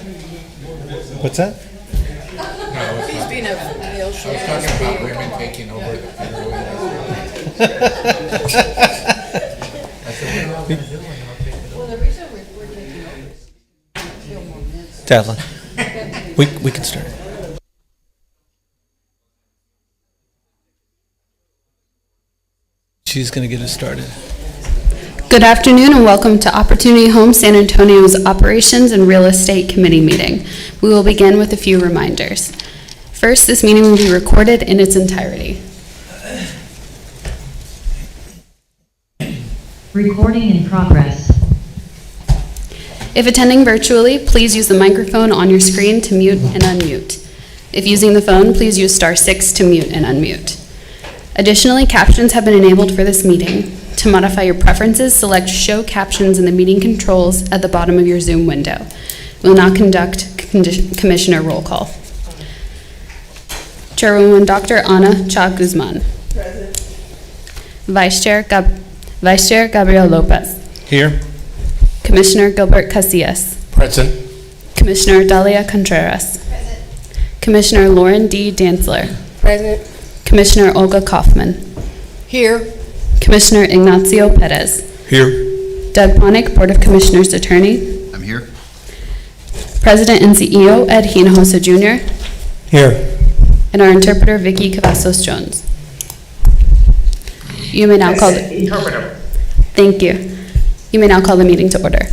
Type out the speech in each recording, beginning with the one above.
What's that? He's being a male show. I was talking about women taking over the federal. I said, what are all gonna do when y'all take it over? Well, the reason we're taking over is feel more men. Tavlin. We can start. She's going to get us started. Good afternoon and welcome to Opportunity Home San Antonio's Operations and Real Estate Committee meeting. We will begin with a few reminders. First, this meeting will be recorded in its entirety. Recording in progress. If attending virtually, please use the microphone on your screen to mute and unmute. If using the phone, please use *6 to mute and unmute. Additionally, captions have been enabled for this meeting. To modify your preferences, select Show Captions in the meeting controls at the bottom of your Zoom window. We will now conduct Commissioner roll call. Chairwoman Dr. Ana Cha Guzman. Present. Vice Chair Gabriel Lopez. Here. Commissioner Gilbert Casillas. Present. Commissioner Dalia Contreras. Present. Commissioner Lauren D. Dantzler. Present. Commissioner Olga Kaufman. Here. Commissioner Ignacio Perez. Here. Doug Ponick, Board of Commissioners Attorney. I'm here. President and CEO Ed Hinojosa Jr. Here. And our interpreter Vicky Cavazos Jones. You may now call the... Thank you. You may now call the meeting to order.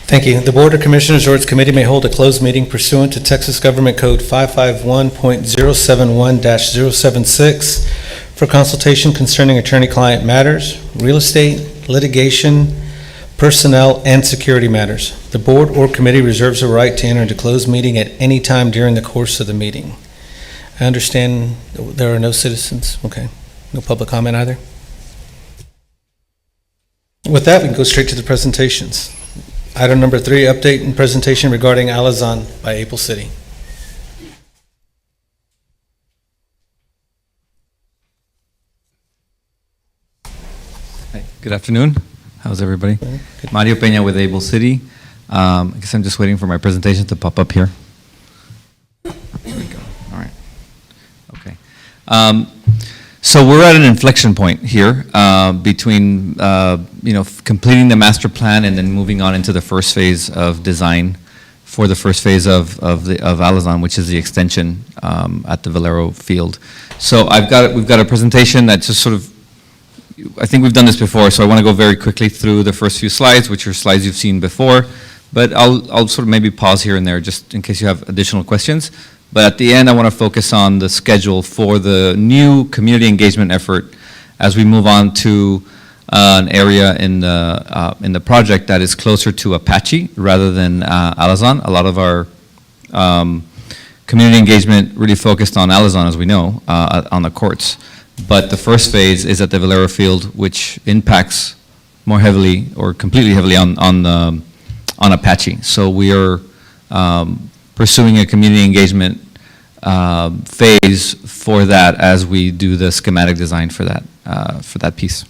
Thank you. The Board of Commissioners or its committee may hold a closed meeting pursuant to Texas Government Code 551.071-076 for consultation concerning attorney-client matters, real estate, litigation, personnel, and security matters. The board or committee reserves the right to enter into closed meeting at any time during the course of the meeting. I understand there are no citizens. Okay. No public comment either? With that, we can go straight to the presentations. Item number 3, update and presentation regarding Alazan by Able City. Hi, good afternoon. How's everybody? Good. Mario Peña with Able City. I guess I'm just waiting for my presentation to pop up here. There we go. All right. Okay. So we're at an inflection point here between completing the master plan and then moving on into the first phase of design for the first phase of Alazan, which is the extension at the Valero field. So we've got a presentation that just sort of, I think we've done this before, so I want to go very quickly through the first few slides, which are slides you've seen before, but I'll sort of maybe pause here and there just in case you have additional questions. But at the end, I want to focus on the schedule for the new community engagement effort as we move on to an area in the project that is closer to Apache rather than Alazan. A lot of our community engagement really focused on Alazan, as we know, on the courts. But the first phase is at the Valero field, which impacts more heavily or completely heavily on Apache. So we are pursuing a community engagement phase for that as we do the schematic design for that piece.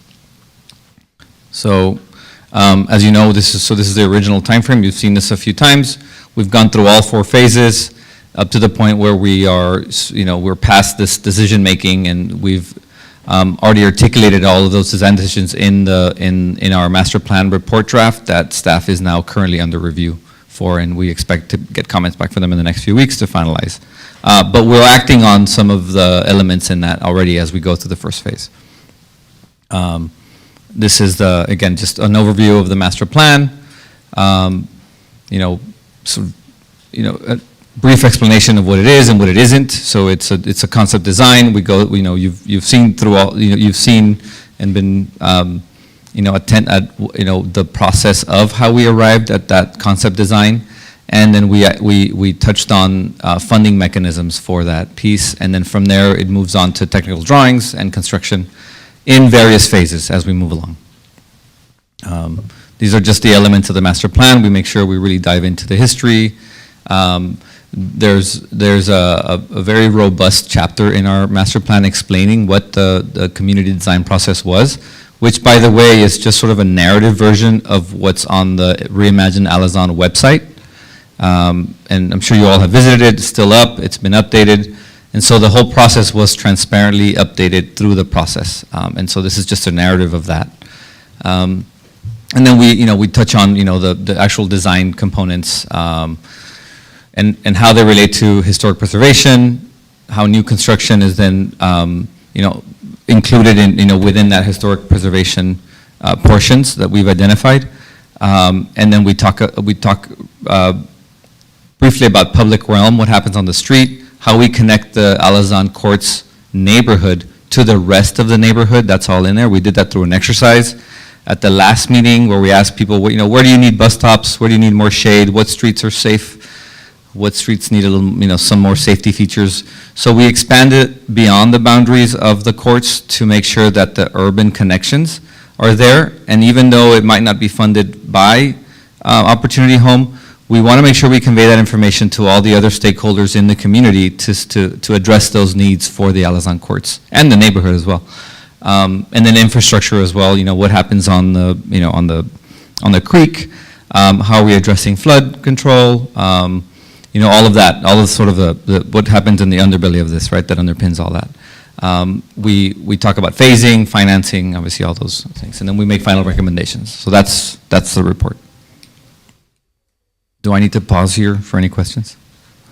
So as you know, this is the original time frame. You've seen this a few times. We've gone through all 4 phases up to the point where we are, we're past this decision making, and we've already articulated all of those design decisions in our master plan report draft that staff is now currently under review for, and we expect to get comments back from them in the next few weeks to finalize. But we're acting on some of the elements in that already as we go through the first phase. This is again, just an overview of the master plan. A brief explanation of what it is and what it isn't. So it's a concept design. You've seen through all, you've seen and been the process of how we arrived at that concept design, and then we touched on funding mechanisms for that piece, and then from there it moves on to technical drawings and construction in various phases as we move along. These are just the elements of the master plan. We make sure we really dive into the history. There's a very robust chapter in our master plan explaining what the community design process was, which, by the way, is just sort of a narrative version of what's on the Reimagine Alazan website. And I'm sure you all have visited it, it's still up, it's been updated. And so the whole process was transparently updated through the process. And so this is just a narrative of that. And then we touch on, the actual design components, and how they relate to historic preservation, how new construction is then, included in, within that historic preservation portions that we've identified. And then we talk briefly about public realm, what happens on the street, how we connect the Alazan Courts neighborhood to the rest of the neighborhood. That's all in there. We did that through an exercise at the last meeting where we asked people, where do you need bus stops? Where do you need more shade? What streets are safe? What streets need a little, some more safety features? So we expanded beyond the boundaries of the courts to make sure that the urban connections are there. And even though it might not be funded by Opportunity Home, we want to make sure we convey that information to all the other stakeholders in the community to address those needs for the Alazan courts and the neighborhood as well. And then infrastructure as well, what happens on the, on the creek, how are we addressing flood control, all of that, all of sort of the what happens in the underbelly of this, right, that underpins all that. We talk about phasing, financing, obviously all those things, and then we make final recommendations. So that's the report. Do I need to pause here for any questions?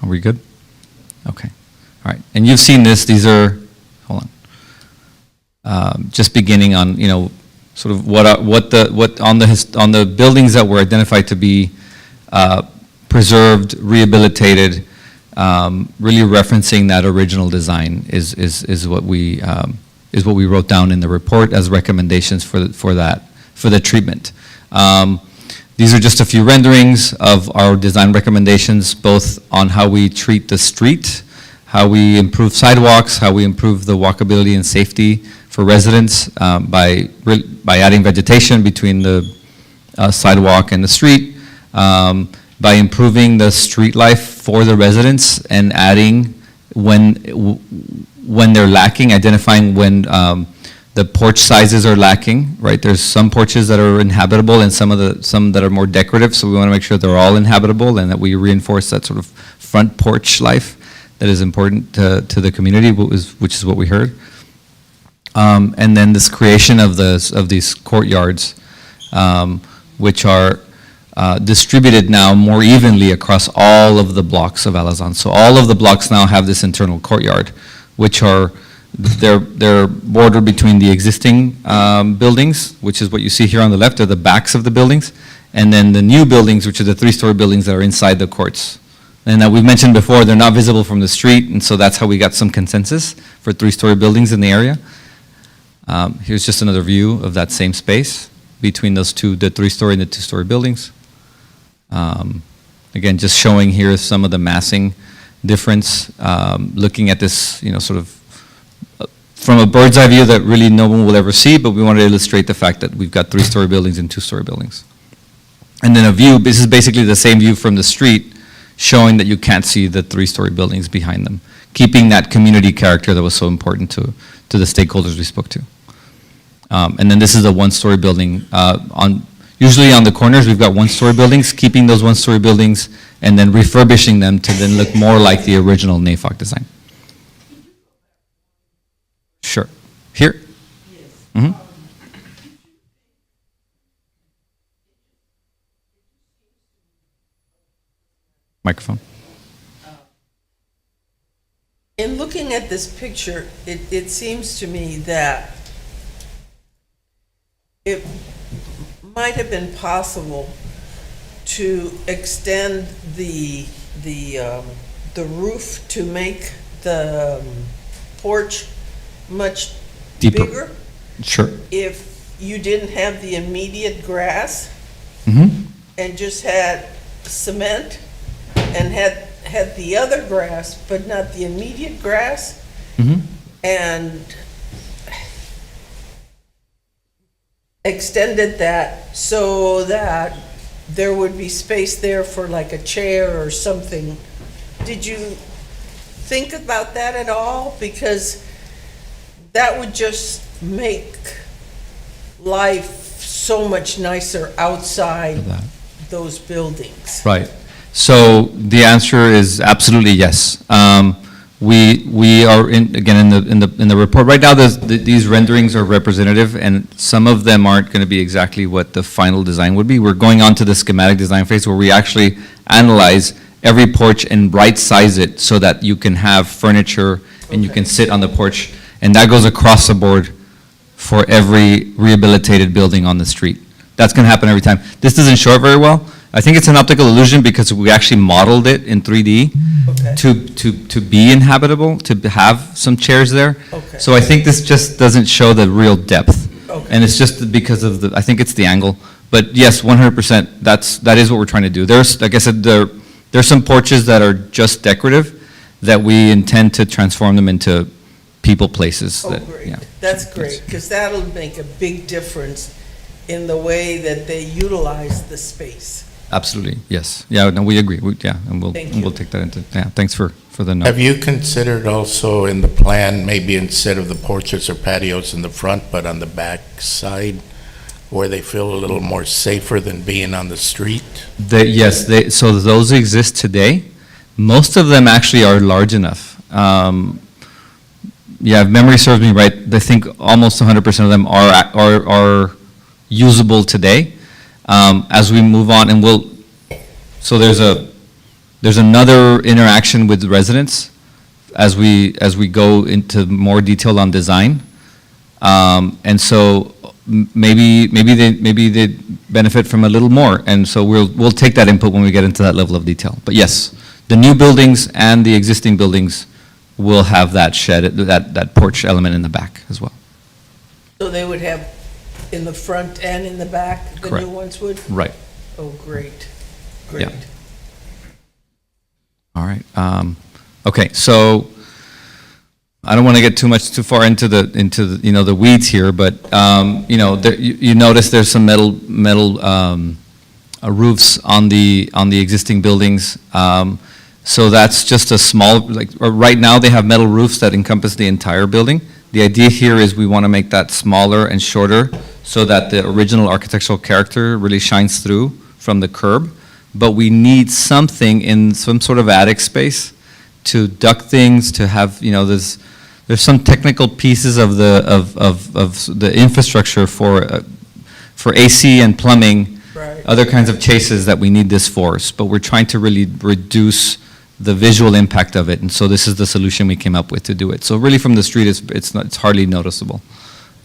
Are we good? Okay. All right. And you've seen this. These are, hold on. Just beginning on, sort of what on the buildings that were identified to be preserved, rehabilitated, really referencing that original design is what we wrote down in the report as recommendations for the treatment. These are just a few renderings of our design recommendations, both on how we treat the street, how we improve sidewalks, how we improve the walkability and safety for residents by adding vegetation between the sidewalk and the street, by improving the street life for the residents and adding when they're lacking, identifying when the porch sizes are lacking, right? There's some porches that are inhabitable and some that are more decorative, so we want to make sure they're all inhabitable and that we reinforce that sort of front porch life that is important to the community, which is what we heard. And then this creation of these courtyards, which are distributed now more evenly across all of the blocks of Alazan. So all of the blocks now have this internal courtyard, which are they're bordered between the existing buildings, which is what you see here on the left, are the backs of the buildings, and then the new buildings, which are the three-story buildings that are inside the courts. And we've mentioned before, they're not visible from the street, and so that's how we got some consensus for three-story buildings in the area. Here's just another view of that same space between those two, the three-story and the two-story buildings. Again, just showing here some of the massing difference, looking at this, sort of from a bird's eye view that really no one will ever see, but we want to illustrate the fact that we've got three-story buildings and two-story buildings. And then a view, this is basically the same view from the street, showing that you can't see the three-story buildings behind them, keeping that community character that was so important to the stakeholders we spoke to. And then this is a one-story building. Usually on the corners, we've got one-story buildings, keeping those one-story buildings and then refurbishing them to then look more like the original NAFOC design. Sure. Here? Yes. Mm-hmm. Microphone. In looking at this picture, it seems to me that it might have been possible to extend the roof to make the porch much Deeper. bigger. Sure. If you didn't have the immediate grass Mm-hmm. and just had cement and had the other grass, but not the immediate grass, Mm-hmm. and extended that so that there would be space there for like a chair or something. Did you think about that at all? Because that would just make life so much nicer outside Of that. those buildings. Right. So the answer is absolutely yes. We are again, in the report, right now, these renderings are representative, and some of them aren't going to be exactly what the final design would be. We're going on to the schematic design phase where we actually analyze every porch and right-size it so that you can have furniture and you can sit on the porch, and that goes across the board for every rehabilitated building on the street. That's going to happen every time. This doesn't show it very well. I think it's an optical illusion because we actually modeled it in 3D Okay. to be inhabitable, to have some chairs there. Okay. So I think this just doesn't show the real depth. Okay. And it's just because of I think it's the angle. But yes, 100%, that is what we're trying to do. There's, like I said, there's some porches that are just decorative that we intend to transform them into people places. Oh, that- great. yeah. That's Yes. great, because that'll make a big difference in the way that they utilize the space. Absolutely, yes. Yeah, no, we agree. Yeah, and Thank you. we'll take that into, yeah, thanks for the note. Have you considered also in the plan, maybe instead of the porches or patios in the front, but on the back side, where they feel a little more safer than being on the street? Yes, so those exist today. Most of them actually are large enough. Yeah, if memory serves me right, I think almost 100% of them are usable today. As we move on, and so there's another interaction with residents as we go into more detail on design. And so maybe they benefit from a little more, and so we'll take that input when we get into that level of detail. But yes, the new buildings and the existing buildings will have that shed, that porch element in the back as well. So they would have in the front and in the back, the Correct. new ones would? Right. Oh, great, Yeah. great. All right. Okay, so I don't want to get too far into the the weeds here, but you notice there's some metal roofs on the existing buildings. So that's just a small, right now they have metal roofs that encompass the entire building. The idea here is we want to make that smaller and shorter so that the original architectural character really shines through from the curb. But we need something in some sort of attic space to duct things, to have, there's some technical pieces of the infrastructure for AC and plumbing, Right. other kinds of chases that we need this for. But we're trying to really reduce the visual impact of it, and so this is the solution we came up with to do it. So really from the street, it's hardly noticeable.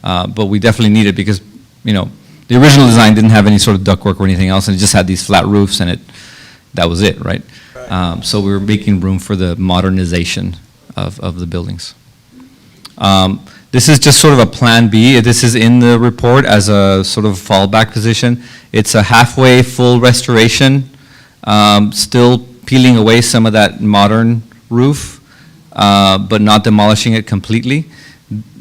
But we definitely need it because, the original design didn't have any sort of ductwork or anything else, and it just had these flat roofs, and that was it, right? So we were making room for the modernization of the buildings. This is just sort of a Plan B. This is in the report as a sort of fallback position. It's a halfway full restoration, still peeling away some of that modern roof, but not demolishing it completely.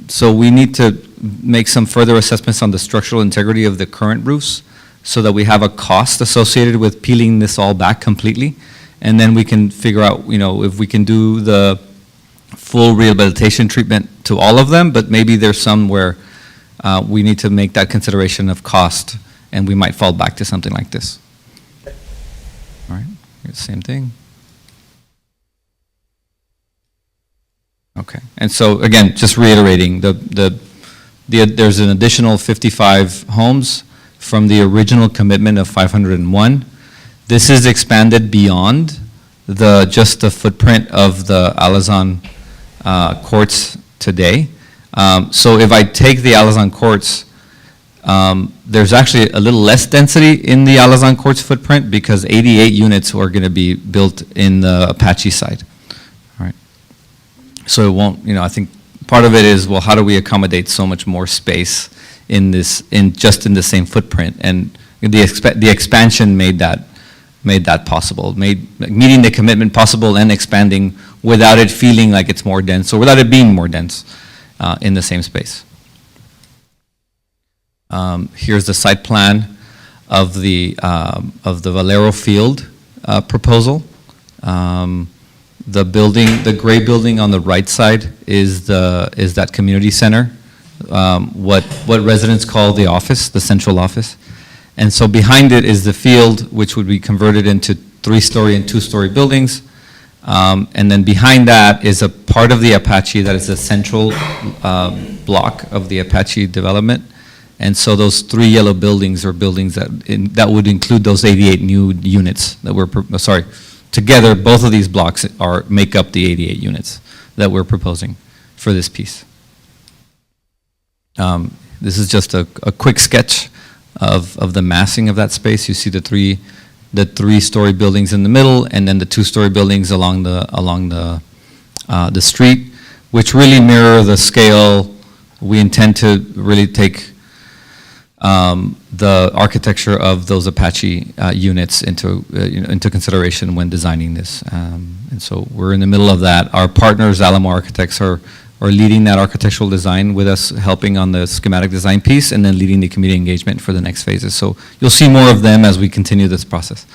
So we need to make some further assessments on the structural integrity of the current roofs so that we have a cost associated with peeling this all back completely. And then we can figure out, if we can do the full rehabilitation treatment to all of them, but maybe there's some where we need to make that consideration of cost, and we might fall back to something like this. All right, same thing. Okay, and so again, just reiterating, there's an additional 55 homes from the original commitment of 501. This is expanded beyond just the footprint of the Alazan courts today. So if I take the Alazan courts, there's actually a little less density in the Alazan courts footprint because 88 units are going to be built in the Apache side. All right. So it won't, I think part of it is, well, how do we accommodate so much more space in the same footprint? And the expansion made that possible, meeting the commitment possible and expanding without it feeling like it's more dense or without it being more dense in the same space. Here's the site plan of the Valero Field proposal. The gray building on the right side is that community center, what residents call the office, the central office. And so behind it is the field, which would be converted into 3-story and 2-story buildings. And then behind that is a part of the Apache that is the central block of the Apache development. And so those 3 yellow buildings are buildings that would include those 88 new units that together, both of these blocks make up the 88 units that we're proposing for this piece. This is just a quick sketch of the massing of that space. You see the 3-story buildings in the middle, and then the 2-story buildings along the street, which really mirror the scale. We intend to really take the architecture of those Apache units into consideration when designing this. And so we're in the middle of that. Our partners, Alamo Architects, are leading that architectural design with us, helping on the schematic design piece, and then leading the community engagement for the next phases. So you'll see more of them as we continue this process.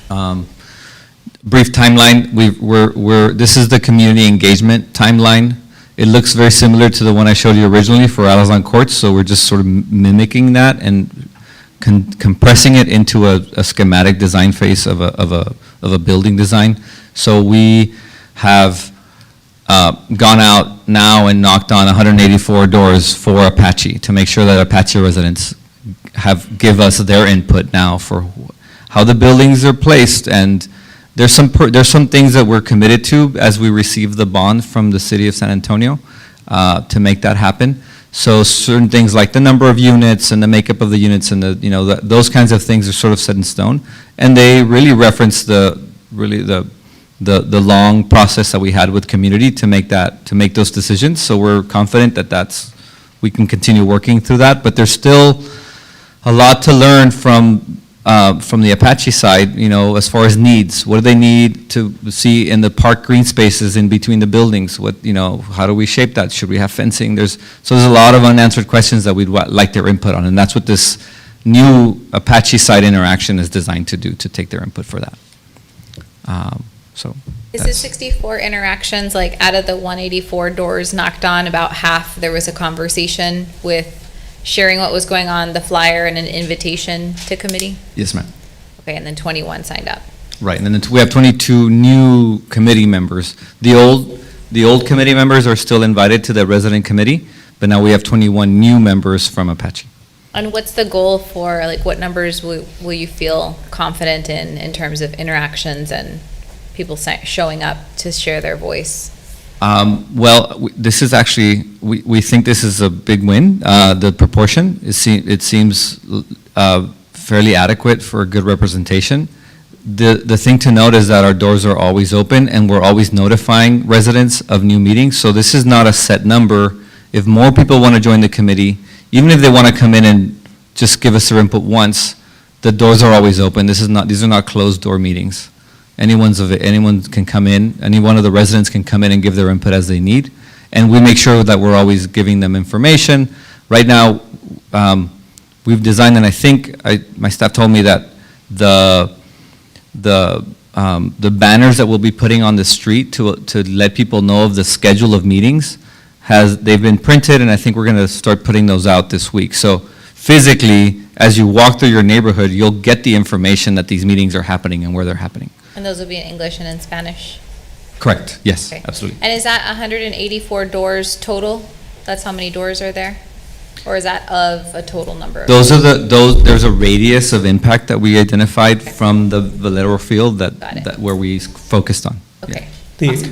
Brief timeline. This is the community engagement timeline. It looks very similar to the one I showed you originally for Alazan Courts, so we're just sort of mimicking that and compressing it into a schematic design phase of a building design. So we have gone out now and knocked on 184 doors for Apache to make sure that Apache residents give us their input now for how the buildings are placed. And there's some things that we're committed to as we receive the bond from the city of San Antonio to make that happen. So certain things like the number of units and the makeup of the units and those kinds of things are sort of set in stone, and they really reference the long process that we had with community to make those decisions. So we're confident that we can continue working through that, but there's still a lot to learn from the Apache side, as far as needs. What do they need to see in the park green spaces in between the buildings? How do we shape that? Should we have fencing? There's a lot of unanswered questions that we'd like their input on, and that's what this new Apache side interaction is designed to do, to take their input for that. Is it 64 interactions, like out of the 184 doors knocked on, about half there was a conversation with sharing what was going on, the flyer and an invitation to committee? Yes, ma'am. Okay, and then 21 signed up. Right, and then we have 22 new committee members. The old committee members are still invited to the resident committee, but now we have 21 new members from Apache. And what's the goal for, what numbers will you feel confident in terms of interactions and people showing up to share their voice? This is actually, we think this is a big win. The proportion, it seems fairly adequate for a good representation. The thing to note is that our doors are always open and we're always notifying residents of new meetings. So this is not a set number. If more people want to join the committee, even if they want to come in and just give us their input once, the doors are always open. These are not closed door meetings. Anyone can come in, any one of the residents can come in and give their input as they need. And we make sure that we're always giving them information. Right now, we've designed, and I think my staff told me that the banners that we'll be putting on the street to let people know of the schedule of meetings, they've been printed, and I think we're going to start putting those out this week. So physically, as you walk through your neighborhood, you'll get the information that these meetings are happening and where they're happening. And those will be in English and in Spanish? Correct, yes, Okay. absolutely. And is that 184 doors total? That's how many doors are there? Or is that of a total number? There's a radius of impact that we identified from the Valero field Got it. where we focused on. Okay.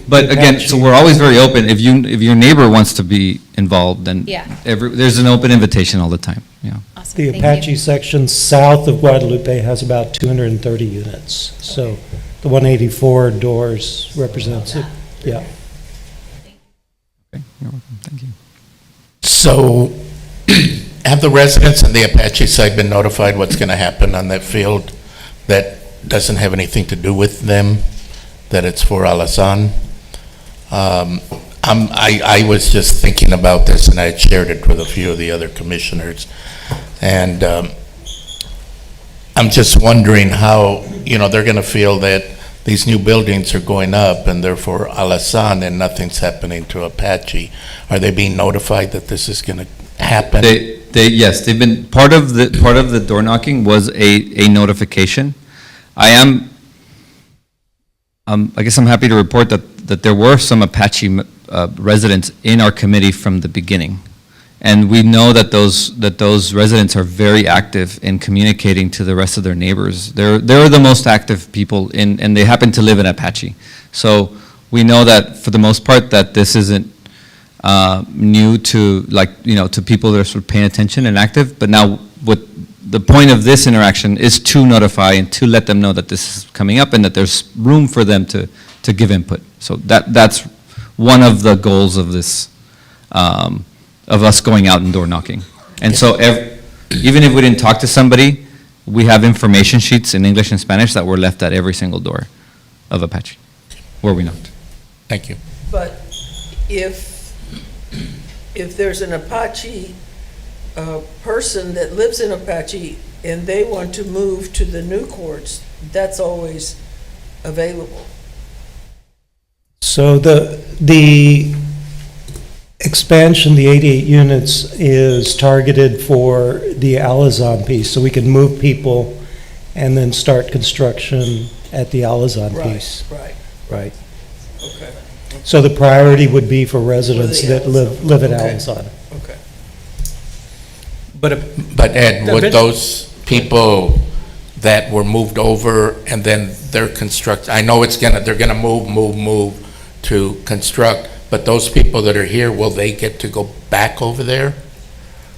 But again, so we're always very open. If your neighbor wants to be involved, then Yeah. there's an open invitation all the time, yeah. Awesome. The Thank Apache you. section south of Guadalupe has about 230 units. So the 184 doors represents it, yeah. Okay, you're welcome, thank you. So, have the residents on the Apache side been notified what's going to happen on that field that doesn't have anything to do with them, that it's for Alazan? I was just thinking about this, and I had shared it with a few of the other commissioners, and I'm just wondering how, they're going to feel that these new buildings are going up and therefore Alazan and nothing's happening to Apache. Are they being notified that this is going to happen? Yes, they've been, part of the door knocking was a notification. I am, I guess I'm happy to report that there were some Apache residents in our committee from the beginning. And we know that those residents are very active in communicating to the rest of their neighbors. They're the most active people and they happen to live in Apache. So we know that for the most part that this isn't new to to people that are sort of paying attention and active. But now what the point of this interaction is to notify and to let them know that this is coming up and that there's room for them to give input. So that's one of the goals of this, of us going out and door knocking. And so even if we didn't talk to somebody, we have information sheets in English and Spanish that were left at every single door of Apache where we knocked. Thank you. But if there's an Apache person that lives in Apache and they want to move to the new courts, that's always available. So the expansion, the 88 units, is targeted for the Alazan piece, so we can move people and then start construction at the Alazan piece. Right, Right. okay, So the priority would be for residents For the that live at Okay. Alazan. okay. But Ed, would those people that were moved over and then they're I know they're gonna move to construct, but those people that are here, will they get to go back over there?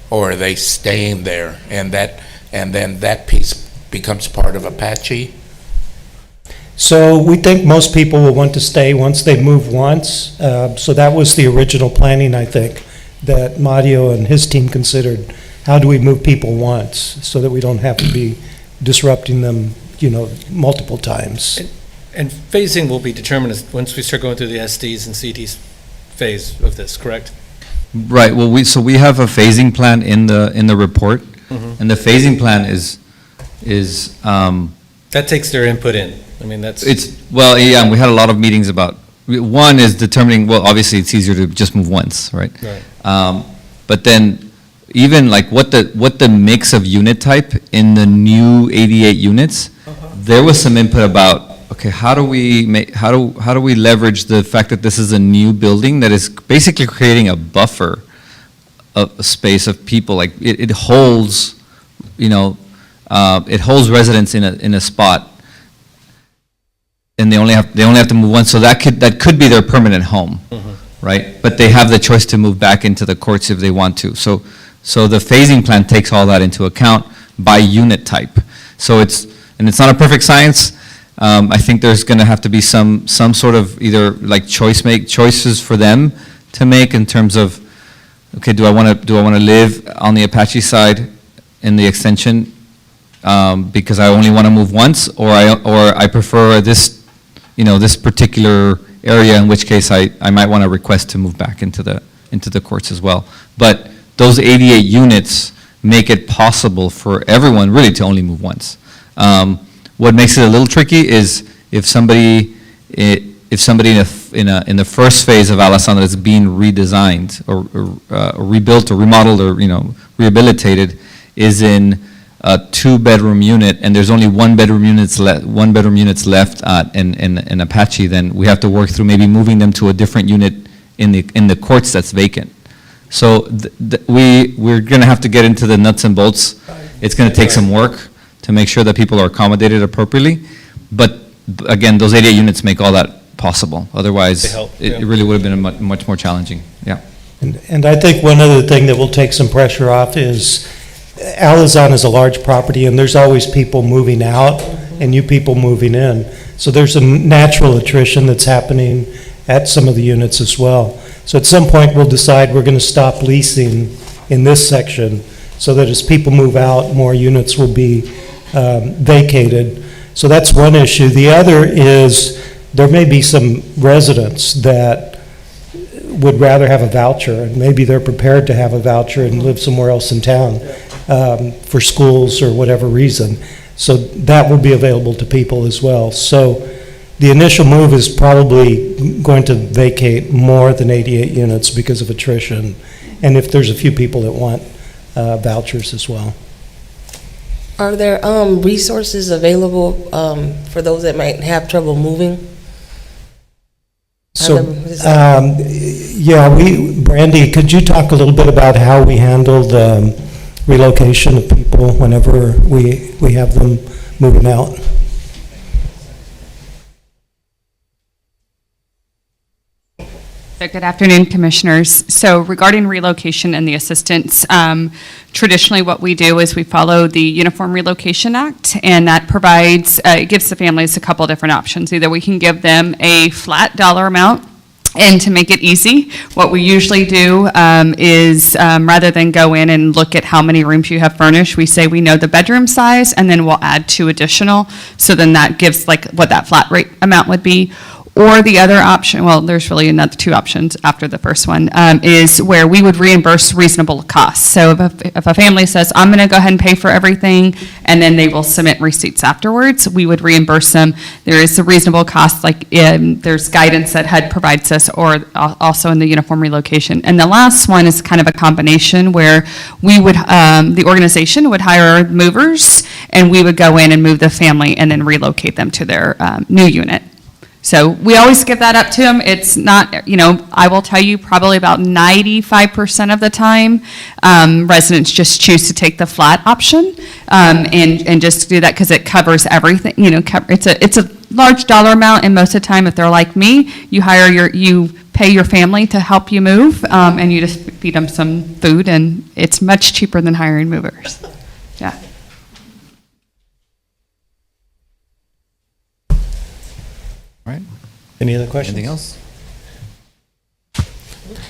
Or are they staying there and then that piece becomes part of Apache? So we think most people will want to stay once they move once. So that was the original planning, I think, that Mario and his team considered. How do we move people once so that we don't have to be disrupting them, multiple times? And phasing will be determined once we start going through the SDs and CDs phase of this, correct? Right, well, we have a phasing plan in the report, and the phasing plan is That takes their input in. I mean, that's. and we had a lot of meetings about, one is determining, well, obviously it's easier to just move once, right? Right. But then even like what the mix of unit type in the new 88 units, there was some input about, okay, how do we leverage the fact that this is a new building that is basically creating a buffer of a space of people, like it holds, it holds residents in a spot, and they only have to move once, so that could be their permanent home, right? But they have the choice to move back into the courts if they want to. So the phasing plan takes all that into account by unit type. So it's not a perfect science. I think there's going to have to be some sort of either like choices for them to make in terms of, okay, do I want to live on the Apache side in the extension because I only want to move once, or I prefer this particular area, in which case I might want to request to move back into the courts as well. But those 88 units make it possible for everyone really to only move once. What makes it a little tricky is if somebody in the first phase of Alessandra is being redesigned or rebuilt or remodeled or rehabilitated, is in a 2-bedroom unit and there's only 1-bedroom units left in Apache, then we have to work through maybe moving them to a different unit in the courts that's vacant. So we're going to have to get into the nuts and bolts. It's going to take some work to make sure that people are accommodated appropriately. But again, those 88 units make all that possible. Otherwise, They help, yeah. it really would have been much more challenging. Yeah. And I think one other thing that will take some pressure off is Alazan is a large property, and there's always people moving out and new people moving in. So there's a natural attrition that's happening at some of the units as well. So at some point, we'll decide we're going to stop leasing in this section so that as people move out, more units will be vacated. So that's one issue. The other is there may be some residents that would rather have a voucher, and maybe they're prepared to have a voucher and live somewhere else in town for schools or whatever reason. So that will be available to people as well. So the initial move is probably going to vacate more than 88 units because of attrition, and if there's a few people that want vouchers as well. Are there resources available for those that might have trouble moving? So, Brandy, could you talk a little bit about how we handle the relocation of people whenever we have them moving out? So good afternoon, Commissioners. So regarding relocation and the assistance, traditionally what we do is we follow the Uniform Relocation Act, and that provides, it gives the families a couple different options. Either we can give them a flat dollar amount, and to make it easy, what we usually do is rather than go in and look at how many rooms you have furnished, we say we know the bedroom size, and then we'll add 2 additional. So then that gives like what that flat rate amount would be. Or the other option, well, there's really another 2 options after the first one, is where we would reimburse reasonable costs. So if a family says, I'm going to go ahead and pay for everything, and then they will submit receipts afterwards, we would reimburse them. There is a reasonable cost, like there's guidance that HUD provides us, or also in the uniform relocation. And the last one is kind of a combination where we would, the organization would hire movers, and we would go in and move the family and then relocate them to their new unit. So we always give that up to them. It's not, I will tell you probably about 95% of the time, residents just choose to take the flat option and just do that because it covers everything. It's a large dollar amount, and most of the time, if they're like me, you pay your family to help you move, and you just feed them some food, and it's much cheaper than hiring movers. Yeah. All right. Any other questions? Anything else?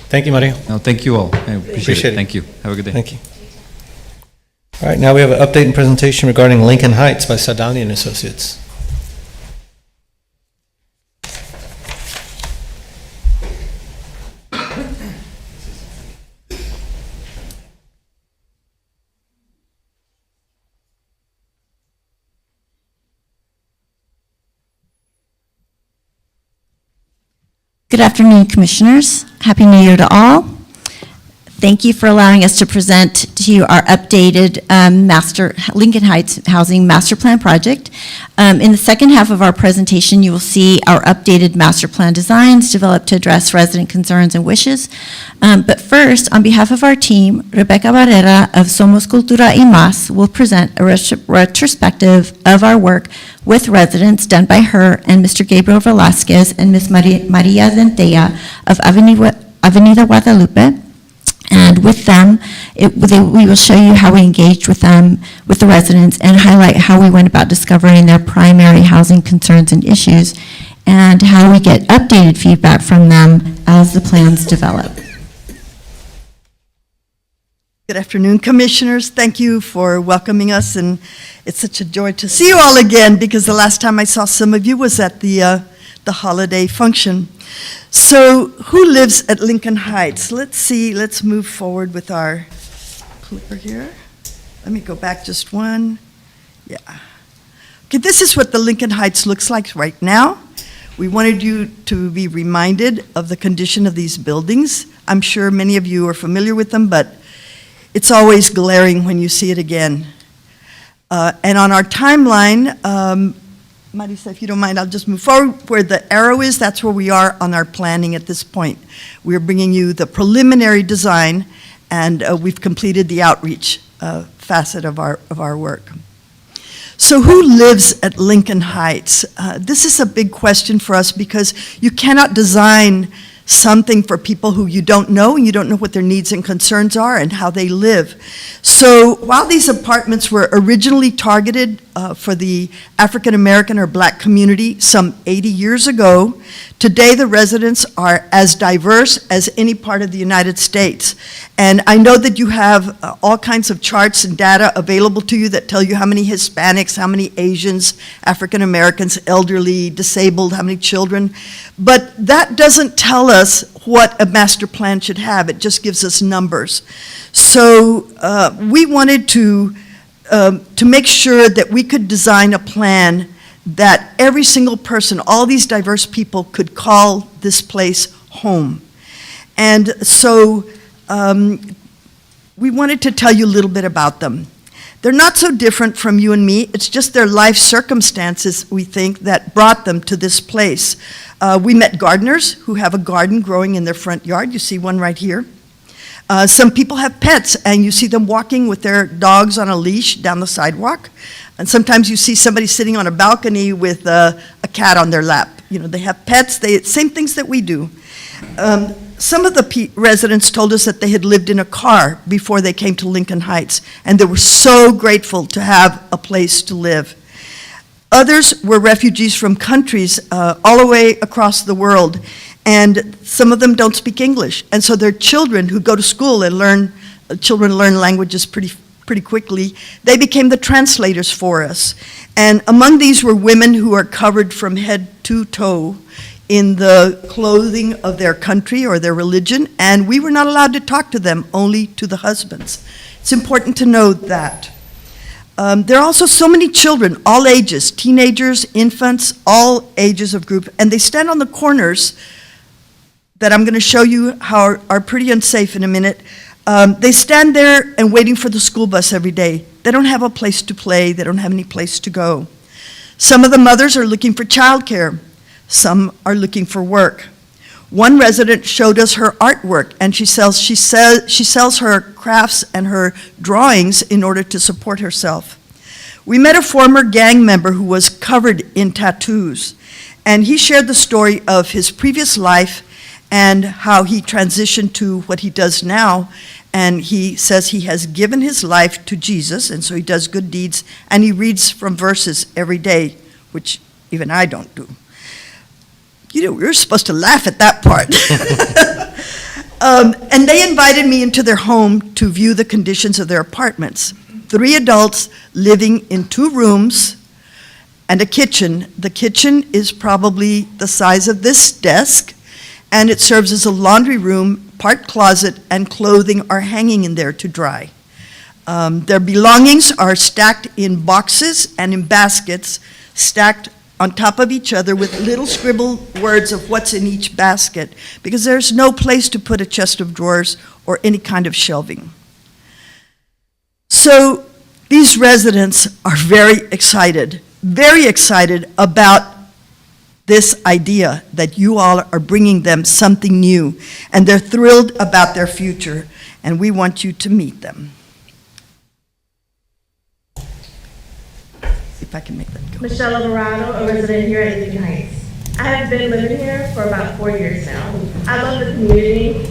Thank you, Mario. No, thank you all. I appreciate it. it. Thank you. Have a good day. Thank you. All right, now we have an update and presentation regarding Lincoln Heights by Sadani and Associates. Good afternoon, Commissioners. Happy New Year to all. Thank you for allowing us to present to you our updated Lincoln Heights Housing Master Plan project. In the second half of our presentation, you will see our updated master plan designs developed to address resident concerns and wishes. But first, on behalf of our team, Rebecca Barrera of Somos Cultura y Más will present a retrospective of our work with residents done by her and Mr. Gabriel Velasquez and Ms. Maria Zentella of Avenida Guadalupe. And with them, we will show you how we engaged with them, with the residents, and highlight how we went about discovering their primary housing concerns and issues, and how we get updated feedback from them as the plans develop. Good afternoon, Commissioners. Thank you for welcoming us, and it's such a joy to see you all again, because the last time I saw some of you was at the holiday function. So who lives at Lincoln Heights? Let's see, let's move forward with our clicker here. Let me go back just one. Yeah. Okay, this is what the Lincoln Heights looks like right now. We wanted you to be reminded of the condition of these buildings. I'm sure many of you are familiar with them, but it's always glaring when you see it again. And on our timeline, Marisa, if you don't mind, I'll just move forward. Where the arrow is, that's where we are on our planning at this point. We're bringing you the preliminary design, and we've completed the outreach facet of our work. So who lives at Lincoln Heights? This is a big question for us, because you cannot design something for people who you don't know, and you don't know what their needs and concerns are and how they live. So while these apartments were originally targeted for the African American or Black community some 80 years ago, today the residents are as diverse as any part of the United States. And I know that you have all kinds of charts and data available to you that tell you how many Hispanics, how many Asians, African Americans, elderly, disabled, how many children. But that doesn't tell us what a master plan should have. It just gives us numbers. So we wanted to make sure that we could design a plan that every single person, all these diverse people, could call this place home. And so we wanted to tell you a little bit about them. They're not so different from you and me. It's just their life circumstances, we think, that brought them to this place. We met gardeners who have a garden growing in their front yard. You see one right here. Some people have pets, and you see them walking with their dogs on a leash down the sidewalk. And sometimes you see somebody sitting on a balcony with a cat on their lap. You know, they have pets, same things that we do. Some of the residents told us that they had lived in a car before they came to Lincoln Heights, and they were so grateful to have a place to live. Others were refugees from countries all the way across the world, and some of them don't speak English. And so their children who go to school and children learn languages pretty quickly, they became the translators for us. And among these were women who are covered from head to toe in the clothing of their country or their religion, and we were not allowed to talk to them, only to the husbands. It's important to know that. There are also so many children, all ages, teenagers, infants, all ages of group, and they stand on the corners that I'm going to show you how are pretty unsafe in a minute. They stand there and waiting for the school bus every day. They don't have a place to play. They don't have any place to go. Some of the mothers are looking for childcare. Some are looking for work. One resident showed us her artwork, and she sells her crafts and her drawings in order to support herself. We met a former gang member who was covered in tattoos, and he shared the story of his previous life and how he transitioned to what he does now. And he says he has given his life to Jesus, and so he does good deeds, and he reads from verses every day, which even I don't do. You know, we were supposed to laugh at that part. And they invited me into their home to view the conditions of their apartments. 3 adults living in 2 rooms and a kitchen. The kitchen is probably the size of this desk, and it serves as a laundry room, part closet, and clothing are hanging in there to dry. Their belongings are stacked in boxes and in baskets, stacked on top of each other with little scribbled words of what's in each basket, because there's no place to put a chest of drawers or any kind of shelving. So these residents are very excited about this idea that you all are bringing them something new, and they're thrilled about their future, and we want you to meet them. See if I can make that go. Michelle Alvarado, a resident here at Lincoln Heights. I have been living here for about 4 years now. I love the community.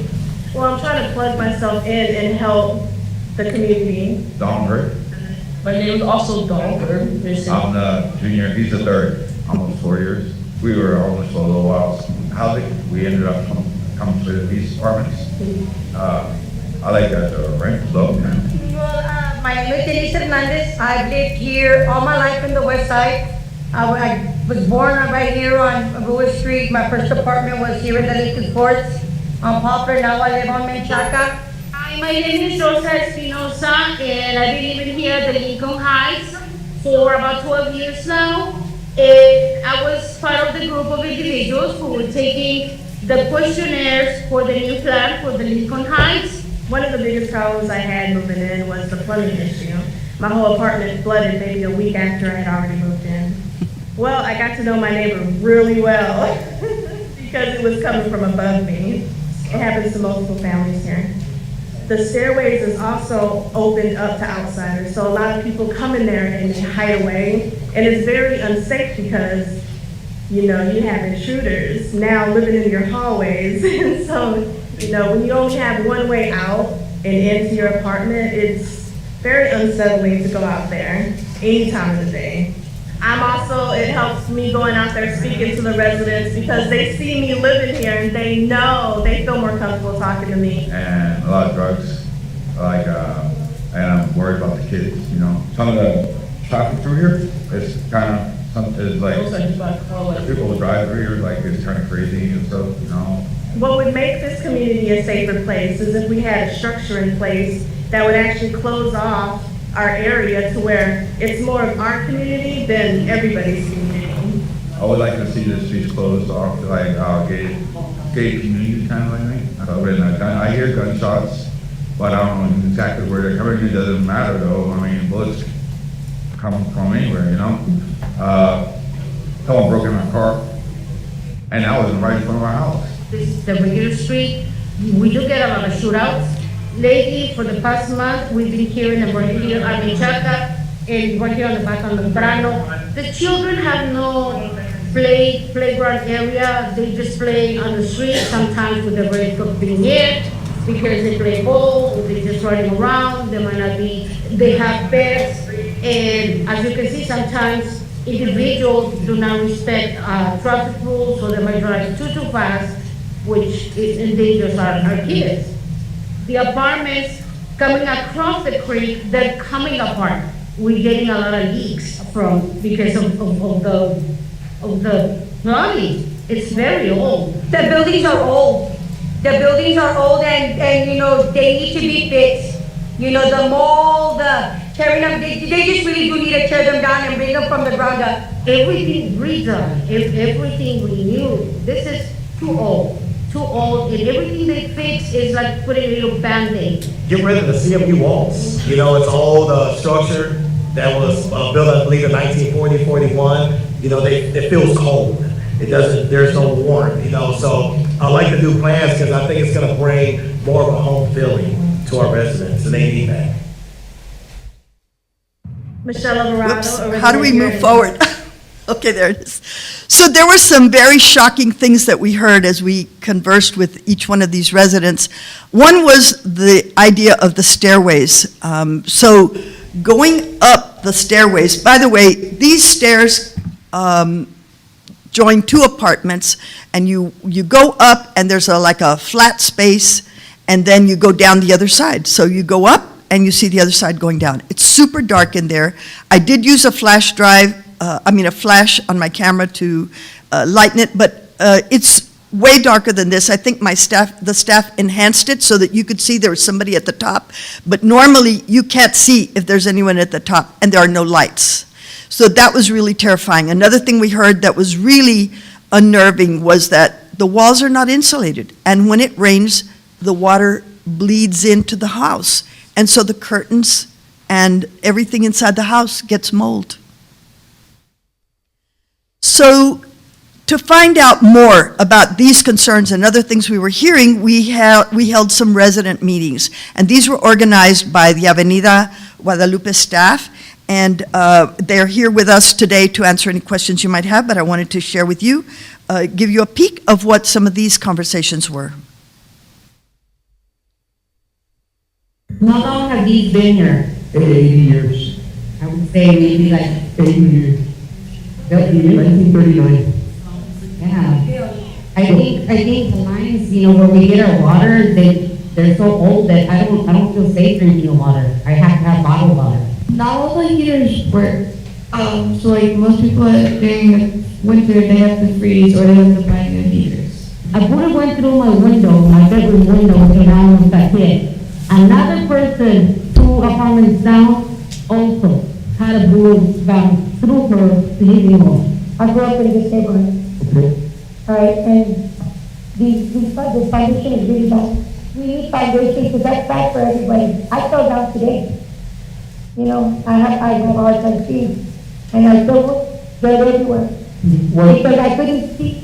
Well, I'm trying to plug myself in and help the community. Don Bird. My name is also Don Bird. I'm the junior, he's the third, almost 4 years. We were almost for a little while housing. We ended up coming to these apartments. I like that rent low. Well, my name is Denise Hernandez. I've lived here all my life in the west side. I was born right here on Lewis Street. My first apartment was here in the Lincoln Forts on Poplar. Now I live on Menchaca. Hi, my name is Rosa Espinosa, and I've been living here at the Lincoln Heights for about 12 years now. And I was part of the group of individuals who were taking the questionnaires for the new plan for the Lincoln Heights. One of the biggest problems I had moving in was the plumbing issue. My whole apartment flooded maybe a week after I had already moved in. Well, I got to know my neighbor really well because it was coming from above me. It happens to multiple families here. The stairways is also opened up to outsiders, so a lot of people come in there and they hide away, and it's very unsafe because, you know, you have intruders now living in your hallways, and so, you know, when you only have one way out and into your apartment, it's very unsettling to go out there any time of the day. It helps me going out there speaking to the residents because they see me living here and they know, they feel more comfortable talking to me. And a lot of drugs, like, and I'm worried about the kids, you know. Some of the traffic through here is kind of, is like, people drive through here like it's kind of crazy and stuff, you know. What would make this community a safer place is if we had a structure in place that would actually close off our area to where it's more of our community than everybody's community. I would like to see the streets closed off, like gated community kind of like me. I hear gunshots but I don't know exactly where they're coming. It doesn't matter though. I mean, bullets come from anywhere, you know? Someone broke in my car, and I was right in front of my house. This is the regular street. We do get a lot of shootouts. Lately, for the past month, we've been hearing about here at Menchaca and right here on the back on the Brano. The children have no playground area. They just play on the street, sometimes with the red cup being here, because they play ball, or they're just running around. They might not be, they have pets. And as you can see, sometimes individuals do not respect traffic rules, so they might drive too fast, which is endangers our kids. The apartments coming across the creek, they're coming apart. We're getting a lot of leaks because of the flooding. It's very old. The buildings are old. The buildings are old and you know, they need to be fixed. You know, the mold, the tearing up, they just really do need to tear them down and bring them from the ground up. Everything redone, everything renewed. This is too old, and everything they fix is like putting a little Band-Aid. Get rid of the CMU walls. You know, it's old structure that was built, I believe, in 1940, 41. You know, it feels cold. It doesn't, there's no warmth, you know, so I like the new plans because I think it's gonna bring more of a home feeling to our residents, and they need that. Michelle Alvarado. Whoops, how do we move forward? Okay, there it is. So there were some very shocking things that we heard as we conversed with each one of these residents. One was the idea of the stairways. So going up the stairways, by the way, these stairs join two apartments, and you go up and there's like a flat space, and then you go down the other side. So you go up and you see the other side going down. It's super dark in there. I did use a flash drive, a flash on my camera to lighten it, but it's way darker than this. I think the staff enhanced it so that you could see there was somebody at the top, but normally you can't see if there's anyone at the top, and there are no lights. So that was really terrifying. Another thing we heard that was really unnerving was that the walls are not insulated, and when it rains, the water bleeds into the house, and so the curtains and everything inside the house gets mold. So to find out more about these concerns and other things we were hearing, we held some resident meetings, and these were organized by the Avenida Guadalupe staff, and they're here with us today to answer any questions you might have, but I wanted to share with you, give you a peek of what some of these conversations were. How long have these been here? 80 years. I would say maybe like 80 years. 1939. Yeah. I think the lines, you know, where we get our water, they're so old that I don't feel safe drinking the water. I have to have bottled water. Not all the heaters work. So like most people during the winter, they have to freeze or they have to buy new heaters. A bullet went through my window, my bedroom window, and I almost got hit. Another person, 2 apartments down, also had a bullet gone through her living room. I grew up in this neighborhood. Okay. Right, and the foundation is really bad. We need foundations because that's bad for everybody. I fell down today. You know, I have a hard time seeing, and I feel they're everywhere. Because I couldn't see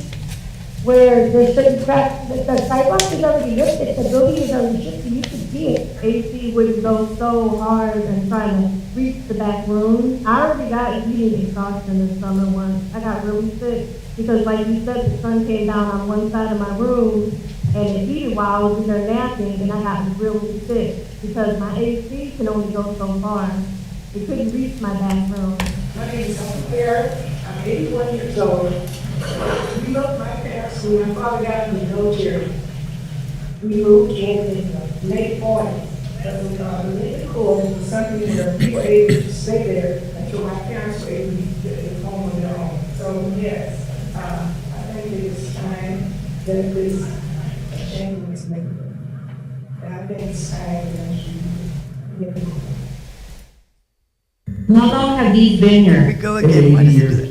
where there's certain cracks. The sidewalk is already lifted, the building is already shifted, you can see it. AC would go so hard and trying to reach the back room. I already got heating exhaustion this summer once. I got really sick because, like you said, the sun came down on one side of my room and it heated while I was in there napping, and I got really sick because my AC can only go so far. It couldn't reach my back room. My name is Helen Fair. I'm 81 years old. We love my parents when my father got in the military. We moved in the late 40s. But it was really cool. It was something where we were able to stay there until my parents were able to get home on their own. So yes, I think it is time that this change was made. And I think it's time that we get it. How long have these been here? Here we go again. Why does it do that?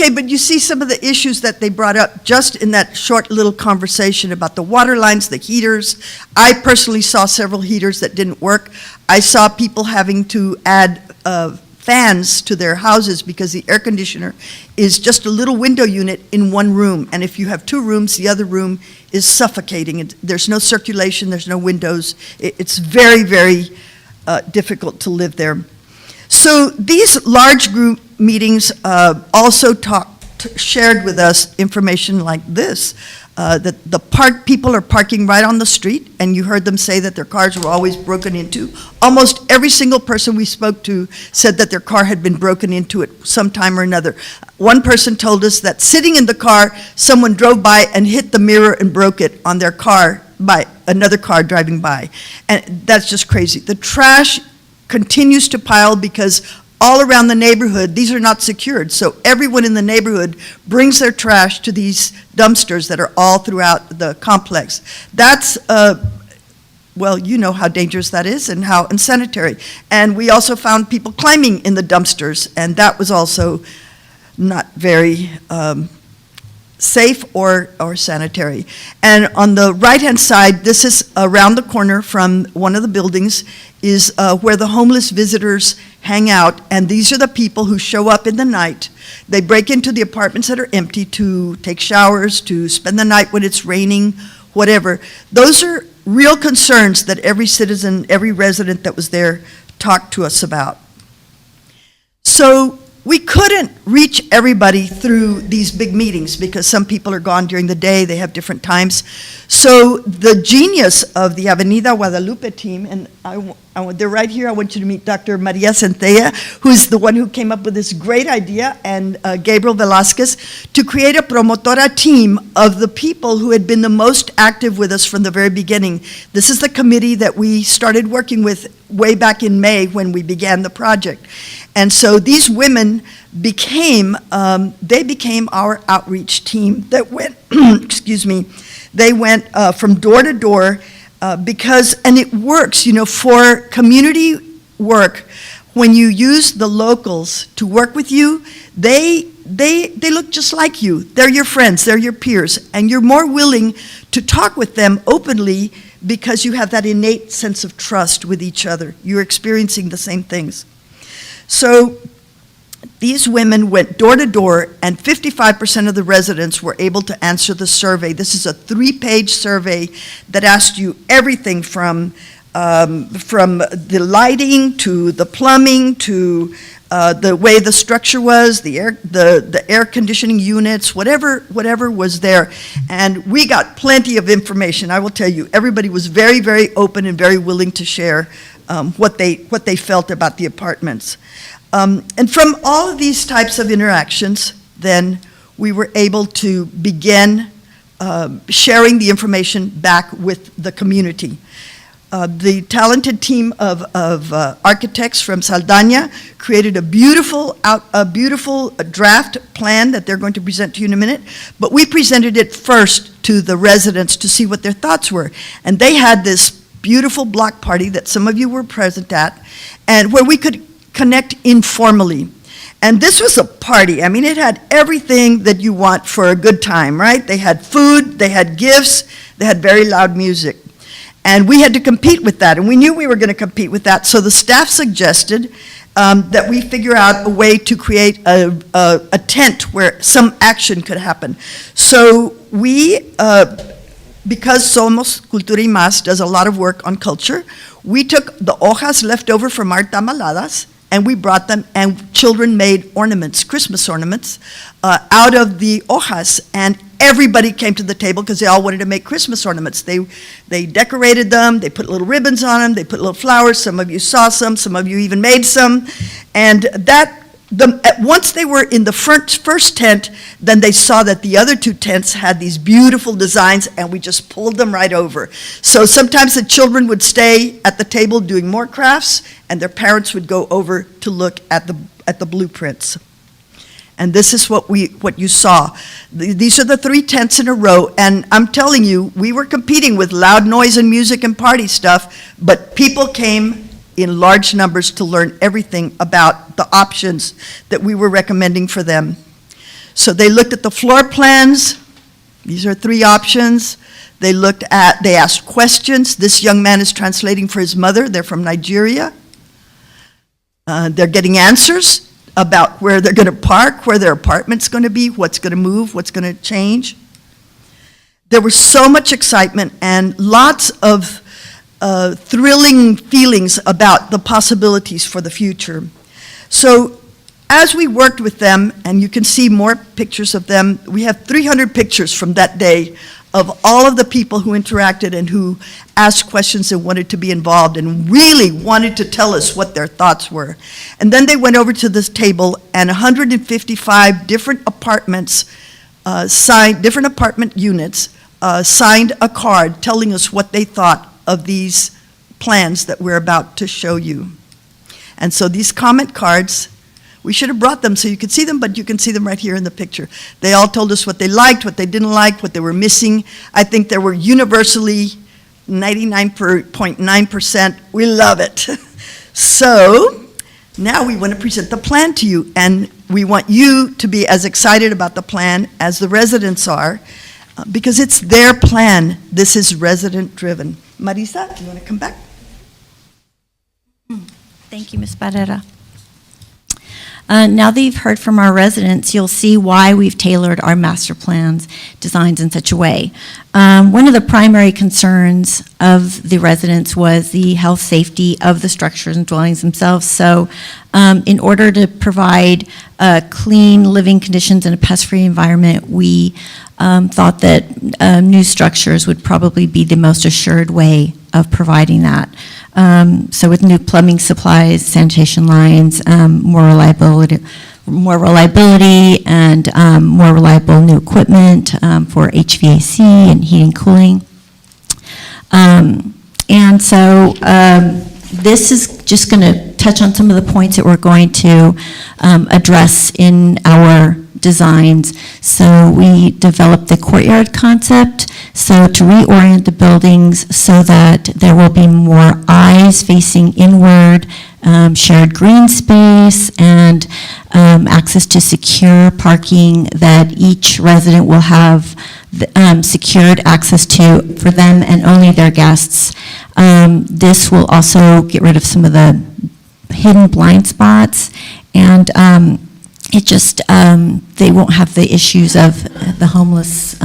Okay, but you see some of the issues that they brought up just in that short little conversation about the water lines, the heaters. I personally saw several heaters that didn't work. I saw people having to add fans to their houses because the air conditioner is just a little window unit in one room. And if you have two rooms, the other room is suffocating. There's no circulation, there's no windows. It's very, very difficult to live there. So these large group meetings also shared with us information like this, that people are parking right on the street, and you heard them say that their cars were always broken into. Almost every single person we spoke to said that their car had been broken into at some time or another. One person told us that sitting in the car, someone drove by and hit the mirror and broke it on their car by another car driving by. And that's just crazy. The trash continues to pile because all around the neighborhood, these are not secured. So everyone in the neighborhood brings their trash to these dumpsters that are all throughout the complex. That's, well, you know how dangerous that is and how unsanitary. And we also found people climbing in the dumpsters, and that was also not very safe or sanitary. And on the right-hand side, this is around the corner from one of the buildings, is where the homeless visitors hang out, and these are the people who show up in the night. They break into the apartments that are empty to take showers, to spend the night when it's raining, whatever. Those are real concerns that every citizen, every resident that was there talked to us about. So we couldn't reach everybody through these big meetings because some people are gone during the day, they have different times. So the genius of the Avenida Guadalupe team, and they're right here, I want you to meet Dr. Maria Centella, who's the one who came up with this great idea, and Gabriel Velasquez, to create a promotora team of the people who had been the most active with us from the very beginning. This is the committee that we started working with way back in May when we began the project. And so these women became our outreach team that went, excuse me, they went from door to door because, and it works, you know, for community work, when you use the locals to work with you, they look just like you. They're your friends, they're your peers, and you're more willing to talk with them openly because you have that innate sense of trust with each other. You're experiencing the same things. So these women went door to door, and 55% of the residents were able to answer the survey. This is a 3-page survey that asked you everything from the lighting to the plumbing to the way the structure was, the air conditioning units, whatever was there. And we got plenty of information. I will tell you, everybody was very, very open and very willing to share what they felt about the apartments. And from all of these types of interactions, then we were able to begin sharing the information back with the community. The talented team of architects from Saldana created a beautiful draft plan that they're going to present to you in a minute, but we presented it first to the residents to see what their thoughts were. And they had this beautiful block party that some of you were present at, and where we could connect informally. And this was a party. I mean, it had everything that you want for a good time, right? They had food, they had gifts, they had very loud music. And we had to compete with that, and we knew we were going to compete with that, so the staff suggested that we figure out a way to create a tent where some action could happen. So we, because Somos Cultura y Más does a lot of work on culture, we took the hojas left over from our tamaladas, and we brought them, and children made ornaments, Christmas ornaments, out of the hojas, and everybody came to the table because they all wanted to make Christmas ornaments. They decorated them, they put little ribbons on them, they put little flowers. Some of you saw some of you even made some, and once they were in the first tent, then they saw that the other two tents had these beautiful designs, and we just pulled them right over. So sometimes the children would stay at the table doing more crafts, and their parents would go over to look at the blueprints. And this is what you saw. These are the 3 tents in a row, and I'm telling you, we were competing with loud noise and music and party stuff, but people came in large numbers to learn everything about the options that we were recommending for them. So they looked at the floor plans. These are 3 options. They asked questions. This young man is translating for his mother. They're from Nigeria. They're getting answers about where they're going to park, where their apartment's going to be, what's going to move, what's going to change. There was so much excitement and lots of thrilling feelings about the possibilities for the future. So as we worked with them, and you can see more pictures of them, we have 300 pictures from that day of all of the people who interacted and who asked questions and wanted to be involved and really wanted to tell us what their thoughts were. And then they went over to this table, and 155 different apartments different apartment units signed a card telling us what they thought of these plans that we're about to show you. And so these comment cards, we should have brought them so you could see them, but you can see them right here in the picture. They all told us what they liked, what they didn't like, what they were missing. I think there were universally 99.9%. We love it. So now we want to present the plan to you, and we want you to be as excited about the plan as the residents are, because it's their plan. This is resident-driven. Marisa, do you want to come back? Thank you, Ms. Barrera. Now that you've heard from our residents, you'll see why we've tailored our master plans designs in such a way. One of the primary concerns of the residents was the health safety of the structures and dwellings themselves. So in order to provide clean living conditions and a pest-free environment, we thought that new structures would probably be the most assured way of providing that. So with new plumbing supplies, sanitation lines, more reliability and more reliable new equipment for HVAC and heating and cooling. And so this is just going to touch on some of the points that we're going to address in our designs. So we developed the courtyard concept, so to reorient the buildings so that there will be more eyes facing inward, shared green space, and access to secure parking that each resident will have secured access to for them and only their guests. This will also get rid of some of the hidden blind spots, and it just, they won't have the issues of the homeless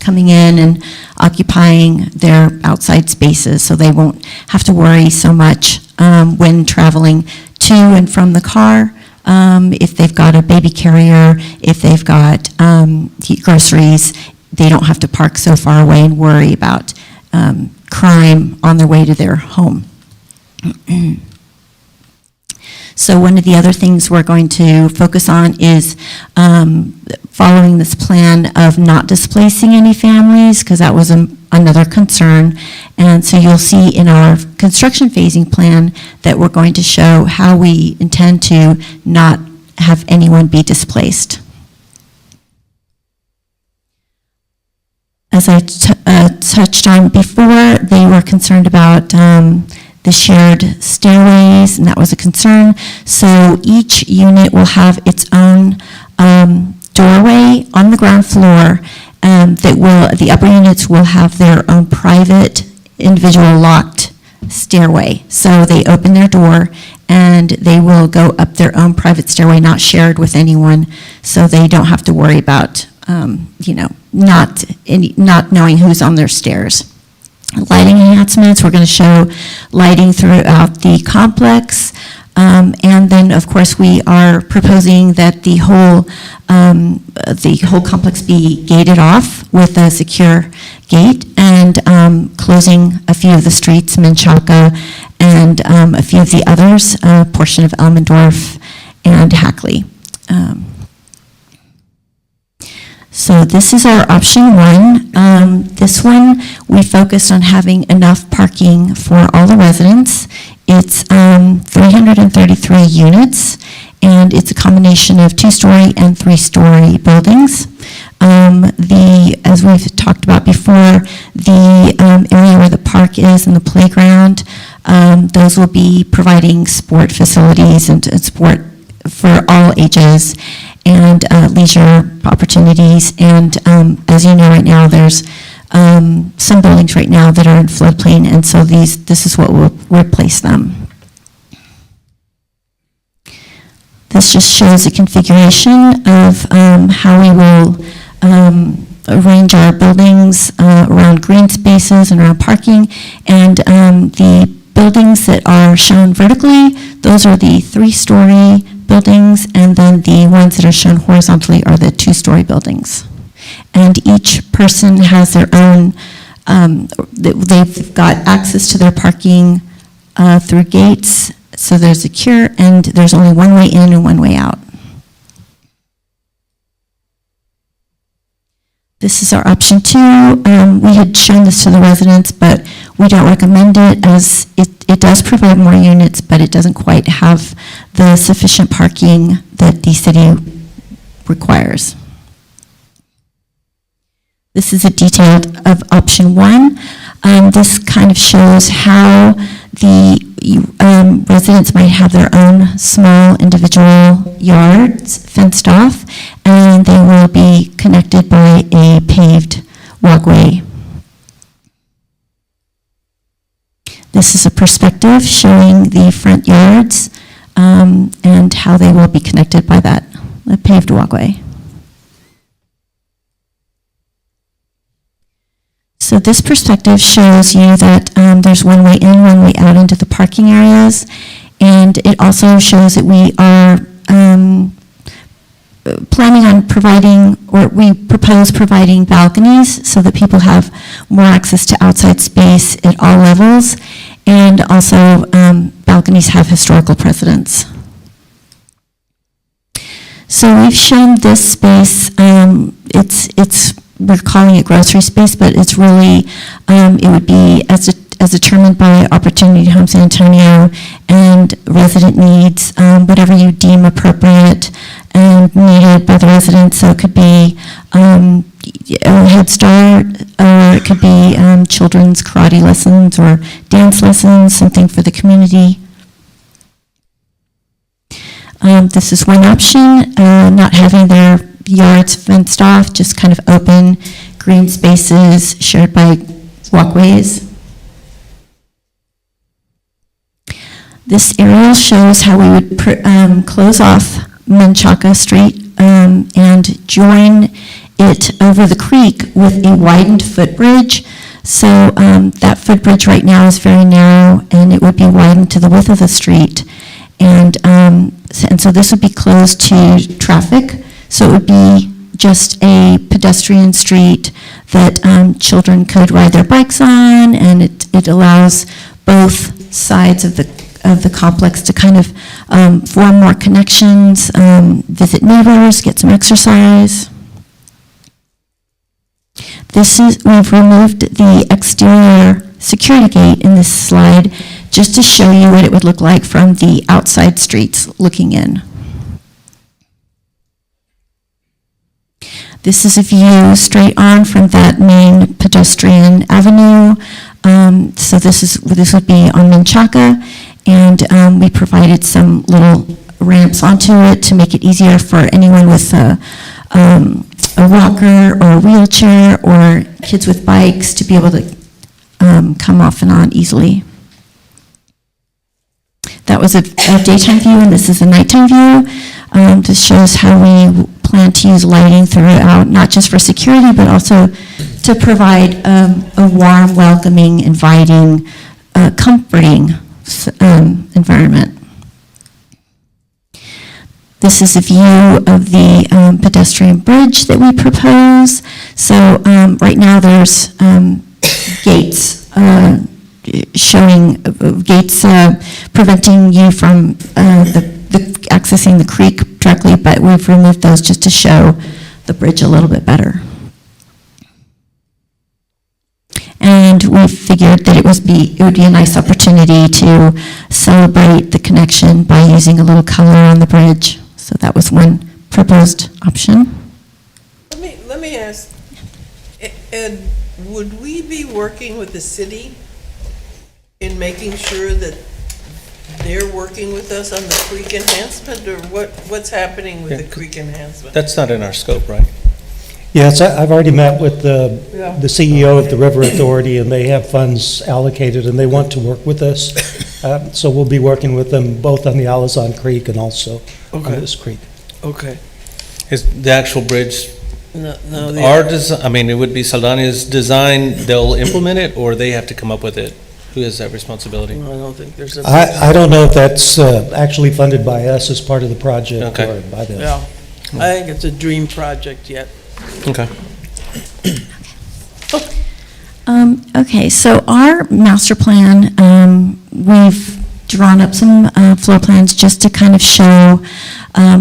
coming in and occupying their outside spaces, so they won't have to worry so much when traveling to and from the car, if they've got a baby carrier, if they've got groceries, they don't have to park so far away and worry about crime on their way to their home. So one of the other things we're going to focus on is following this plan of not displacing any families, because that was another concern. And so you'll see in our construction phasing plan that we're going to show how we intend to not have anyone be displaced. As I touched on before, they were concerned about the shared stairways, and that was a concern. So each unit will have its own doorway on the ground floor the upper units will have their own private, individual locked stairway. So they open their door and they will go up their own private stairway, not shared with anyone, so they don't have to worry about, not knowing who's on their stairs. Lighting enhancements, we're going to show lighting throughout the complex. And then, of course, we are proposing that the whole complex be gated off with a secure gate, and closing a few of the streets, Menchaca, and a few of the others, a portion of Elmendorf and Hackley. So this is our option one. This one, we focused on having enough parking for all the residents. It's 333 units, and it's a combination of 2-story and 3-story buildings. As we've talked about before, the area where the park is and the playground, those will be providing sport facilities and sport for all ages. and leisure opportunities. And as you know, right now, there's some buildings right now that are in floodplain, and so this is what will replace them. This just shows the configuration of how we will arrange our buildings around green spaces and around parking. And the buildings that are shown vertically, those are the 3-story buildings, and then the ones that are shown horizontally are the 2-story buildings. And each person has their own, they've got access to their parking through gates, so they're secure, and there's only one way in and one way out. This is our option 2. We had shown this to the residents, but we don't recommend it, as it does provide more units, but it doesn't quite have the sufficient parking that the city requires. This is a detailed of option 1. This kind of shows how the residents might have their own small individual yards fenced off, and they will be connected by a paved walkway. This is a perspective showing the front yards and how they will be connected by that paved walkway. So this perspective shows you that there's one way in, one way out into the parking areas, and it also shows that we are planning on providing, or we propose providing balconies so that people have more access to outside space at all levels, and also balconies have historical precedence. So we've shown this space, we're calling it grocery space, but it's really, it would be as determined by Opportunity Home San Antonio and resident needs, whatever you deem appropriate and needed by the residents. So it could be a Head Start, or it could be children's karate lessons or dance lessons, something for the community. This is one option, not having their yards fenced off, just kind of open green spaces shared by walkways. This aerial shows how we would close off Menchaca Street and join it over the creek with a widened footbridge. So that footbridge right now is very narrow, and it would be widened to the width of the street. And so this would be closed to traffic. So it would be just a pedestrian street that children could ride their bikes on, and it allows both sides of the complex to kind of form more connections, visit neighbors, get some exercise. We've removed the exterior security gate in this slide just to show you what it would look like from the outside streets looking in. This is a view straight on from that main pedestrian avenue. So this would be on Menchaca, and we provided some little ramps onto it to make it easier for anyone with a walker or a wheelchair or kids with bikes to be able to come off and on easily. That was a daytime view, and this is a nighttime view. This shows how we plan to use lighting throughout, not just for security, but also to provide a warm, welcoming, inviting, comforting environment. This is a view of the pedestrian bridge that we propose. So right now there's gates showing gates preventing you from accessing the creek directly, but we've removed those just to show the bridge a little bit better. And we figured that it would be a nice opportunity to celebrate the connection by using a little color on the bridge. So that was one proposed option. Let me ask, Ed, would we be working with the city in making sure that they're working with us on the creek enhancement, or what's happening with the creek enhancement? That's not in our scope, right? Yes, I've already met with Yeah. the CEO of the River Authority, and they have funds allocated, and they want to work with us. So we'll be working with them both on the Alazan Creek and also on Okay. this creek. Okay. Is the actual bridge, No, our design, I mean, it would be Saldana's design, they'll implement it, or they have to come up with it? Who has that responsibility? I don't think there's a. I don't know if that's actually funded by us as part of the project Okay. or by them. Yeah, I think it's a dream project yet. Okay. Okay, so our master plan, we've drawn up some floor plans just to kind of show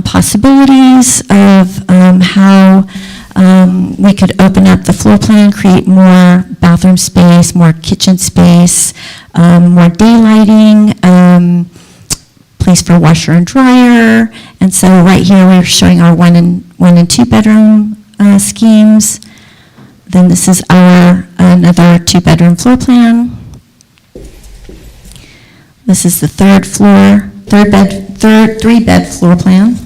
possibilities of how we could open up the floor plan, create more bathroom space, more kitchen space, more daylighting, place for washer and dryer. And so right here, we're showing our one and two bedroom schemes. Then this is our another two-bedroom floor plan. This is the three-bed floor plan,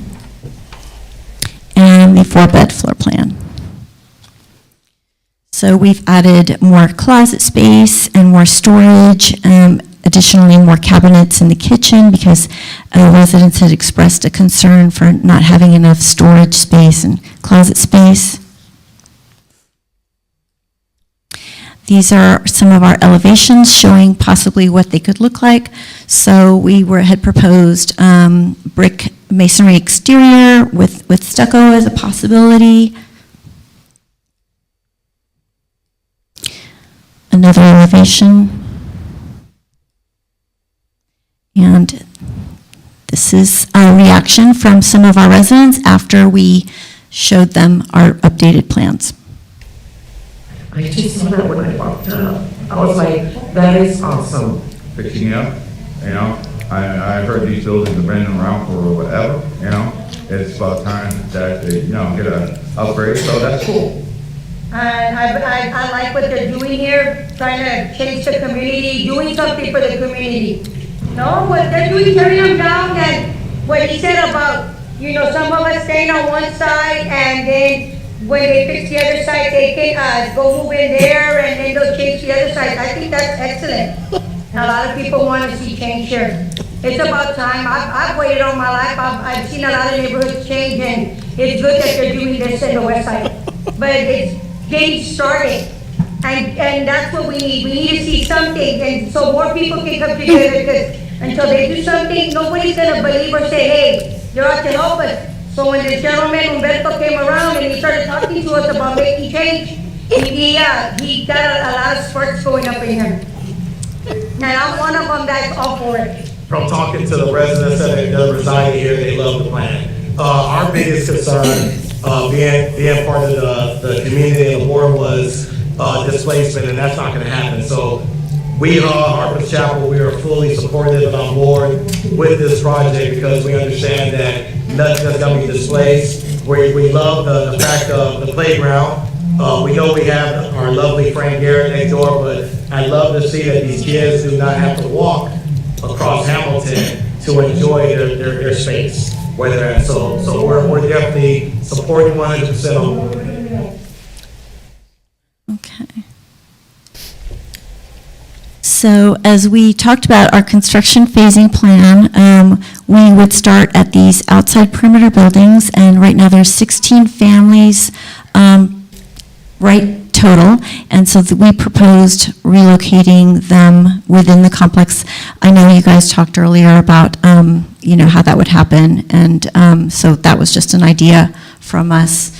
and the four-bed floor plan. So we've added more closet space and more storage, additionally more cabinets in the kitchen because residents had expressed a concern for not having enough storage space and closet space. These are some of our elevations showing possibly what they could look like. So we had proposed brick masonry exterior with stucco as a possibility. Another elevation. And this is a reaction from some of our residents after we showed them our updated plans. I just saw that when I walked up. I was like, that is awesome. Fixing it up, you know? I've heard these buildings have been around for whatever, you know? It's about time that they, get an upgrade, so that's cool. I like what they're doing here, trying to change the community, doing something for the community. No, what they're doing, turning them down, and what he said about, some of us staying on one side, and then when they fix the other side, they can go move in there, and then they'll change the other side. I think that's excellent. A lot of people want to see change here. It's about time. I've waited all my life. I've seen a lot of neighborhoods change, and it's good that they're doing this in the west side. But it's getting started, and that's what we need. We need to see something, and so more people can come together, because until they do something, nobody's gonna believe or say, hey, you're out to help us. So when the gentleman Humberto came around and he started talking to us about making change, he got a lot of sparks going up in him. And I'm one of them that's all for it. From talking to the residents that reside here, they love the plan. Our biggest concern, being part of the community and the board, was displacement, and that's not gonna happen. So we, Harper's Chapel, we are fully supportive and on board with this project because we understand that nothing's gonna be displaced. We love the fact of the playground. We know we have our lovely friend Garrett next door, but I love to see that these kids do not have to walk across Hamilton to enjoy their space. So we're definitely supporting 100% on board. Okay. So as we talked about our construction phasing plan, we would start at these outside perimeter buildings, and right now there's 16 families, right, total, and so we proposed relocating them within the complex. I know you guys talked earlier about, how that would happen, and so that was just an idea from us.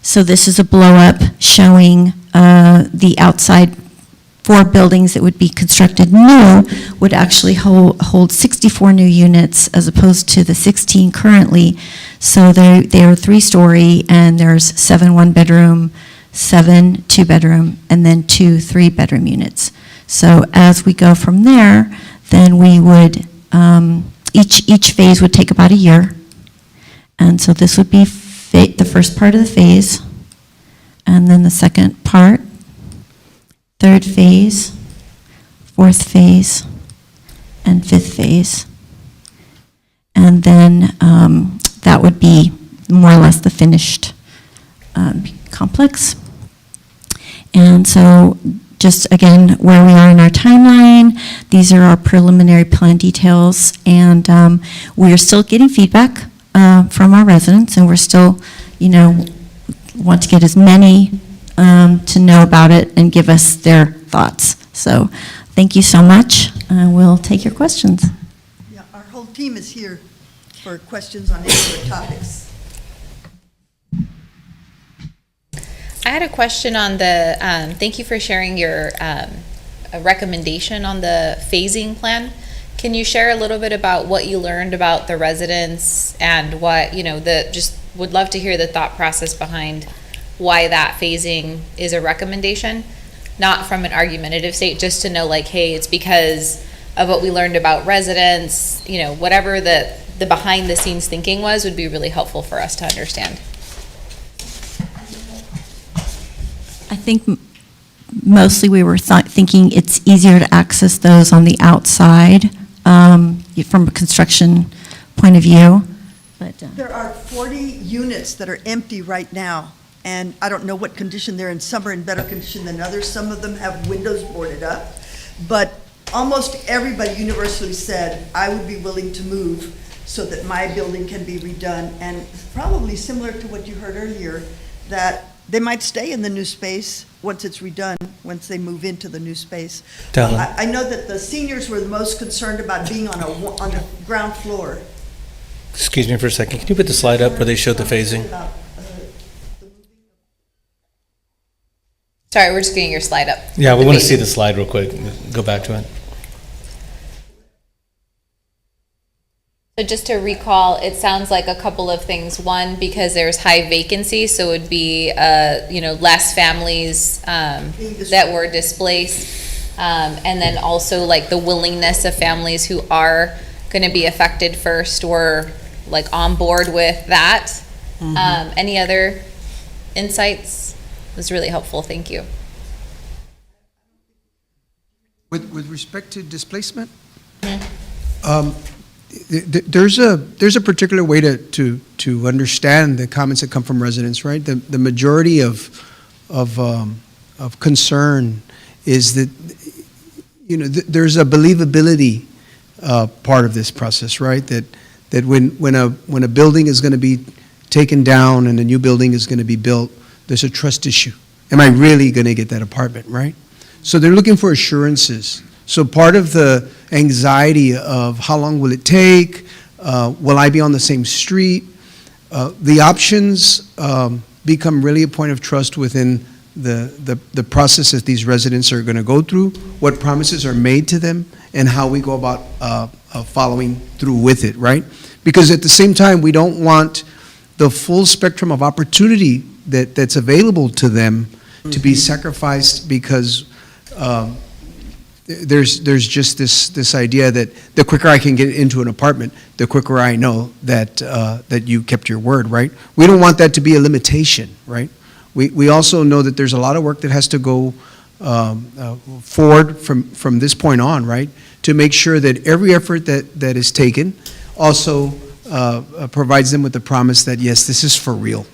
So this is a blow-up showing the outside 4 buildings that would be constructed new would actually hold 64 new units as opposed to the 16 currently. So they're 3-story, and there's 7 one-bedroom, 7 2-bedroom, and then 2 3-bedroom units. So as we go from there, then we would, each phase would take about a year. And so this would be the first part of the phase, and then the second part, third phase, fourth phase, and fifth phase. And then that would be more or less the finished complex. And so just again, where we are in our timeline, these are our preliminary plan details, and we are still getting feedback from our residents, and we're still, want to get as many to know about it and give us their thoughts. So thank you so much. We'll take your questions. Yeah, our whole team is here for questions on any of the topics. I had a question on the, thank you for sharing your a recommendation on the phasing plan. Can you share a little bit about what you learned about the residents and what, just would love to hear the thought process behind why that phasing is a recommendation? Not from an argumentative state, just to know like, hey, it's because of what we learned about residents, whatever the behind the scenes thinking was would be really helpful for us to understand. I think mostly we were thinking it's easier to access those on the outside from a construction point of view. But, There are 40 units that are empty right now, and I don't know what condition they're in. Some are in better condition than others. Some of them have windows boarded up. But almost everybody universally said, I would be willing to move so that my building can be redone. And probably similar to what you heard earlier, that they might stay in the new space once it's redone, once they move into the new space. Dallin. I know that the seniors were the most concerned about being on the ground floor. Excuse me for a second. Can you put the slide up where they showed the phasing? Sorry, we're just getting your slide up. Yeah, we want to see the slide real quick. Go back to it. So just to recall, it sounds like a couple of things. One, because there's high vacancy, so it would be, less families that were displaced. And then also like the willingness of families who are going to be affected first were like on board with that. Any other insights? It was really helpful. Thank you. With respect to displacement, there's a particular way to understand the comments that come from residents, right? The majority of concern is that there's a believability part of this process, right? That when a building is going to be taken down and a new building is going to be built, there's a trust issue. Am I really going to get that apartment, right? So they're looking for assurances. So part of the anxiety of how long will it take, will I be on the same street, the options become really a point of trust within the process that these residents are going to go through, what promises are made to them, and how we go about following through with it, right? Because at the same time, we don't want the full spectrum of opportunity that's available to them to be sacrificed because there's just this idea that the quicker I can get into an apartment, the quicker I know that you kept your word, right? We don't want that to be a limitation, right? We also know that there's a lot of work that has to go forward from this point on, right? To make sure that every effort that is taken also provides them with the promise that, yes, this is for real,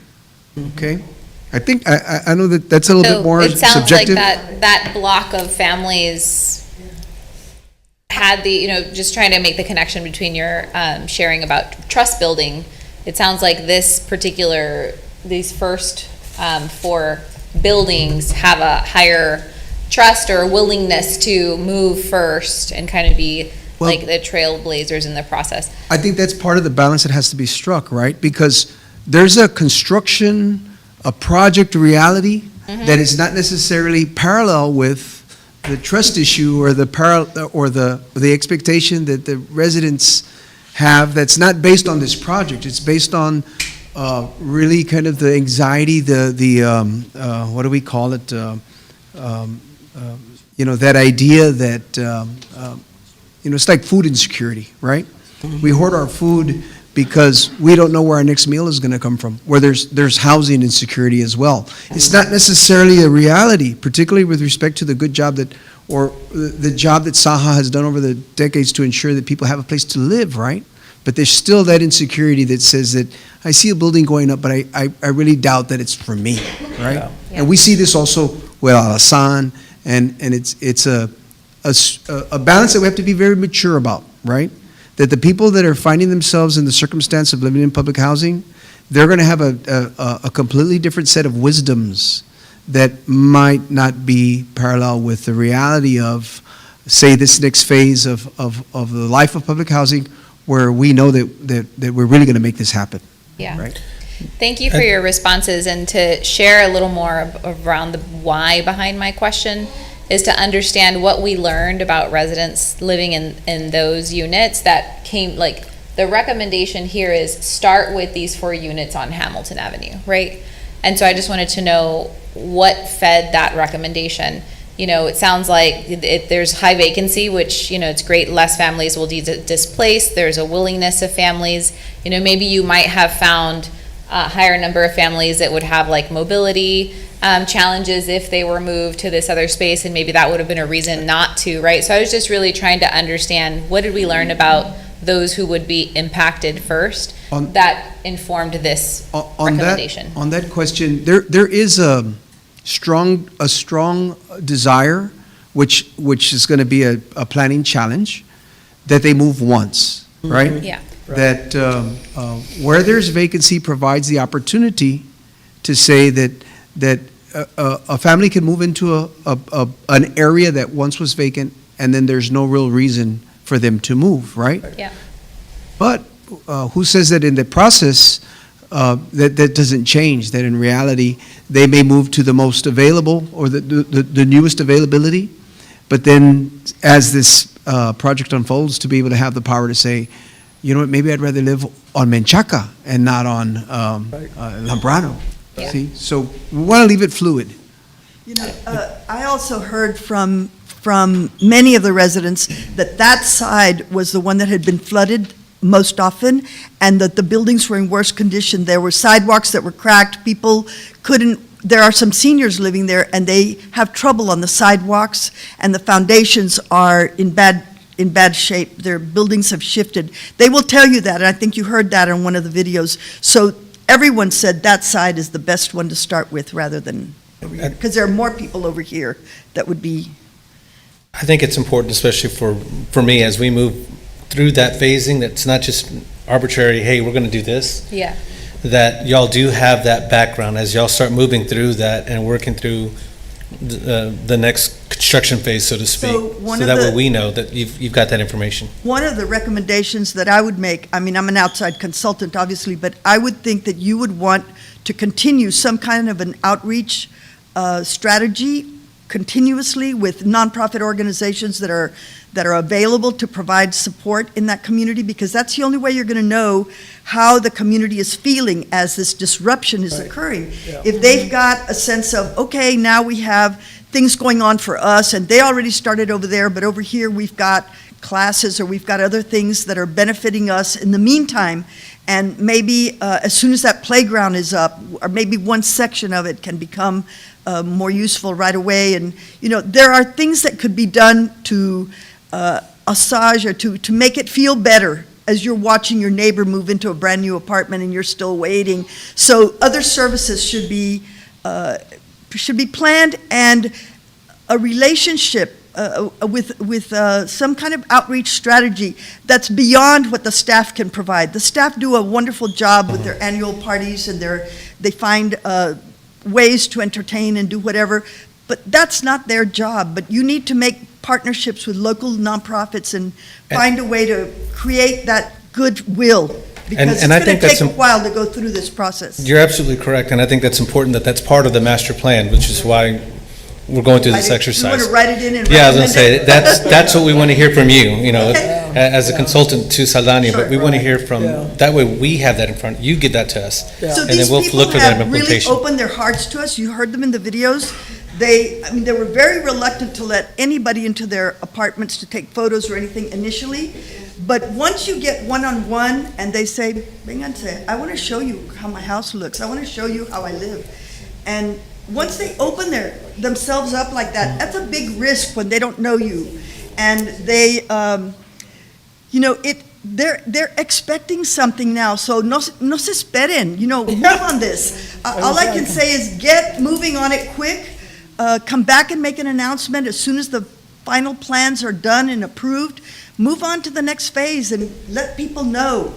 okay? I think, I know that that's a little bit more subjective. It sounds like that block of families had just trying to make the connection between your sharing about trust building. It sounds like these first 4 buildings have a higher trust or willingness to move first and kind of be like the trailblazers in the process. I think that's part of the balance that has to be struck, right? Because there's a construction, a project reality that is not necessarily parallel with the trust issue or the expectation that the residents have that's not based on this project. It's based on really kind of the anxiety, what do we call it? That idea that, it's like food insecurity, right? We hoard our food because we don't know where our next meal is going to come from, where there's housing insecurity as well. It's not necessarily a reality, particularly with respect to the good job or the job that Saha has done over the decades to ensure that people have a place to live, right? But there's still that insecurity that says that I see a building going up, but I really doubt that it's for me, right? Yeah. And we see this also with Alasan, and it's a balance that we have to be very mature about, right? That the people that are finding themselves in the circumstance of living in public housing, they're going to have a completely different set of wisdoms that might not be parallel with the reality of, say, this next phase of the life of public housing, where we know that we're really going to make this happen. Yeah. Right? Thank you for your responses, and to share a little more around the why behind my question is to understand what we learned about residents living in those units that came, like, the recommendation here is start with these 4 units on Hamilton Avenue, right? And so I just wanted to know what fed that recommendation. You know, it sounds like there's high vacancy, which, you know, it's great, less families will be displaced, there's a willingness of families. You know, maybe you might have found a higher number of families that would have like mobility challenges if they were moved to this other space, and maybe that would have been a reason not to, right? So I was just really trying to understand, what did we learn about those who would be impacted first that informed this recommendation? On that question, there is a strong desire, which is going to be a planning challenge, that they move once, right? Yeah. That where there's vacancy provides the opportunity to say that a family can move into an area that once was vacant, and then there's no real reason for them to move, right? Yeah. But who says that in the process that doesn't change, that in reality they may move to the most available or the newest availability, but then as this project unfolds, to be able to have the power to say, you know what, maybe I'd rather live on Menchaca and not on Lambrano. Yeah. See, so we want to leave it fluid. You know, I also heard from many of the residents that side was the one that had been flooded most often, and that the buildings were in worse condition. There were sidewalks that were cracked. People couldn't. There are some seniors living there, and they have trouble on the sidewalks, and the foundations are in bad shape. Their buildings have shifted. They will tell you that, and I think you heard that in one of the videos. So everyone said that side is the best one to start with, rather than over here, because there are more people over here that would be. I think it's important, especially for me, as we move through that phasing, that's not just arbitrary, hey, we're going to do this. Yeah. That y'all do have that background as y'all start moving through that and working through the next construction phase, so to speak. So that way we know that you've got that information. One of the recommendations that I would make, I mean, I'm an outside consultant, obviously, but I would think that you would want to continue some kind of an outreach strategy continuously with nonprofit organizations that are available to provide support in that community, because that's the only way you're going to know how the community is feeling as this disruption is occurring. Yeah. If they've got a sense of, okay, now we have things going on for us, and they already started over there, but over here we've got classes or we've got other things that are benefiting us in the meantime, and maybe as soon as that playground is up, or maybe one section of it can become more useful right away. And, you know, there are things that could be done to massage or to make it feel better as you're watching your neighbor move into a brand new apartment and you're still waiting. So other services should be planned, and a relationship with some kind of outreach strategy that's beyond what the staff can provide. The staff do a wonderful job with their annual parties, and they find ways to entertain and do whatever, but that's not their job. But you need to make partnerships with local nonprofits and find a way to create that goodwill, because and I it's think going to that's take a while to go through this process. You're absolutely correct, and I think that's important that that's part of the master plan, which is why we're going through this exercise. You want to write it in and Yeah, I was going to recommend say, it? that's what we want to hear from you, you know, Okay. as a consultant to Saldana, but we want to hear from, Yeah. that way we have that in front, you get that to us. So And then these we'll people look for that have really implementation. opened their hearts to us. You heard them in the videos. They were very reluctant to let anybody into their apartments to take photos or anything initially, But once you get one-on-one and they say, "Vénganse, I want to show you how my house looks. I want to show you how I live." And once they open themselves up like that, that's a big risk when they don't know you. And they, they're expecting something now, so no se esperen, move on this. All I can say is get moving on it quick. Come back and make an announcement as soon as the final plans are done and approved. Move on to the next phase and let people know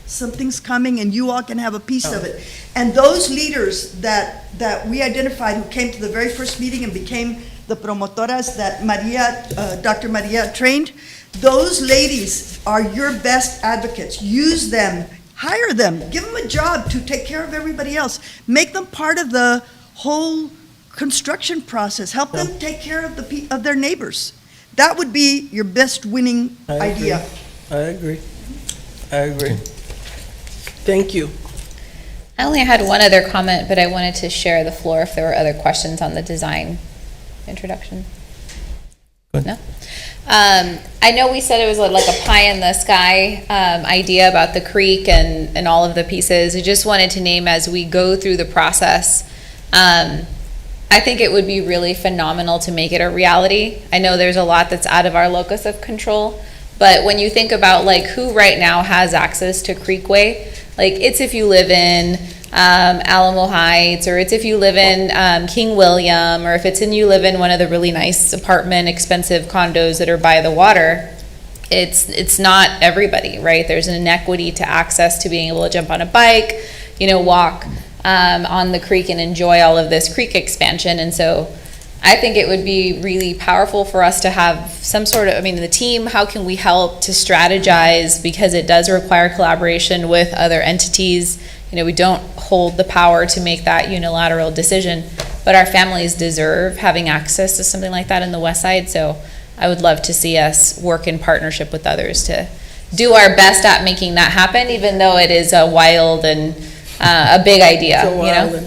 something's coming and you all can have a piece of it. And those leaders that we identified who came to the very first meeting and became the promotoras that Dr. Maria trained, those ladies are your best advocates. Use them, hire them, give them a job to take care of everybody else. Make them part of the whole construction process. Help them take care of their neighbors. That would be your best winning idea. I agree. Thank you. I only had one other comment, but I wanted to share the floor if there were other questions on the design introduction. No? I know we said it was like a pie in the sky idea about the creek and all of the pieces. I just wanted to name as we go through the process, I think it would be really phenomenal to make it a reality. I know there's a lot that's out of our locus of control, but when you think about like who right now has access to Creekway, like it's if you live in Alamo Heights, or it's if you live in King William, or if you live in one of the really nice apartment expensive condos that are by the water. It's not everybody, right? There's an inequity to access to being able to jump on a bike, walk on the creek and enjoy all of this creek expansion. And so I think it would be really powerful for us to have some sort of, the team, how can we help to strategize, because it does require collaboration with other entities. We don't hold the power to make that unilateral decision, but our families deserve having access to something like that in the West Side. So I would love to see us work in partnership with others to do our best at making that happen, even though it is a wild and a big idea,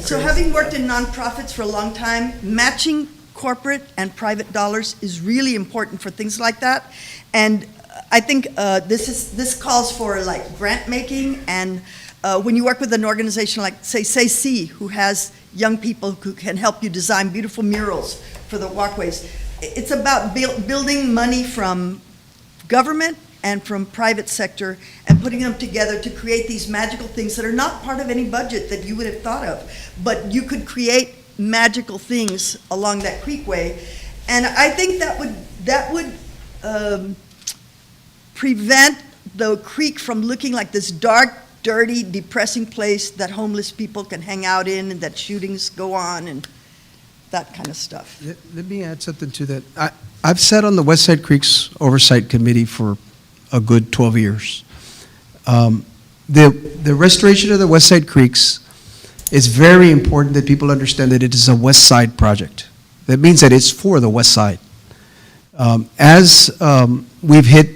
So having worked in nonprofits for a long time, matching corporate and private dollars is really important for things like that. And I think this calls for like grant making, and when you work with an organization like say C, who has young people who can help you design beautiful murals for the walkways, it's about building money from government and from private sector and putting them together to create these magical things that are not part of any budget that you would have thought of, but you could create magical things along that creekway. And I think that would prevent the creek from looking like this dark, dirty, depressing place that homeless people can hang out in and that shootings go on and that kind of stuff. Let me add something to that. I've sat on the West Side Creeks Oversight Committee for a good 12 years. The restoration of the West Side Creeks is very important that people understand that it is a West Side project. That means that it's for the West Side. As we've hit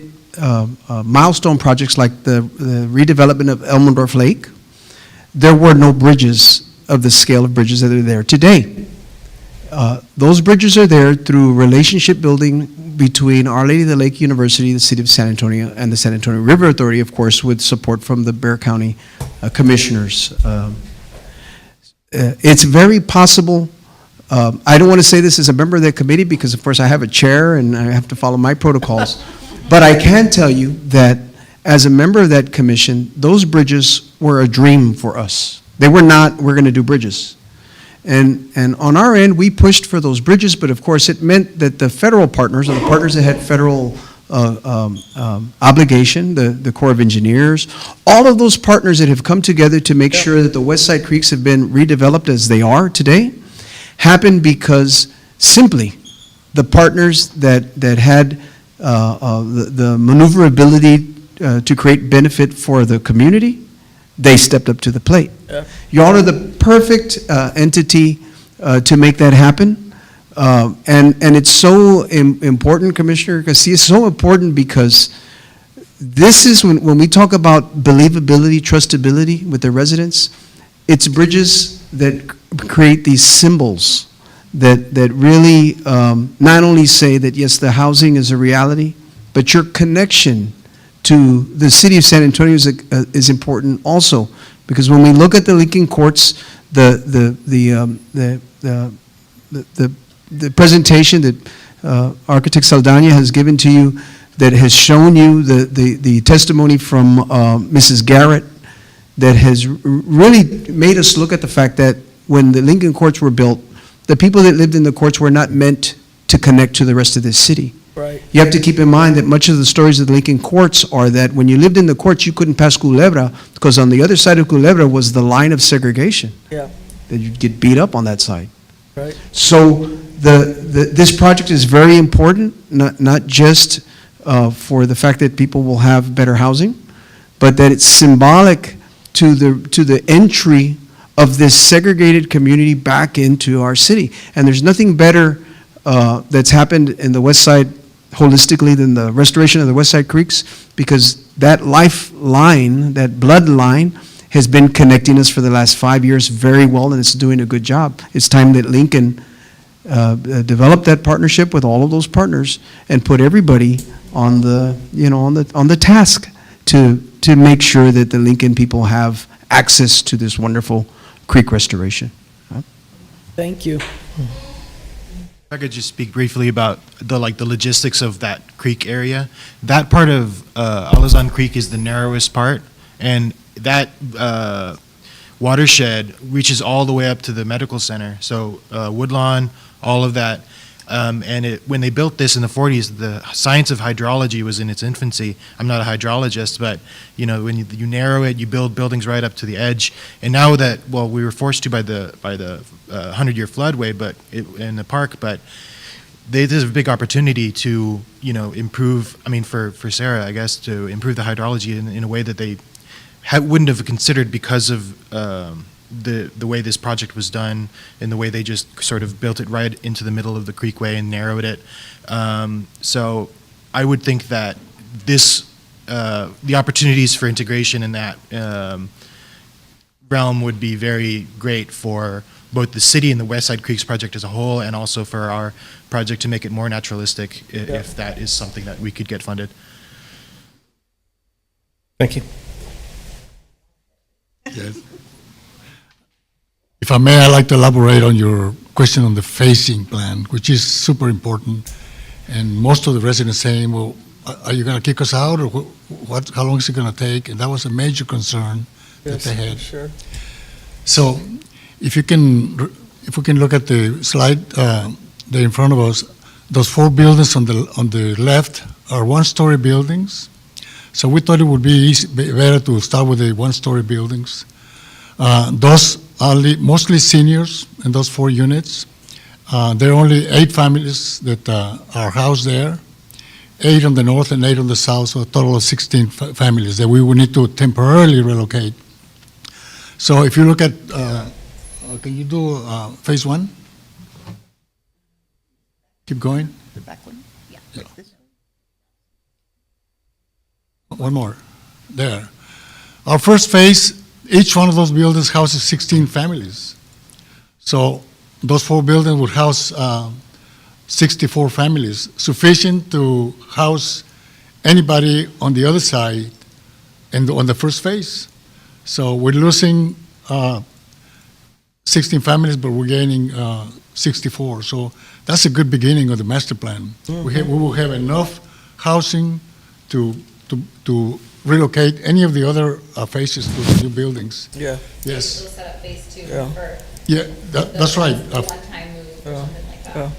milestone projects like the redevelopment of Elmendorf Lake, there were no bridges of the scale of bridges that are there today. Those bridges are there through relationship building between Our Lady of the Lake University, the City of San Antonio, and the San Antonio River Authority, of course, with support from the Bexar County commissioners. It's very possible. I don't want to say this as a member of that committee because, of course, I have a chair and I have to follow my protocols. But I can tell you that as a member of that commission, those bridges were a dream for us. They were not, we're going to do bridges. And on our end, we pushed for those bridges, but of course it meant that the federal partners, or the partners that had federal obligation, the Corps of Engineers, all of those partners that have come together to make sure that the West Side Creeks have been redeveloped as they are today, happened because simply the partners that had the maneuverability to create benefit for the community, they stepped up to the plate. Yeah. Y'all are the perfect entity to make that happen. And it's so important, Commissioner Garcia, it's so important because this is when we talk about believability, trustability with the residents, it's bridges that create these symbols that really not only say that, yes, the housing is a reality, but your connection to the city of San Antonio is important also, because when we look at the Lincoln Courts, the presentation that Architect Saldana has given to you, that has shown you the testimony from Mrs. Garrett, that has really made us look at the fact that when the Lincoln Courts were built, the people that lived in the courts were not meant to connect to the rest of the city. Right. You have to keep in mind that much of the stories of the Lincoln Courts are that when you lived in the courts, you couldn't pass Culebra, because on the other side of Culebra was the line of segregation. Yeah. That you'd get beat up on that side. Right. So this project is very important, not just for the fact that people will have better housing, but that it's symbolic to the entry of this segregated community back into our city. And there's nothing better that's happened in the West Side holistically than the restoration of the West Side Creeks, because that lifeline, that bloodline, has been connecting us for the last 5 years very well, and it's doing a good job. It's time that Lincoln develop that partnership with all of those partners and put everybody on the task to make sure that the Lincoln people have access to this wonderful creek restoration. Thank you. If I could just speak briefly about the logistics of that creek area. That part of Alazan Creek is the narrowest part, and that watershed reaches all the way up to the medical center. So Woodlawn, all of that. And when they built this in the 40s, the science of hydrology was in its infancy. I'm not a hydrologist, but when you narrow it, you build buildings right up to the edge. And now that, well, we were forced to by the 100-year floodway, in the park, but there's a big opportunity to improve. I mean, for Sarah, I guess, to improve the hydrology in a way that they wouldn't have considered because of the way this project was done and the way they just sort of built it right into the middle of the creekway and narrowed it. So I would think that the opportunities for integration in that realm would be very great for both the city and the West Side Creeks project as a whole, and also for our project to make it more naturalistic if that is something that we could get funded. Thank you. Yes. If I may, I'd like to elaborate on your question on the phasing plan, which is super important. And most of the residents saying, well, are you going to kick us out, or how long is it going to take? And that was a major concern that they had. Sure. So if we can look at the slide there in front of us, those 4 buildings on the left are one-story buildings. So we thought it would be better to start with the one-story buildings. Those are mostly seniors in those 4 units. There are only 8 families that are housed there, 8 on the north and 8 on the south, so a total of 16 families that we would need to temporarily relocate. So if you look at, can you do phase 1? Keep going. The back one? Yeah. One more. There. Our first phase, each one of those buildings houses 16 families. So those 4 buildings would house 64 families, sufficient to house anybody on the other side and on the first phase. So we're losing 16 families, but we're gaining 64. So that's a good beginning of the master plan. Mm-hmm. We will have enough housing to relocate any of the other phases to the new buildings. Yeah. Yes. It'll set up phase 2 Yeah. for. Yeah, that's right. The one-time move or something like that.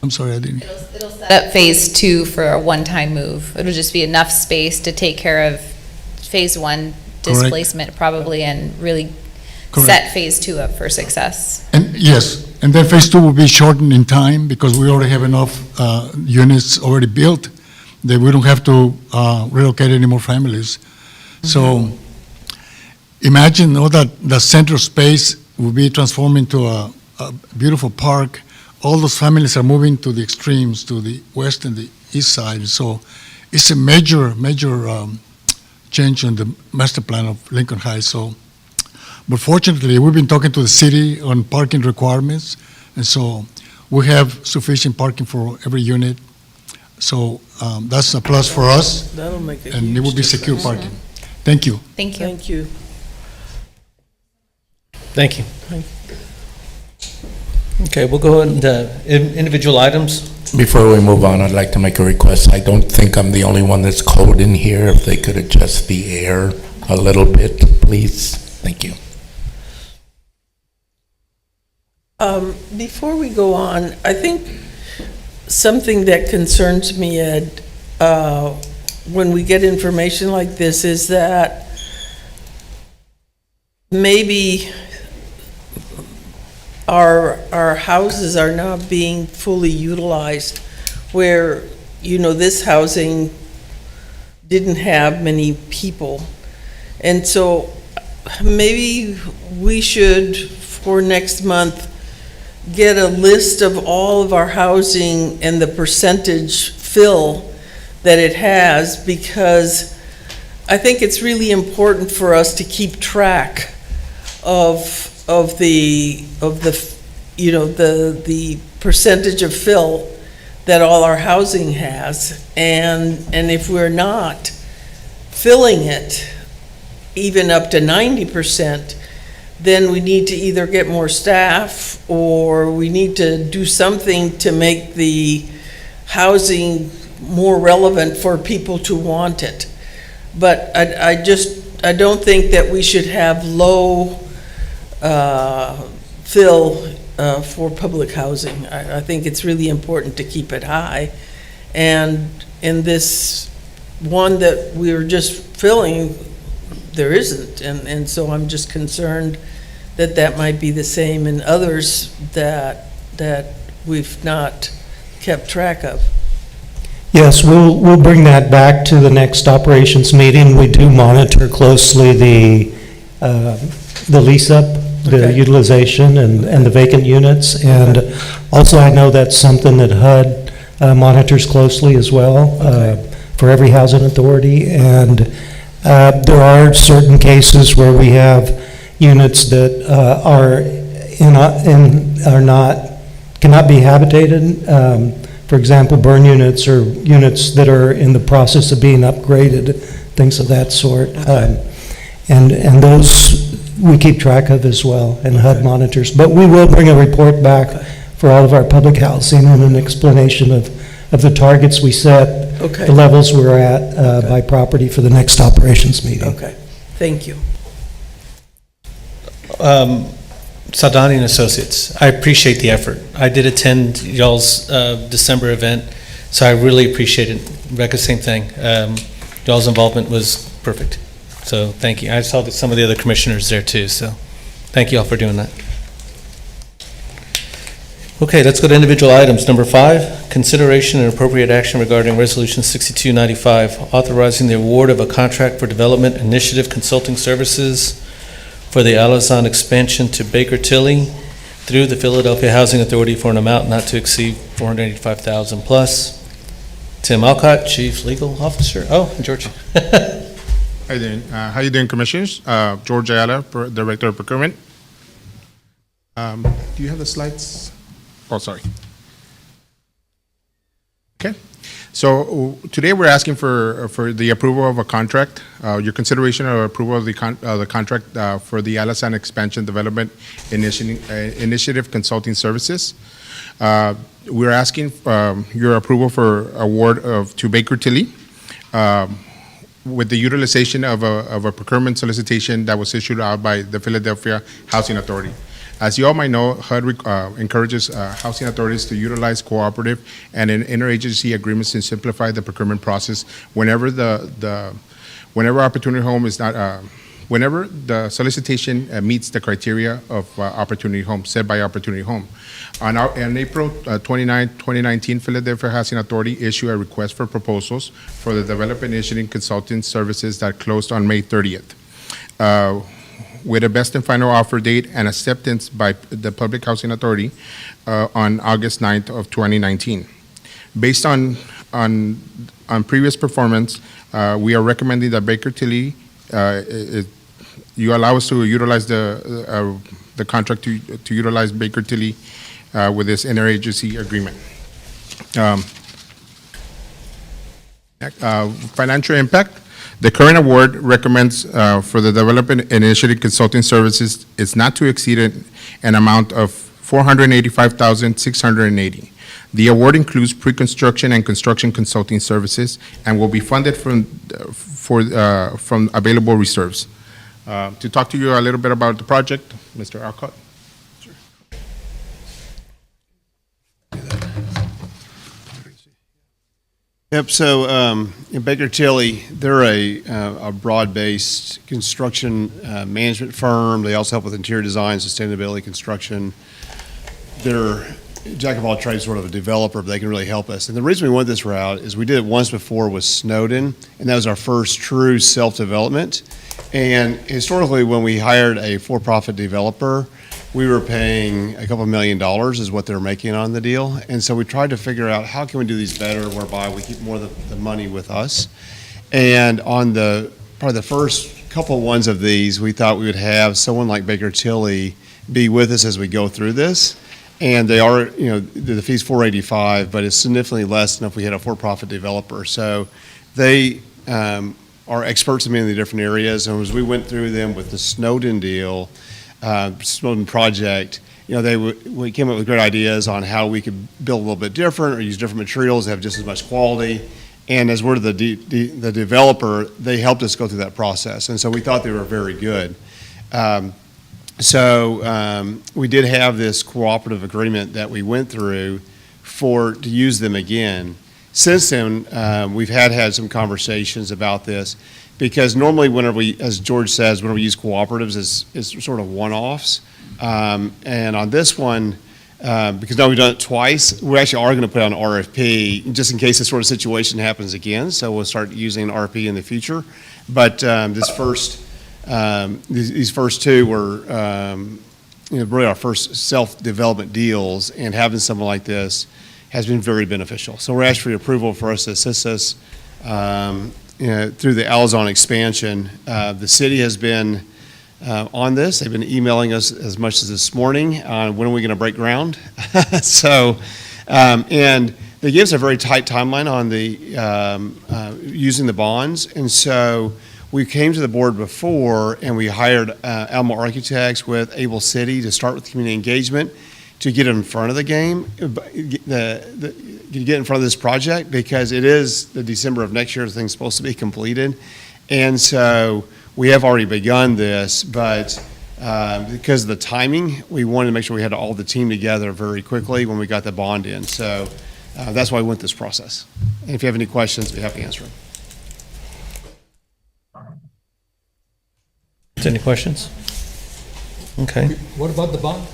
I'm sorry, I didn't. It'll set up phase 2 for a one-time move. It'll just be enough space to take care of phase 1 displacement probably, and really set phase 2 up for success. And yes, and then phase 2 will be shortened in time because we already have enough units already built that we don't have to relocate any more families. So imagine that the central space will be transformed into a beautiful park. All those families are moving to the extremes, to the west and the east side. So it's a major change in the master plan of Lincoln Heights. So, but fortunately, we've been talking to the city on parking requirements, and so we have sufficient parking for every unit. So that's a plus for us, That'll make a and it huge will be secure difference. parking. Thank you. Thank you. Thank you. Thank you. Okay, we'll go into individual items. Before we move on, I'd like to make a request. I don't think I'm the only one that's cold in here. If they could adjust the air a little bit, please. Thank you. Before we go on, I think something that concerns me, Ed, when we get information like this is that maybe our houses are not being fully utilized, where, you know, this housing didn't have many people. And so maybe we should, for next month, get a list of all of our housing and the percentage fill that it has, because I think it's really important for us to keep track of the you know, the percentage of fill that all our housing has, and if we're not filling it even up to 90%, then we need to either get more staff, or we need to do something to make the housing more relevant for people to want it. But I don't think that we should have low fill for public housing. I think it's really important to keep it high. And in this one that we're just filling, there isn't. And so I'm just concerned that that might be the same in others that we've not kept track of. Yes, we'll bring that back to the next operations meeting. We do monitor closely the lease-up, the Okay. utilization, and the vacant units. And also, I know that's something that HUD monitors closely as well for every housing authority. And there are certain cases where we have units that cannot be habitated. For example, burn units, or units that are in the process of being upgraded, things of that sort. And those we keep track of as well, and HUD monitors. But we will bring a report back for all of our public housing and an explanation of the targets we set, Okay. the levels we're at by property for the next operations meeting. Okay, thank you. Saldani and Associates, I appreciate the effort. I did attend y'all's December event, so I really appreciate it. Rebecca, same thing. Y'all's involvement was perfect, so thank you. I saw some of the other commissioners there too, so thank you all for doing that. Okay, let's go to individual items. Number 5, consideration and appropriate action regarding Resolution 6295, authorizing the award of a contract for development initiative consulting services for the Alazan expansion to Baker Tilly through the Philadelphia Housing Authority for an amount not to exceed $485,000 plus. Tim Alcott, Chief Legal Officer. Oh, George. How you doing? How you doing, Commissioners? George Ayala, Director of Procurement. Do you have the slides? Oh, sorry. Okay. So today we're asking for the approval of a contract, your consideration of approval of the contract for the Alazan Expansion Development Initiative Consulting Services. We're asking your approval for award to Baker Tilly with the utilization of a procurement solicitation that was issued out by the Philadelphia Housing Authority. As you all might know, HUD encourages housing authorities to utilize cooperative and interagency agreements to simplify the procurement process whenever whenever Opportunity Home is not, whenever the solicitation meets the criteria of Opportunity Home, set by Opportunity Home. On April 29, 2019, Philadelphia Housing Authority issued a request for proposals for the Development Initiative Consulting Services that closed on May 30th. With a best and final offer date and acceptance by the Public Housing Authority on August 9th of 2019. Based on previous performance, we are recommending that Baker Tilly, you allow us to utilize the contract to utilize Baker Tilly with this interagency agreement. Financial impact. The current award recommends for the development and initiative consulting services is not to exceed an amount of $485,680. The award includes pre-construction and construction consulting services and will be funded from available reserves. To talk to you a little bit about the project, Mr. Alcott. Yep, so in Baker Tilly, they're a broad-based construction management firm. They also help with interior design, sustainability, construction. They're jack of all trades, sort of a developer, but they can really help us. And the reason we went this route is we did it once before with Snowden, and that was our first true self-development. And historically, when we hired a for-profit developer, we were paying a couple $1 million is what they're making on the deal. And so we tried to figure out how can we do these better whereby we keep more of the money with us. And on probably the first couple ones of these, we thought we would have someone like Baker Tilly be with us as we go through this. And they are, the fee's $485, but it's significantly less than if we had a for-profit developer. So they are experts in many of the different areas. And as we went through them with the Snowden deal, Snowden project, we came up with great ideas on how we could build a little bit different or use different materials that have just as much quality. And as we're the developer, they helped us go through that process. And so we thought they were very good. So we did have this cooperative agreement that we went through to use them again. Since then, we've had some conversations about this because normally whenever as George says, whenever we use cooperatives, it's sort of one-offs. And on this one, because now we've done it twice, we actually are going to put out an RFP just in case this sort of situation happens again. So we'll start using an RFP in the future. But these first two were really our first self-development deals, and having something like this has been very beneficial. So we're asking for your approval for us to assist us through the Alazon expansion. The city has been on this. They've been emailing us as much as this morning on when are we going to break ground. And they gave us a very tight timeline on the using the bonds, and so we came to the board before and we hired Alma Architects with Able City to start with community engagement to get in front of the game, get in front of this project because it is the December of next year the thing's supposed to be completed. And so we have already begun this, but because of the timing, we wanted to make sure we had all the team together very quickly when we got the bond in. So that's why we went this process. And if you have any questions, I'd be happy to answer them. Any questions? Okay. What about the bond?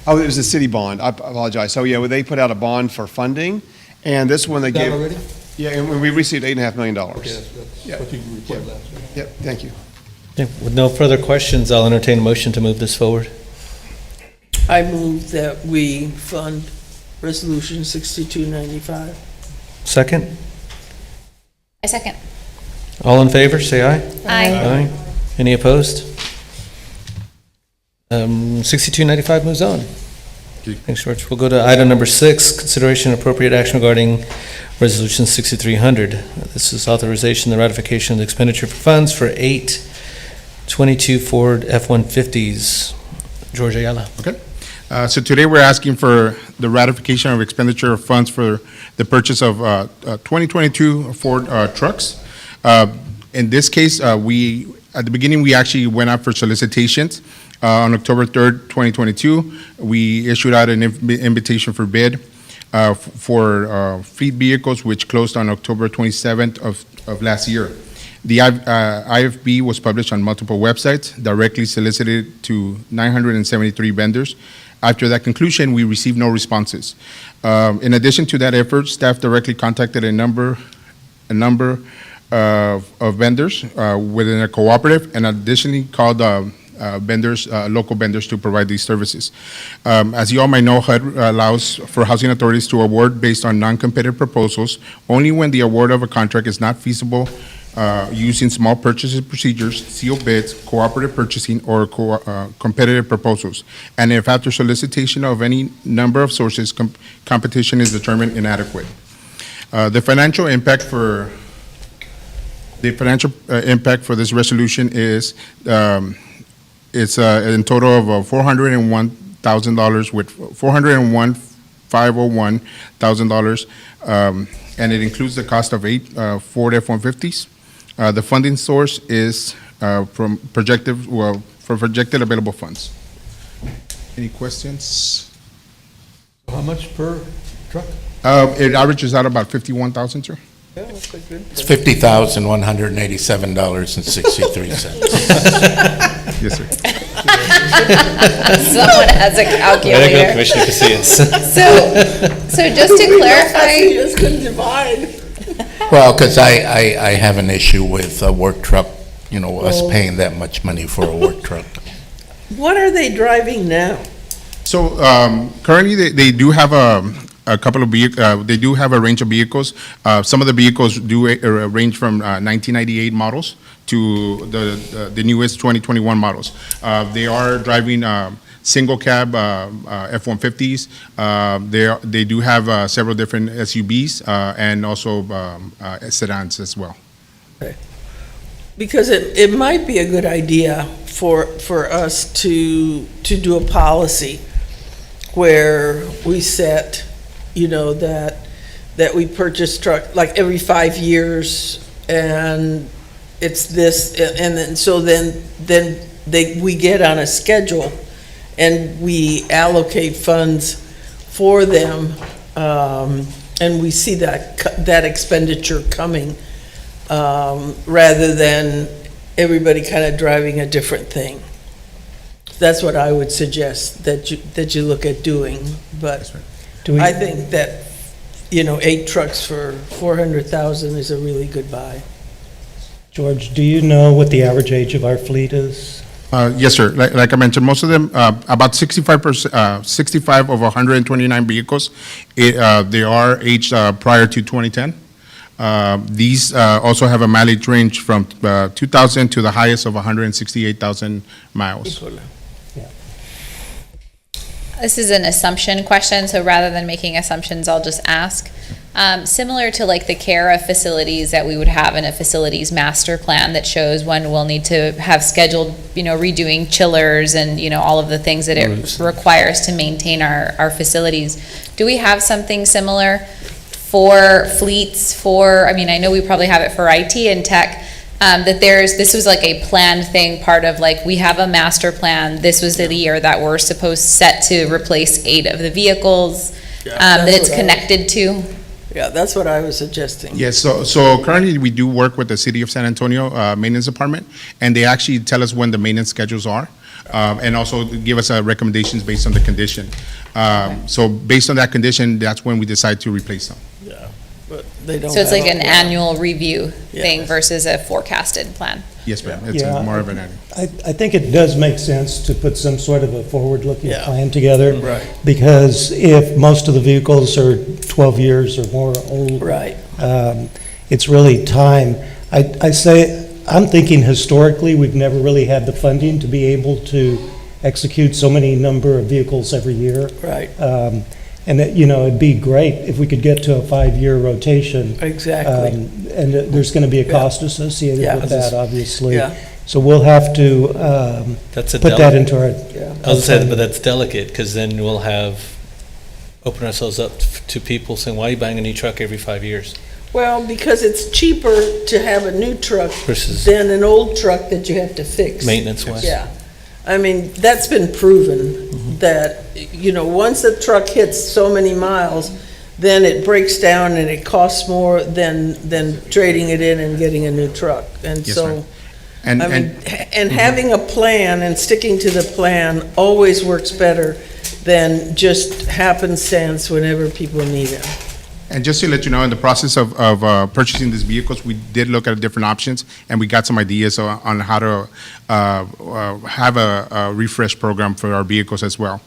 Oh, it was a city bond. I apologize. So yeah, they put out a bond for funding, and this one they gave. Already? Yeah, and we received $8.5 million. Okay, that's what you reported last week. Yep, thank you. Okay, with no further questions, I'll entertain a motion to move this forward. I move that we fund Resolution 6295. Second? I second. All in favor, say aye. Aye. Aye. Any opposed? 6295 moves on. Thanks, George. We'll go to item number 6, consideration and appropriate action regarding Resolution 6300. This is authorization and ratification of the expenditure for funds for 822 Ford F-150s. George Ayala. Okay. So today we're asking for the ratification of expenditure of funds for the purchase of 2022 Ford trucks. In this case, at the beginning, we actually went out for solicitations. On October 3rd, 2022, we issued out an invitation for bid for fleet vehicles, which closed on October 27th of last year. The IFB was published on multiple websites, directly solicited to 973 vendors. After that conclusion, we received no responses. In addition to that effort, staff directly contacted a number of vendors within a cooperative, and additionally called local vendors to provide these services. As you all might know, HUD allows for housing authorities to award based on non-competitive proposals only when the award of a contract is not feasible using small purchases procedures, sealed bids, cooperative purchasing, or competitive proposals. And if after solicitation of any number of sources, competition is determined inadequate. The financial impact for The financial impact for this resolution is, it's in total of $401,000 with $401,501,000, and it includes the cost of 8 Ford F-150s. The funding source is from projected available funds. Any questions? How much per truck? It averages out about 51,000, sir. Yeah, that's a good. It's $50,187.63. Yes, sir. Someone has a Way to go, calculator. Commissioner Casillas. So just to clarify, I just couldn't divide. Well, because I have an issue with a work truck, us paying that much money for a work truck. What are they driving now? So currently, they do have a couple of vehicles. They do have a range of vehicles. Some of the vehicles do range from 1998 models to the newest 2021 models. They are driving single cab F-150s. They do have several different SUVs and also sedans as well. Because it might be a good idea for us to do a policy where we set, that we purchase truck like every 5 years, and it's this, and then we get on a schedule and we allocate funds for them, and we see that expenditure coming, rather than everybody kind of driving a different thing. That's what I would suggest that you look at doing, but I think that, 8 trucks for $400,000 is a really good buy. George, do you know what the average age of our fleet is? Yes, sir. Like I mentioned, most of them, about 65%, 65 of 129 vehicles, they are aged prior to 2010. These also have a mileage range from 2,000 to the highest of 168,000 miles. this is an assumption question, so rather than making assumptions, I'll just ask. Similar to like the care of facilities that we would have in a facilities master plan that shows when we'll need to have scheduled, redoing chillers and, all of the things that it requires to maintain our facilities. Do we have something similar for fleets I know we probably have it for IT and tech, that this was like a planned thing, part of like, we have a master plan, this was the year that we're set to replace 8 of the vehicles, that it's connected to? Yeah, that's what I was suggesting. Yes, so currently we do work with the City of San Antonio Maintenance Department, and they actually tell us when the maintenance schedules are, and also give us recommendations based on the condition. So based on that condition, that's when we decide to replace them. Yeah, but they don't. So it's like have an a- annual review thing versus a forecasted plan? Yes, ma'am, it's Yeah. more of an annual. I think it does make sense to put some sort of a forward-looking Yeah. plan together. Right. Because if most of the vehicles are 12 years or more old. Right. It's really time. I'm thinking historically, we've never really had the funding to be able to execute so many number of vehicles every year. Right. And it'd be great if we could get to a 5-year rotation. Exactly. And there's going to be a cost associated Yeah. with that, obviously. Yeah. So we'll have to That's a put that into our. Yeah. I was saying, but that's delicate, because then we'll open ourselves up to people saying, why are you buying a new truck every 5 years? Well, because it's cheaper to have a new truck Versus than an old truck that you have to fix. maintenance-wise. Yeah. I mean, that's been proven that, once a truck hits so many miles, then it breaks down and it costs more than trading it in and getting a new truck. And Yes, so, ma'am. And- I mean, and- and having a plan and sticking to the plan always works better than just happenstance whenever people need it. And just to let you know, in the process of purchasing these vehicles, we did look at different options, and we got some ideas on how to have a refresh program for our vehicles as well.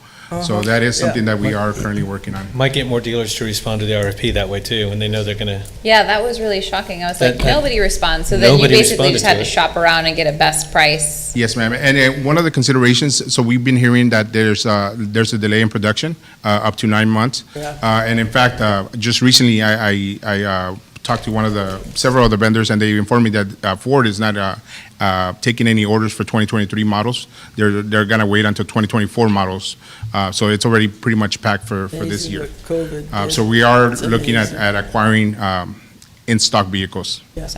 So that is something that we are currently working on. Might get more dealers to respond to the RFP that way too, when they know they're gonna, Yeah, that was really shocking. I was like, That- nobody responds, so then you Nobody basically just had to responded to shop around and get a best price. Yes, ma'am. And one of the considerations, so we've been hearing that there's a delay in production, up to 9 months. Yeah. And in fact, just recently, I talked to several of the vendors, and they informed me that Ford is not taking any orders for 2023 models. They're going to wait until 2024 models. So it's already pretty much packed for this Amazing year. what COVID did. So we are It's looking amazing. at acquiring in-stock vehicles. Yeah.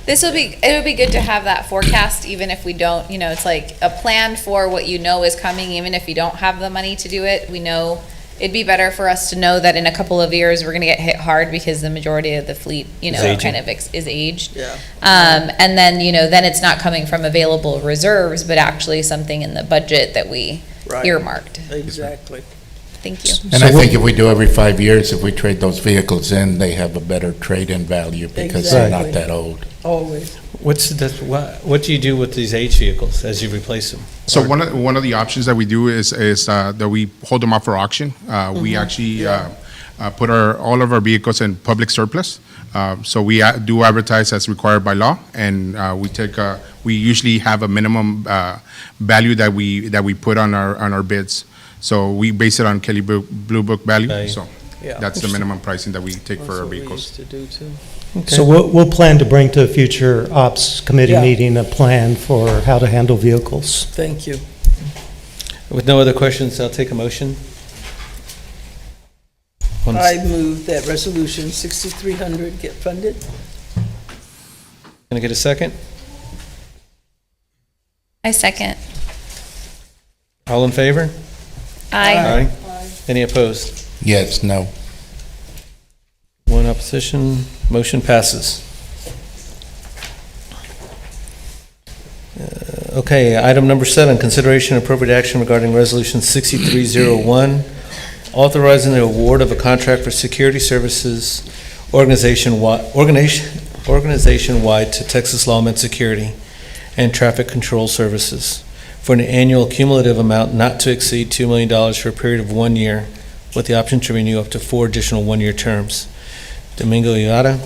It would be good to have that forecast, even if we don't, it's like a plan for what you know is coming, even if you don't have the money to do it. We know, it'd be better for us to know that in a couple of years, we're gonna get hit hard because the majority of the fleet, aging. kind of is aged. Yeah. And then, then it's not coming from available reserves, but actually something in the budget that we Right. earmarked. Exactly. Thank you. And I think if we do every 5 years, if we trade those vehicles in, they have a better trade-in value because they're not Exactly. that old. Always. What do you do with these aged vehicles as you replace them? So one of the options that we do is that we hold them up for auction. We actually put all of our vehicles in public surplus. So we do advertise as required by law, and we usually have a minimum value that we put on our bids. So we base it on Kelly Blue Book value. So Yeah. that's the minimum pricing that we take for our That's what we vehicles. used to do too. So we'll plan to bring to a future ops committee Yeah. meeting a plan for how to handle vehicles. Thank you. With no other questions, I'll take a motion. I move that resolution 6300 get funded. Can I get a second? I second. All in favor? Aye. Any opposed? Yes, no. One opposition, motion passes. Okay, item number 7, consideration and appropriate action regarding Resolution 6301, authorizing the award of a contract for security services organization-wide to Texas Lawmen Security and Traffic Control Services for an annual cumulative amount not to exceed $2 million for a period of 1 year, with the option to renew up to 4 additional 1-year terms. Domingo Iata,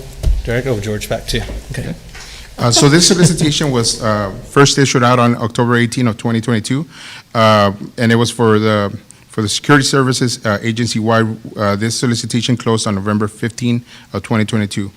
Director. Oh, George, back to you. Okay. So this solicitation was first issued out on October 18 of 2022, and it was for the security services agency-wide. This solicitation closed on November 15 of 2022.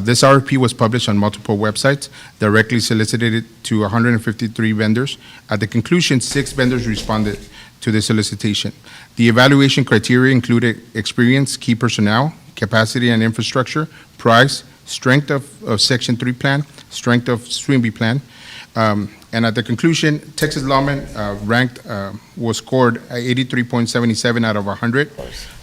This RFP was published on multiple websites, directly solicited to 153 vendors. At the conclusion, 6 vendors responded to the solicitation. The evaluation criteria included experience, key personnel, capacity and infrastructure, price, strength of Section 3 plan, strength of Stream B plan. And at the conclusion, Texas Lawmen was scored 83.77 out of 100.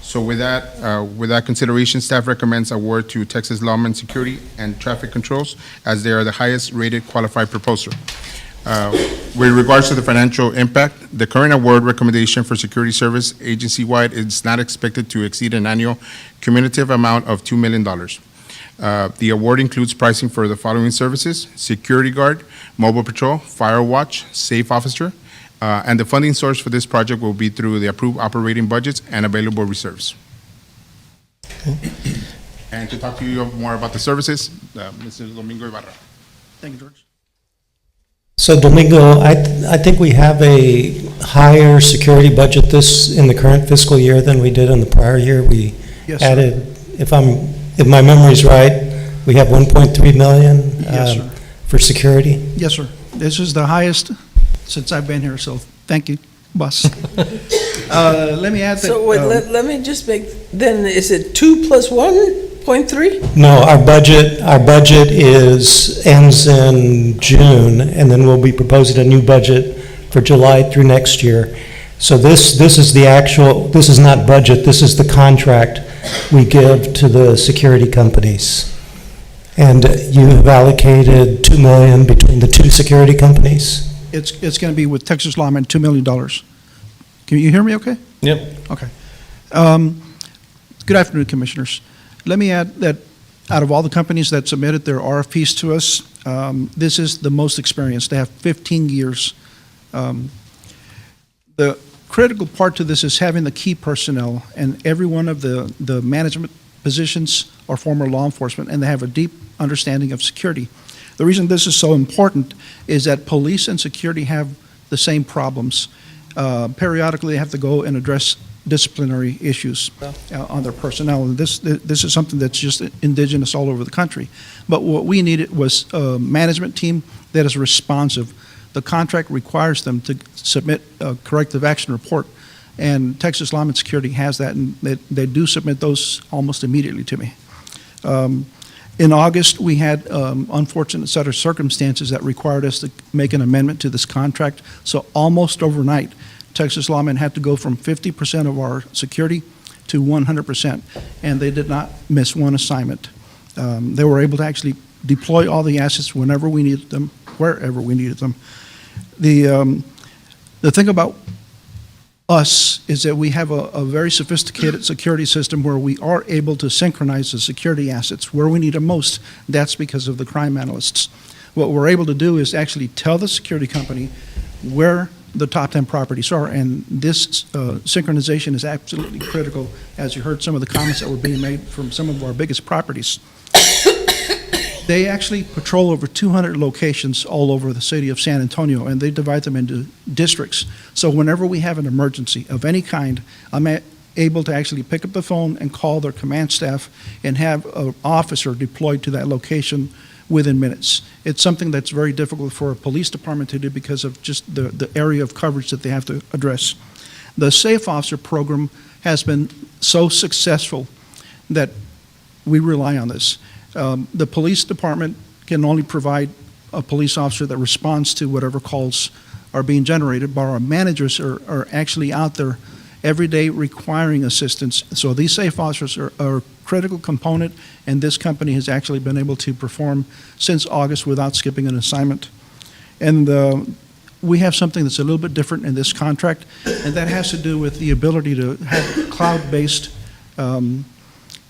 So with that consideration, staff recommends award to Texas Lawmen Security and Traffic Controls, as they are the highest rated qualified proposer. With regards to the financial impact, the current award recommendation for security service agency-wide is not expected to exceed an annual cumulative amount of $2 million. The award includes pricing for the following services: security guard, mobile patrol, fire watch, safe officer, and the funding source for this project will be through the approved operating budgets and available reserves. And to talk to you more about the services, Mr. Domingo Ibarra. Thank you, George. So Domingo, I think we have a higher security budget in the current fiscal year than we did in the prior year. We Yes, sir. added, if my memory's right, we have 1.3 million Yes, sir. for security. Yes, sir. This is the highest since I've been here, so thank you, boss. Let me add that. So wait, let me just then is it 2 plus 1.3? No, our budget ends in June, and then we'll be proposing a new budget for July through next year. So this is this is not budget, this is the contract we give to the security companies. And you have allocated $2 million between the 2 security companies? It's going to be with Texas Lawmen, $2 million. Can you hear me okay? Yep. Okay. Good afternoon, Commissioners. Let me add that out of all the companies that submitted their RFPs to us, this is the most experienced. They have 15 years. The critical part to this is having the key personnel, and every one of the management positions are former law enforcement, and they have a deep understanding of security. The reason this is so important is that police and security have the same problems. periodically they have to go and address disciplinary issues on their personnel. And this is something that's just indigenous all over the country. But what we needed was a management team that is responsive. The contract requires them to submit a corrective action report, and Texas Law and Security has that, and they do submit those almost immediately to me. In August, we had unfortunate set of circumstances that required us to make an amendment to this contract. So almost overnight, Texas Lawmen had to go from 50% of our security to 100%, and they did not miss one assignment. They were able to actually deploy all the assets whenever we needed them, wherever we needed them. The thing about us is that we have a very sophisticated security system where we are able to synchronize the security assets where we need them most. That's because of the crime analysts. What we're able to do is actually tell the security company where the top 10 properties are, and this synchronization is absolutely critical, as you heard some of the comments that were being made from some of our biggest properties. They actually patrol over 200 locations all over the city of San Antonio, and they divide them into districts. So whenever we have an emergency of any kind, I'm able to actually pick up the phone and call their command staff and have an officer deployed to that location within minutes. It's something that's very difficult for a police department to do because of just the area of coverage that they have to address. The Safe Officer program has been so successful that we rely on this. The police department can only provide a police officer that responds to whatever calls are being generated, but our managers are actually out there every day requiring assistance. So these safe officers are a critical component, and this company has actually been able to perform since August without skipping an assignment. And we have something that's a little bit different in this contract, and that has to do with the ability to have a cloud-based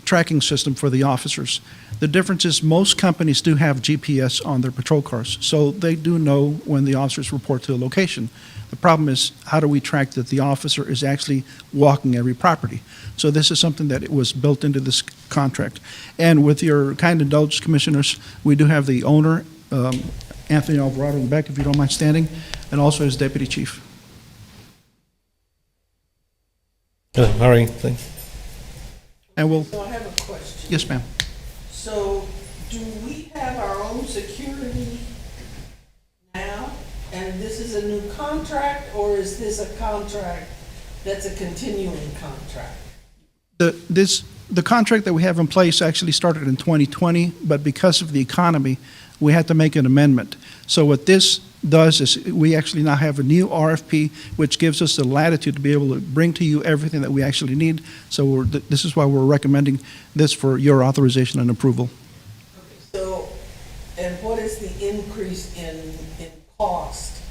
tracking system for the officers. The difference is most companies do have GPS on their patrol cars, so they do know when the officers report to a location. The problem is, how do we track that the officer is actually walking every property? So this is something that it was built into this contract. And with your kind indulgence, Commissioners, we do have the owner, Anthony Alvarado in the back, if you don't mind standing, and also his deputy chief. All right, thanks. And we'll, So I have a question. yes, ma'am. So do we have our own security now? And this is a new contract, or is this a contract that's a continuing contract? The contract that we have in place actually started in 2020, but because of the economy, we had to make an amendment. So what this does is we actually now have a new RFP, which gives us the latitude to be able to bring to you everything that we actually need. So this is why we're recommending this for your authorization and approval. So, and what is the increase in cost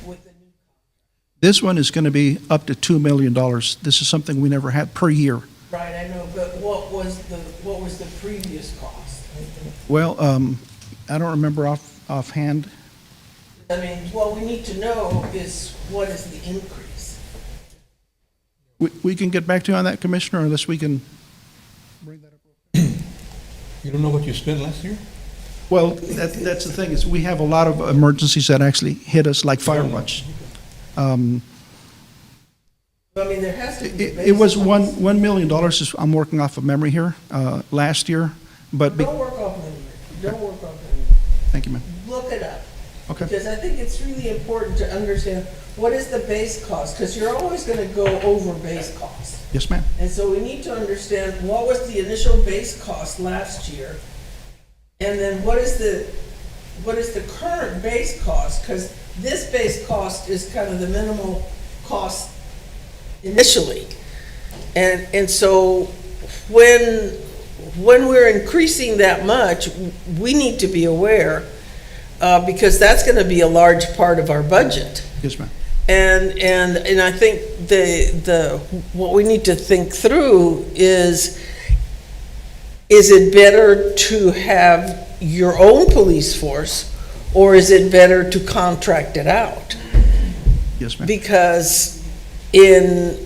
with the new? This one is going to be up to $2 million. This is something we never had per year. Right, I know, but what was the previous cost? Well, I don't remember offhand. I mean, what we need to know is what is the increase? We can get back to you on that, Commissioner, unless we can bring that up. You don't know what you spent last year? Well, that's the thing, is we have a lot of emergencies that actually hit us like Firewatch. I mean, there has to be. It was $1 million, I'm working off of memory here, last year, but. Don't work off memory. Don't work off memory. Thank you, ma'am. Look it up. Okay. Because I think it's really important to understand what is the base cost, because you're always going to go over base cost. Yes, ma'am. And so we need to understand what was the initial base cost last year, and then what is the current base cost, because this base cost is kind of the minimal cost initially. And so when we're increasing that much, we need to be aware, because that's going to be a large part of our budget. Yes, ma'am. And I think what we need to think through is it better to have your own police force, or is it better to contract it out? Yes, ma'am. Because in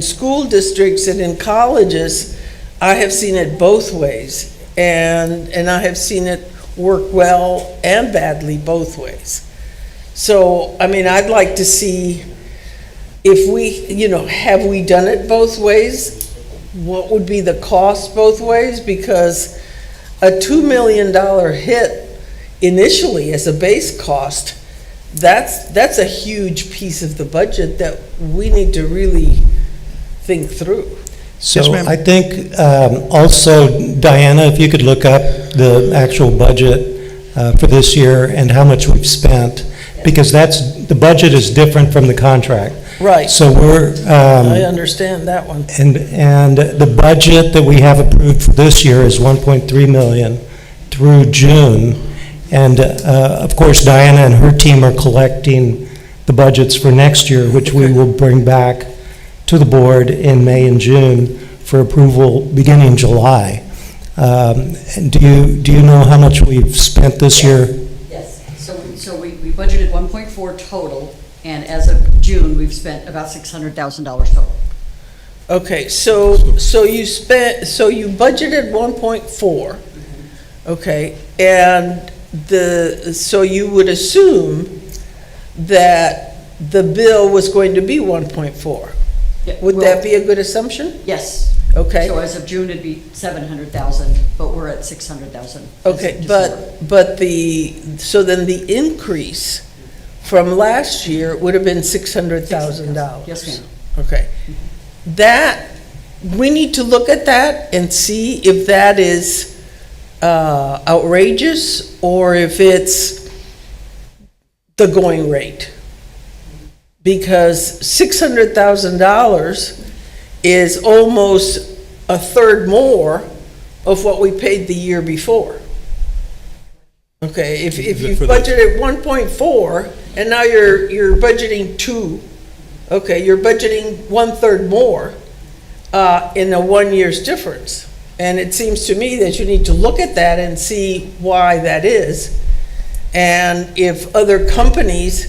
school districts and in colleges, I have seen it both ways, and I have seen it work well and badly both ways. So, I mean, I'd like to see if we, have we done it both ways? What would be the cost both ways? Because a $2 million hit initially as a base cost, that's a huge piece of the budget that we need to really think through. So Yes, ma'am. I think also, Diana, if you could look up the actual budget for this year and how much we've spent, because the budget is different from the contract. Right. So I understand that one. and the budget that we have approved for this year is 1.3 million through June. And of course, Diana and her team are collecting the budgets for next year, which we will bring back to the board in May and June for approval beginning July. And do you know how much we've spent this year? Yes, so we budgeted 1.4 total, and as of June, we've spent about $600,000 total. Okay, so you budgeted 1.4, okay, and so you would assume that the bill was going to be 1.4. Yeah, Would that be a good assumption? Yes. Okay. So as of June, it'd be 700,000, but we're at 600,000. Okay, so then the increase from last year would have been $600,000. Yes, ma'am. Okay. That, we need to look at that and see if that is outrageous or if it's the going rate. Because $600,000 is almost a third more of what we paid the year before. Okay, if you budgeted 1.4 and now you're budgeting 2, okay, you're budgeting 1/3 more in a 1 year's difference. And it seems to me that you need to look at that and see why that is. And if other companies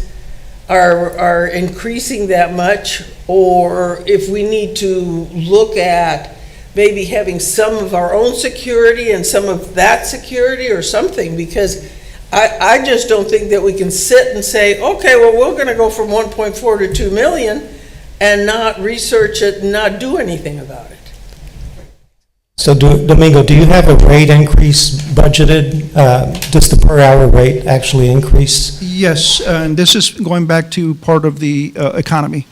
are increasing that much, or if we need to look at maybe having some of our own security and some of that security or something, because I just don't think that we can sit and say, okay, well, we're going to go from 1.4 to 2 million and not research it and not do anything about it. So Domingo, do you have a rate increase budgeted? Does the per hour rate actually increase? Yes, and this is going back to part of the economy.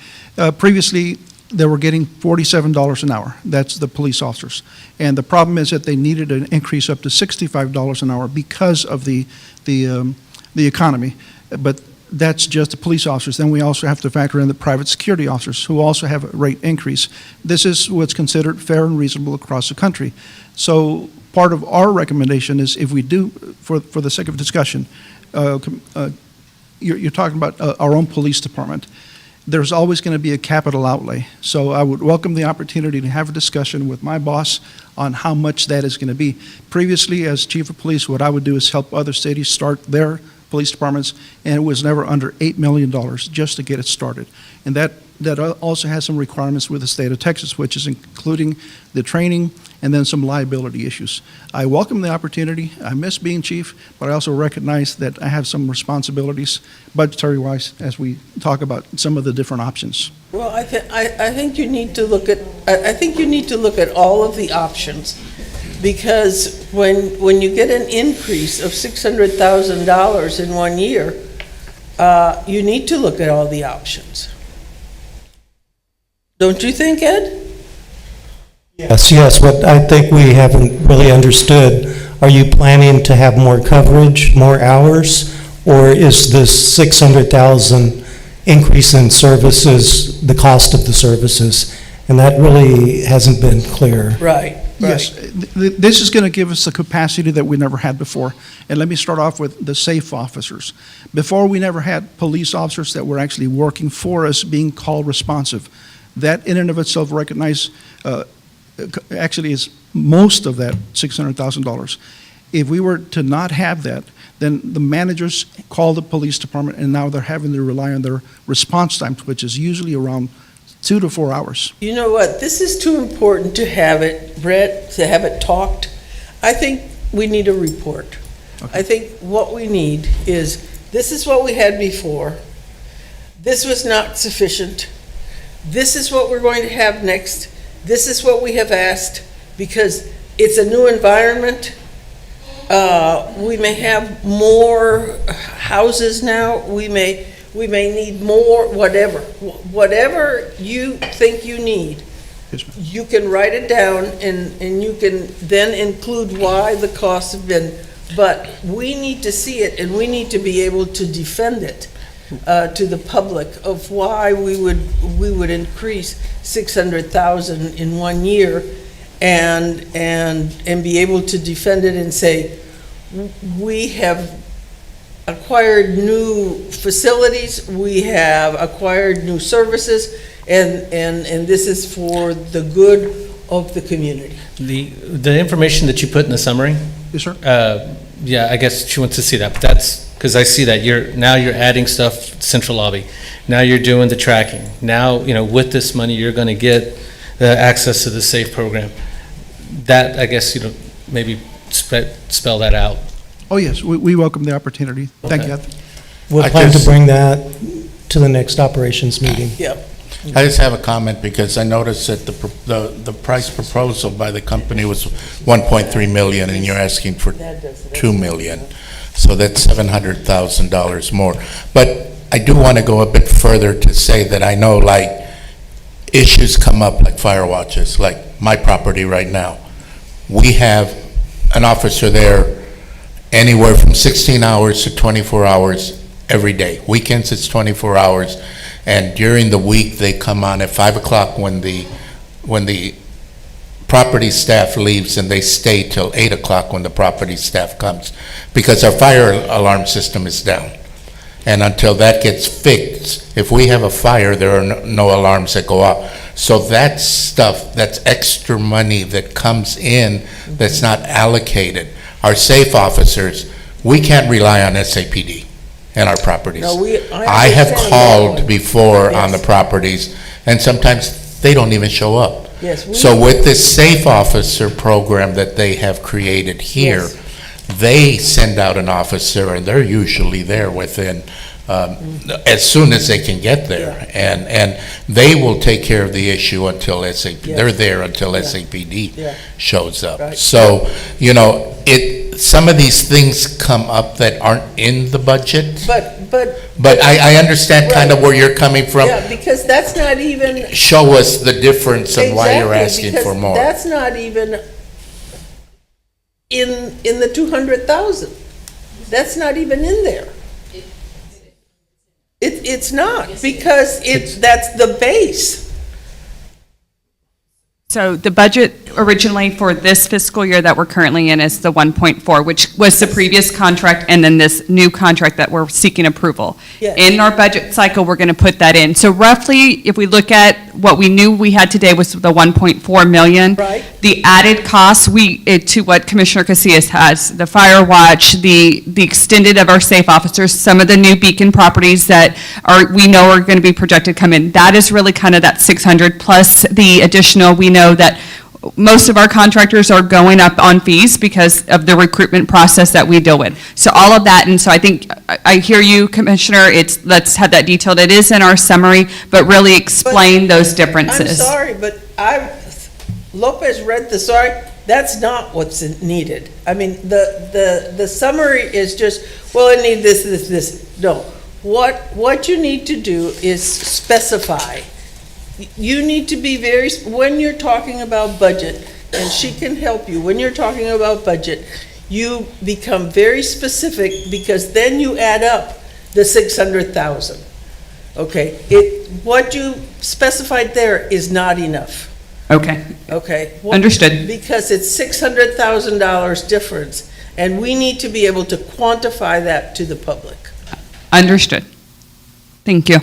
Previously, they were getting $47 an hour. That's the police officers. And the problem is that they needed an increase up to $65 an hour because of the economy. But that's just the police officers. Then we also have to factor in the private security officers who also have a rate increase. This is what's considered fair and reasonable across the country. So part of our recommendation is if we do, for the sake of discussion, you're talking about our own police department. There's always going to be a capital outlay. So I would welcome the opportunity to have a discussion with my boss on how much that is going to be. Previously, as chief of police, what I would do is help other cities start their police departments, and it was never under $8 million just to get it started. And that also has some requirements with the state of Texas, which is including the training and then some liability issues. I welcome the opportunity. I miss being chief, but I also recognize that I have some responsibilities budgetary-wise as we talk about some of the different options. Well, I think you need to look at all of the options, because when you get an increase of $600,000 in 1 year, you need to look at all the options. Don't you think, Ed? Yes. What I think we haven't really understood, are you planning to have more coverage, more hours, or is this 600,000 increase in services the cost of the services? And that really hasn't been clear. Right. Yes, this is going to give us the capacity that we never had before. And let me start off with the SAFE officers. Before, we never had police officers that were actually working for us being called responsive. That in and of itself recognized actually is most of that $600,000. If we were to not have that, then the managers call the police department, and now they're having to rely on their response times, which is usually around 2 to 4 hours. You know what? This is too important to have it, Brett, to have it talked. I think we need a report. Okay. I think what we need is, this is what we had before. This was not sufficient. this is what we're going to have next, this is what we have asked, because it's a new environment. We may have more houses now, we may need more, whatever. Whatever you think you need, you can write it down and you can then include why the costs have been, but we need to see it and we need to be able to defend it to the public of why we would increase 600,000 in 1 year and be able to defend it and say, we have acquired new facilities, we have acquired new services, and this is for the good of the community. The information that you put in the summary, Yes, sir. yeah, I guess she wants to see that, but that's, because I see that now you're adding stuff, central lobby. Now you're doing the tracking. Now, with this money, you're going to get the access to the SAFE program. That, I guess, maybe spell that out. Oh, yes, we welcome the opportunity. Thank you. We'll plan to bring that to the next operations meeting. Yep. I just have a comment because I noticed that the price proposal by the company was 1.3 million and you're asking for 2 million. So that's $700,000 more. But I do want to go a bit further to say that I know issues come up like fire watches, like my property right now. We have an officer there anywhere from 16 hours to 24 hours every day. Weekends it's 24 hours. And during the week, they come on at 5 o'clock when the property staff leaves, and they stay till 8 o'clock when the property staff comes, because our fire alarm system is down. And until that gets fixed, if we have a fire, there are no alarms that go off. So that's stuff, that's extra money that comes in that's not allocated. Our safe officers, we can't rely on SAPD in our properties. No, I have understand called that. before on the properties, and sometimes they don't even show up. Yes, So with this safe officer program that they have created here, they send out an officer, and they're usually there within, as soon as they can get there. And they will take care of the issue until they're there until SAPD shows up. Right. So, some of these things come up that aren't in the budget. But I understand kind of where you're coming from. Yeah, because that's not even. Show us the difference and why you're Exactly, asking for because more. That's not even in the 200,000. That's not even in there. It's not, because that's the base. So the budget originally for this fiscal year that we're currently in is the 1.4, which was the previous contract, and then this new contract that we're seeking approval. Yes. In our budget cycle, we're going to put that in. So roughly, if we look at what we knew we had today was the 1.4 million. Right. The added costs, to what Commissioner Casillas has, the fire watch, the extended of our safe officers, some of the new beacon properties that we know are going to be projected come in. That is really kind of that 600 plus the additional. We know that most of our contractors are going up on fees because of the recruitment process that we deal with. So all of that, and so I think, I hear you, Commissioner, let's have that detailed. It is in our summary, but really explain those differences. I'm sorry, but Lopez read the sorry, that's not what's needed. I mean, the summary is just, well, I need this. No, what you need to do is specify. You need to be when you're talking about budget, and she can help you, when you're talking about budget, you become very specific, because then you add up the 600,000. Okay, what you specified there is not enough. Okay. Okay. Understood. Because it's $600,000 difference, and we need to be able to quantify that to the public. Understood. Thank you.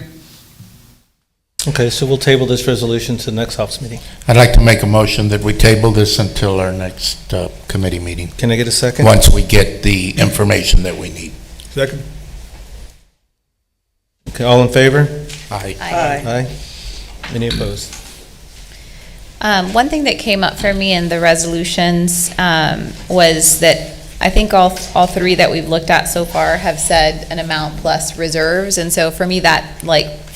Okay, so we'll table this resolution to the next office meeting. I'd like to make a motion that we table this until our next committee meeting. Can I get a second? Once we get the information that we need. Second. Okay, all in favor? Aye. Aye. Any opposed? One thing that came up for me in the resolutions was that I think all three that we've looked at so far have said an amount plus reserves. And so for me, that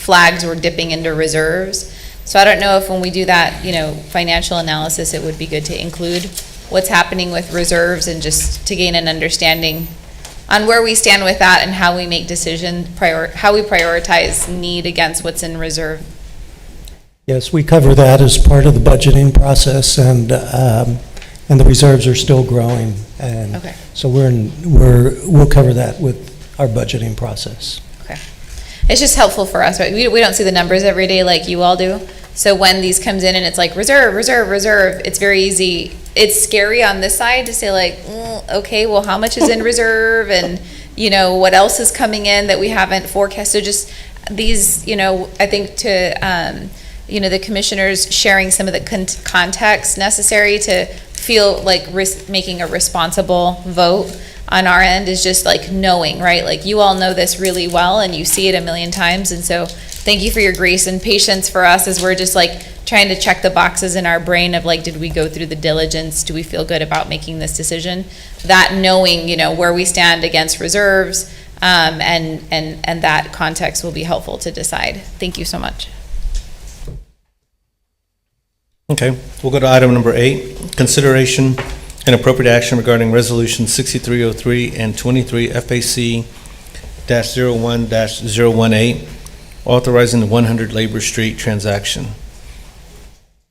flags were dipping into reserves. So I don't know if when we do that, financial analysis, it would be good to include what's happening with reserves and just to gain an understanding on where we stand with that and how we make how we prioritize need against what's in reserve. Yes, we cover that as part of the budgeting process, and the reserves are still growing. And Okay. so we'll cover that with our budgeting process. Okay. It's just helpful for us, right? We don't see the numbers every day like you all do. So when these comes in and it's like reserve, reserve, reserve, it's very easy. It's scary on this side to say like, okay, well, how much is in reserve? And, what else is coming in that we haven't forecast? So just these, I think to, the commissioners sharing some of the context necessary to feel like making a responsible vote on our end is just like knowing, right? Like you all know this really well and you see it a million times. And so thank you for your grace and patience for us as we're just like trying to check the boxes in our brain of like, did we go through the diligence? Do we feel good about making this decision? That knowing, where we stand against reserves and that context will be helpful to decide. Thank you so much. Okay, we'll go to item number 8, consideration and appropriate action regarding Resolution 6303 and 23 FAC-01-018, authorizing the 100 Labor Street transaction.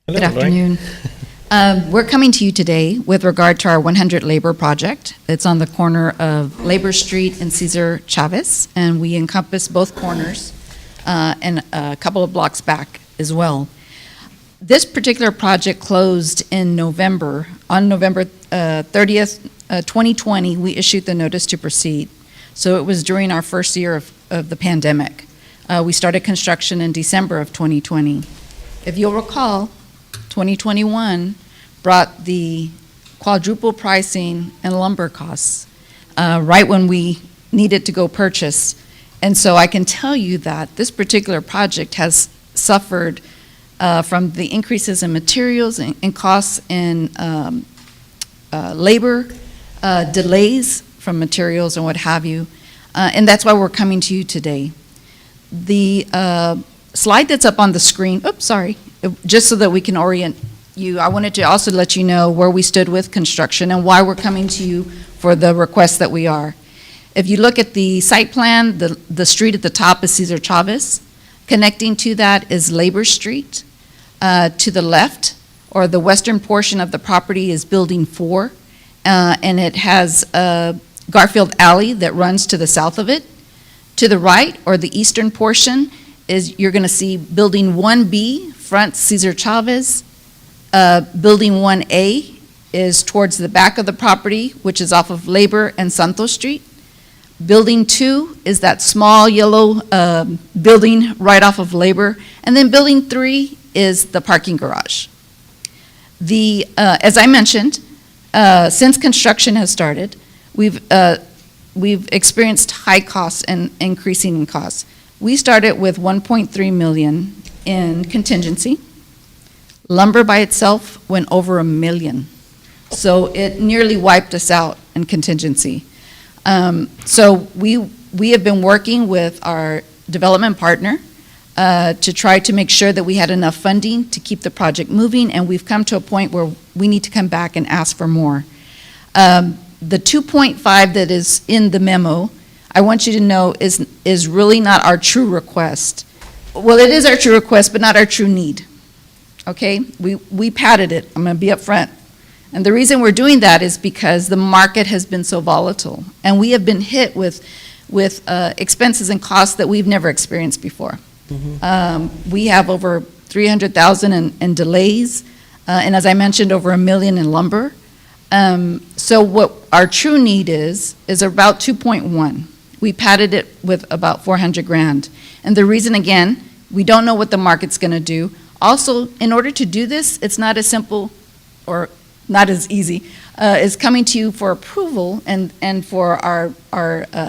Hello, Good afternoon. We're coming to you today with regard to our 100 Labor project. It's on the corner of Labor Street and Cesar Chavez, and we encompass both corners and a couple of blocks back as well. This particular project closed in November. On November 30th, 2020, we issued the notice to proceed. So it was during our first year of the pandemic. We started construction in December of 2020. If you'll recall, 2021 brought the quadruple pricing and lumber costs right when we needed to go purchase. And so I can tell you that this particular project has suffered from the increases in materials and costs in labor, delays from materials and what have you. And that's why we're coming to you today. The slide that's up on the screen, just so that we can orient you, I wanted to also let you know where we stood with construction and why we're coming to you for the request that we are. If you look at the site plan, the street at the top is Cesar Chavez. Connecting to that is Labor Street. To the left, or the western portion of the property, is Building 4, and it has Garfield Alley that runs to the south of it. To the right, or the eastern portion, is you're going to see Building 1B, front Cesar Chavez. Building 1A is towards the back of the property, which is off of Labor and Santos Street. Building 2 is that small yellow building right off of Labor. And then Building 3 is the parking garage. As I mentioned, since construction has started, we've experienced high costs and increasing in costs. We started with 1.3 million in contingency. Lumber by itself went over $1 million. So it nearly wiped us out in contingency. So we have been working with our development partner to try to make sure that we had enough funding to keep the project moving, and we've come to a point where we need to come back and ask for more. The 2.5 that is in the memo, I want you to know is really not our true request. Well, it is our true request, but not our true need. Okay? We padded it. I'm going to be upfront. And the reason we're doing that is because the market has been so volatile, and we have been hit with expenses and costs that we've never experienced before. We have over 300,000 in delays, and as I mentioned, over $1 million in lumber. So what our true need is about 2.1. We padded it with about 400 grand. And the reason, again, we don't know what the market's going to do. Also, in order to do this, it's not as simple or not as easy as coming to you for approval and for our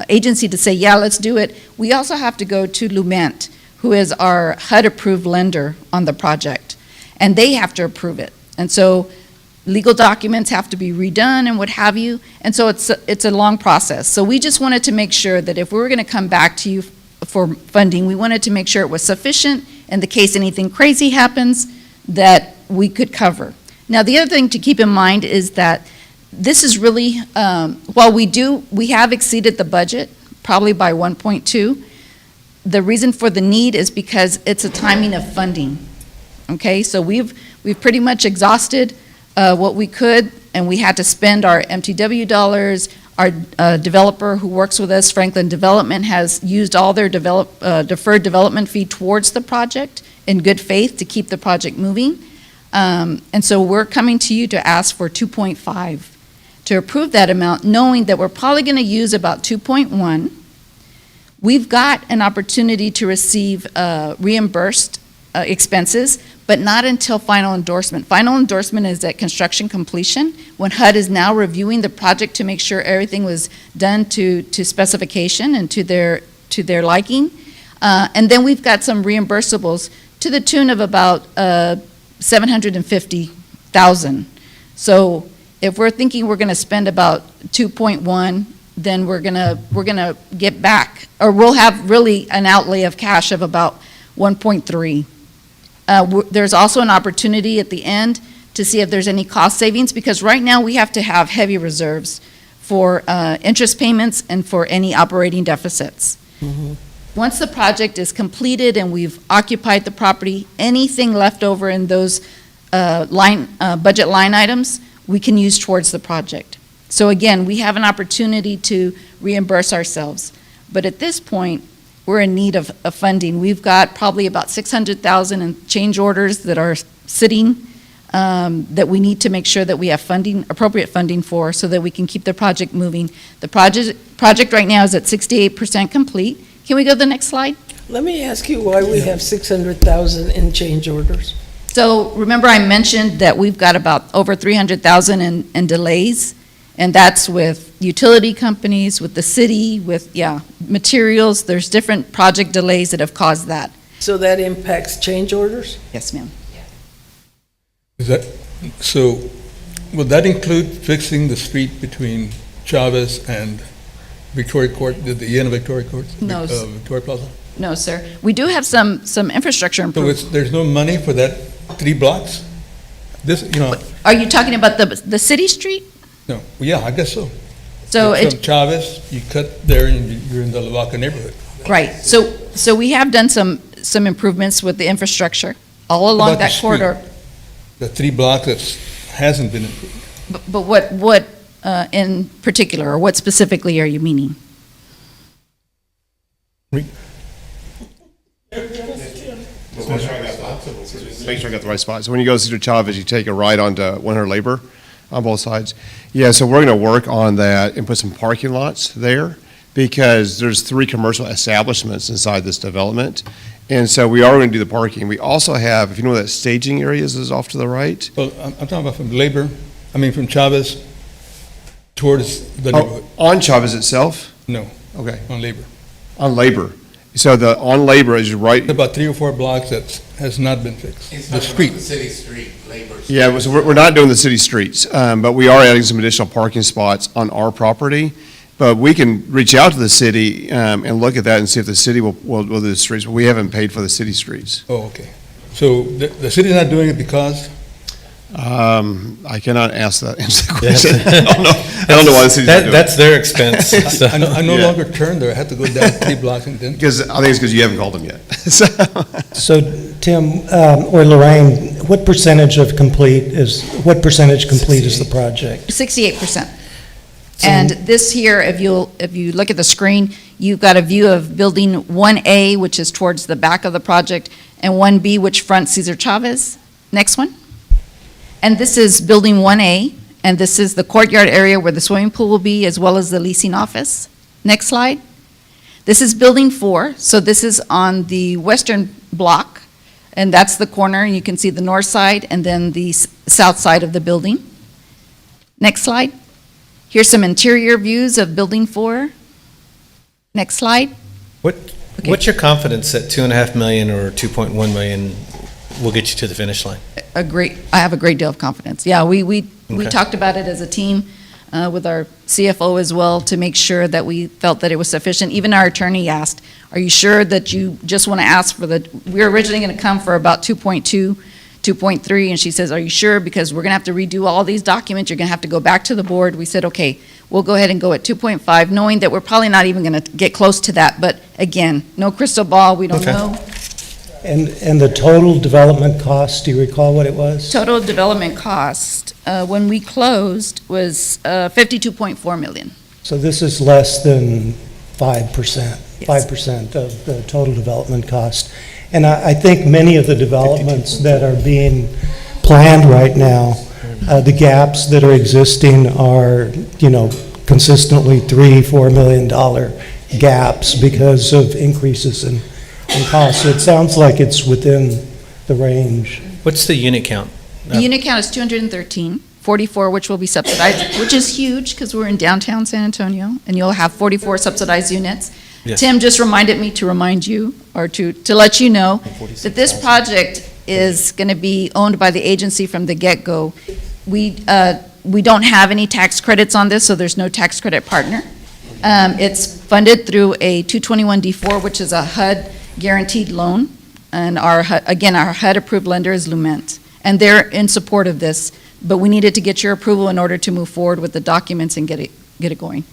agency to say, yeah, let's do it. We also have to go to Lument, who is our HUD-approved lender on the project, and they have to approve it. And so legal documents have to be redone and what have you, and so it's a long process. So we just wanted to make sure that if we were going to come back to you for funding, we wanted to make sure it was sufficient in the case anything crazy happens, that we could cover. Now, the other thing to keep in mind is that this is really, while we have exceeded the budget, probably by 1.2, the reason for the need is because it's a timing of funding. Okay, so we've pretty much exhausted what we could, and we had to spend our MTW dollars. Our developer who works with us, Franklin Development, has used all their deferred development fee towards the project in good faith to keep the project moving. And so we're coming to you to ask for 2.5 to approve that amount, knowing that we're probably going to use about 2.1. We've got an opportunity to receive reimbursed expenses, but not until final endorsement. Final endorsement is at construction completion, when HUD is now reviewing the project to make sure everything was done to specification and to their liking. And then we've got some reimbursables to the tune of about $750,000. So if we're thinking we're going to spend about 2.1, then we're gonna get back, or we'll have really an outlay of cash of about 1.3. There's also an opportunity at the end to see if there's any cost savings, because right now we have to have heavy reserves for interest payments and for any operating deficits. Once the project is completed and we've occupied the property, anything left over in those budget line items, we can use towards the project. So again, we have an opportunity to reimburse ourselves. But at this point, we're in need of funding. We've got probably about 600,000 in change orders that are sitting that we need to make sure that we have funding, appropriate funding for, so that we can keep the project moving. The project right now is at 68% complete. Can we go to the next slide? Let me ask you why we have 600,000 in change orders. So remember I mentioned that we've got about over 300,000 in delays, and that's with utility companies, with the city, with, materials. There's different project delays that have caused that. So that impacts change orders? Yes, ma'am. So would that include fixing the street between Chavez and Victoria Court, the end of Victoria Court? No. Victoria Plaza? No, sir. We do have some infrastructure So improvements. there's no money for that 3 blocks? Are you talking about the city street? No, yeah, I guess so. So From Chavez, you cut there and you're in the Lavaca neighborhood. Right. So we have done some improvements with the infrastructure all along About the that street? corridor. The 3 blocks that hasn't been improved. But what in particular, or what specifically are you meaning? Make sure I got the right spot. So when you go to Chavez, you take a right onto 100 Labor on both sides. Yeah, so we're going to work on that and put some parking lots there, because there's 3 commercial establishments inside this development. And so we are going to do the parking. We also have, if you know where that staging area is off to the right. Well, I'm talking about from Chavez towards the neighborhood. On Chavez itself? No. Okay. On Labor. On Labor. So the on Labor is right. About 3 or 4 blocks that has not been fixed. The street. The city street, Labor. Yeah, so we're not doing the city streets, but we are adding some additional parking spots on our property. But we can reach out to the city and look at that and see if the city will do the streets. But we haven't paid for the city streets. Oh, okay. So the city's not doing it because? I cannot answer that question. I don't know why the city's not doing it. That's their expense. So. I no longer turn there. I have to go down 3 blocks and then. Because I think it's because you haven't called them yet. So, Tim, or Lorraine, what percentage complete is the project? 68%. And this here, if you look at the screen, you've got a view of building 1A, which is towards the back of the project, and 1B, which fronts Cesar Chavez. Next one. And this is building 1A, and this is the courtyard area where the swimming pool will be, as well as the leasing office. Next slide. This is building 4, so this is on the western block, and that's the corner, and you can see the north side and then the south side of the building. Next slide. Here's some interior views of building 4. Next slide. What's your confidence that 2.5 million or 2.1 million will get you to the finish line? I have a great deal of confidence. Yeah, we talked about it as a team. with our CFO as well to make sure that we felt that it was sufficient. Even our attorney asked, are you sure that you just want to ask for we were originally going to come for about 2.2, 2.3, and she says, are you sure? Because we're going to have to redo all these documents. You're going to have to go back to the board. We said, okay, we'll go ahead and go at 2.5, knowing that we're probably not even going to get close to that. But again, no crystal ball, we don't Okay. know. And the total development cost, do you recall what it was? Total development cost, when we closed, was 52.4 million. So this is less than 5%, Yes. 5% of the total development cost. And I think many of the developments that are being planned right now, the gaps that are existing are, consistently $3-4 million gaps because of increases in costs. So it sounds like it's within the range. What's the unit count? The unit count is 213, 44 which will be subsidized, which is huge because we're in downtown San Antonio, and you'll have 44 subsidized units. Yes. Tim just reminded me to remind you, or to let you know, that this project is going to be owned by the agency from the get-go. We don't have any tax credits on this, so there's no tax credit partner. It's funded through a 221D4, which is a HUD guaranteed loan, and our HUD-approved lender is Lument, and they're in support of this, but we needed to get your approval in order to move forward with the documents and get it going.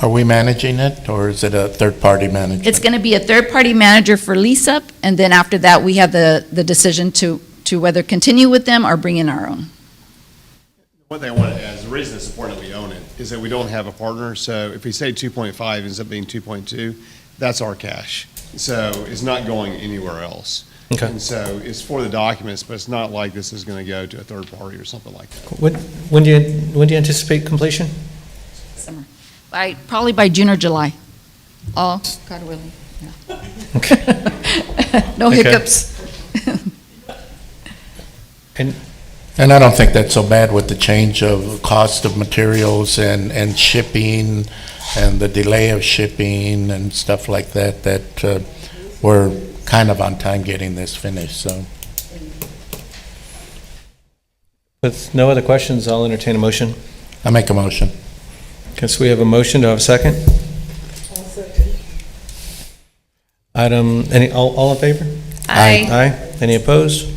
Are we managing it, or is it a third-party management? It's going to be a third-party manager for lease-up, and then after that, we have the decision to whether continue with them or bring in our own. One thing I want to add is the reason it's important that we own it is that we don't have a partner. So if we say 2.5 ends up being 2.2, that's our cash. So it's not going anywhere else. Okay. And so it's for the documents, but it's not like this is going to go to a third party or something like that. When do you anticipate completion? Summer. Probably by June or July. All, God willing. Yeah. Okay. No Okay. hiccups. And I don't think that's so bad with the change of cost of materials and shipping and the delay of shipping and stuff like that, we're kind of on time getting this finished, so. With no other questions, I'll entertain a motion. I make a motion. Okay, so we have a motion. Do I have a second? All in favor? Aye. Aye. Any opposed?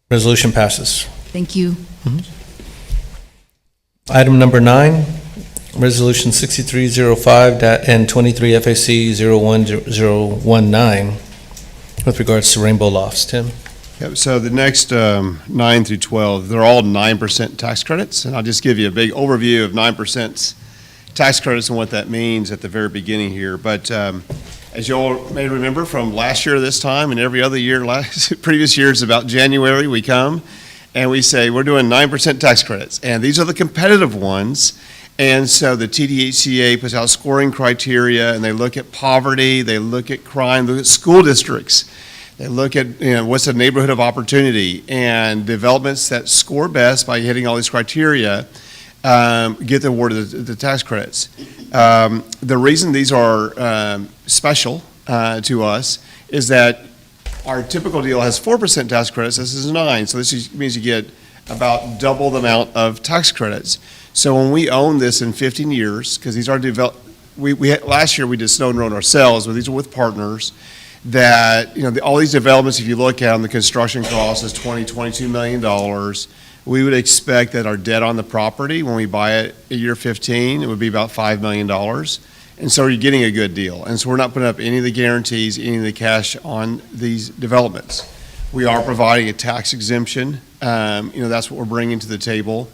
Resolution passes. Thank you. Item number 9, Resolution 6305 and 23 FAC 01019 with regards to Rainbow Lofts. Tim? Yep, so the next 9 through 12, they're all 9% tax credits, and I'll just give you a big overview of 9% tax credits and what that means at the very beginning here. But as you all may remember from last year this time and every other year, previous years, about January, we come and we say we're doing 9% tax credits, and these are the competitive ones. And so the TDHCA puts out scoring criteria, and they look at poverty, they look at crime, look at school districts. They look at what's the neighborhood of opportunity, and developments that score best by hitting all these criteria get the award of the tax credits. The reason these are special to us is that our typical deal has 4% tax credits. This is 9, so this means you get about double the amount of tax credits. So when we own this in 15 years, because these are last year we did snow and road ourselves, but these are with partners. That all these developments, if you look at them, the construction cost is $22 million. We would expect that our debt on the property, when we buy it at year 15, it would be about $5 million. And so you're getting a good deal. And so we're not putting up any of the guarantees, any of the cash on these developments. We are providing a tax exemption. That's what we're bringing to the table.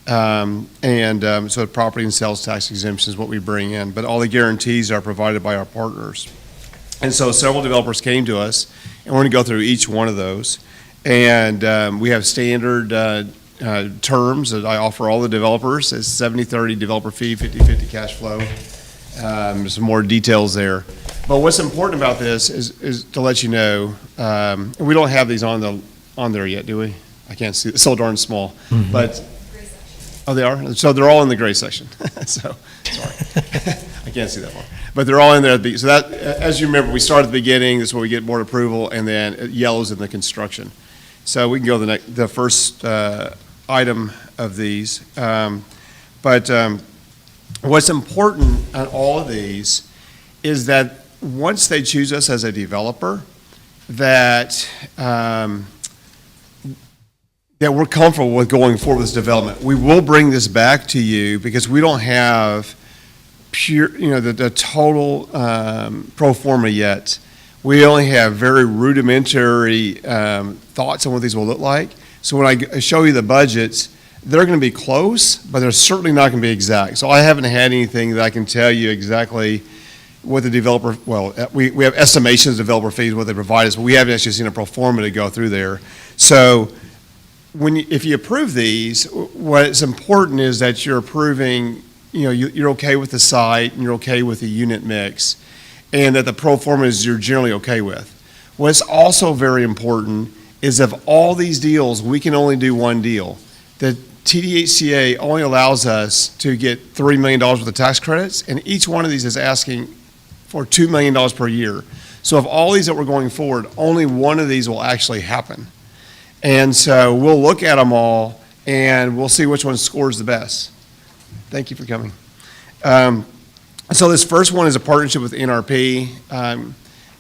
So the property and sales tax exemption is what we bring in. But all the guarantees are provided by our partners. And so several developers came to us, and we're going to go through each one of those. And we have standard terms that I offer all the developers. It's 70-30 developer fee, 50-50 cash flow. Some more details there. But what's important about this is to let you know, we don't have these on there yet, do we? I can't see, it's so darn small. Mm-hmm. But oh, they are? So they're all in the gray section. So, sorry. I can't see that far. But they're all in there. So that, as you remember, we start at the beginning. This is where we get board approval, and then yellow's in the construction. So we can go to the first item of these. But what's important on all of these is that once they choose us as a developer, that that we're comfortable with going forward with this development. We will bring this back to you because we don't have pure, the total pro forma yet. We only have very rudimentary thoughts on what these will look like. So when I show you the budgets, they're going to be close, but they're certainly not going to be exact. So I haven't had anything that I can tell you exactly what the developer, we have estimations of developer fees, what they provide us, but we haven't actually seen a pro forma to go through there. So if you approve these, what's important is that you're approving, you're okay with the site and you're okay with the unit mix, and that the pro formas you're generally okay with. What's also very important is of all these deals, we can only do one deal. The TDHCA only allows us to get $3 million worth of tax credits, and each one of these is asking for $2 million per year. So of all these that we're going forward, only one of these will actually happen. And so we'll look at them all, and we'll see which one scores the best. Thank you for coming. So this first one is a partnership with NRP.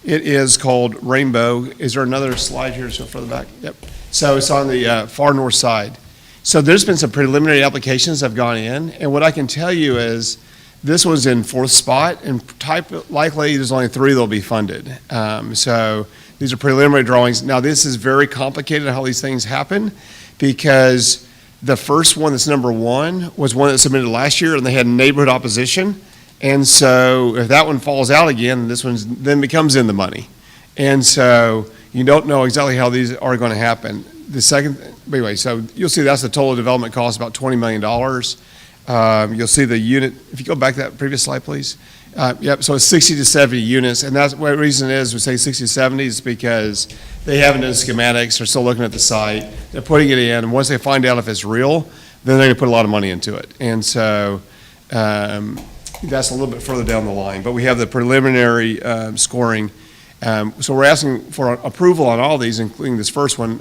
It is called Rainbow. Is there another slide here so further back? Yep. So it's on the far north side. So there's been some preliminary applications that have gone in, and what I can tell you is this was in fourth spot, and likely there's only 3 that will be funded. So these are preliminary drawings. Now this is very complicated how these things happen, because the first one that's number 1 was one that was submitted last year, and they had neighborhood opposition. And so if that one falls out again, this one then becomes in the money. And so you don't know exactly how these are going to happen. The second, anyway, so you'll see that's the total development cost, about $20 million. You'll see the unit, if you go back to that previous slide, please. Yep, so it's 60 to 70 units, and that's what the reason is we say 60 to 70 is because they haven't done schematics, they're still looking at the site, they're putting it in, and once they find out if it's real, then they're going to put a lot of money into it. And so that's a little bit further down the line, but we have the preliminary scoring. So we're asking for approval on all these, including this first one,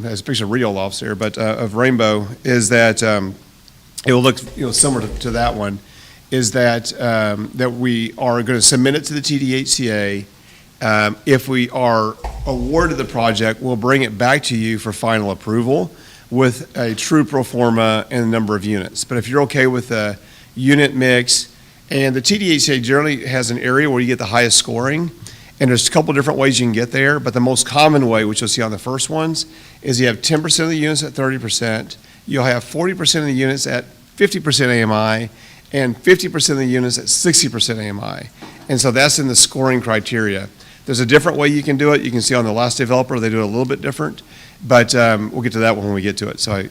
has a picture of Rio Lofts here, but of Rainbow, is that it will look similar to that one, is that that we are going to submit it to the TDHCA. If we are awarded the project, we'll bring it back to you for final approval with a true pro forma and the number of units. But if you're okay with the unit mix, and the TDHCA generally has an area where you get the highest scoring, and there's a couple different ways you can get there, but the most common way, which you'll see on the first ones, is you have 10% of the units at 30%, you'll have 40% of the units at 50% AMI, and 50% of the units at 60% AMI. And so that's in the scoring criteria. There's a different way you can do it. You can see on the last developer, they do it a little bit different, but we'll get to that one when we get to it. So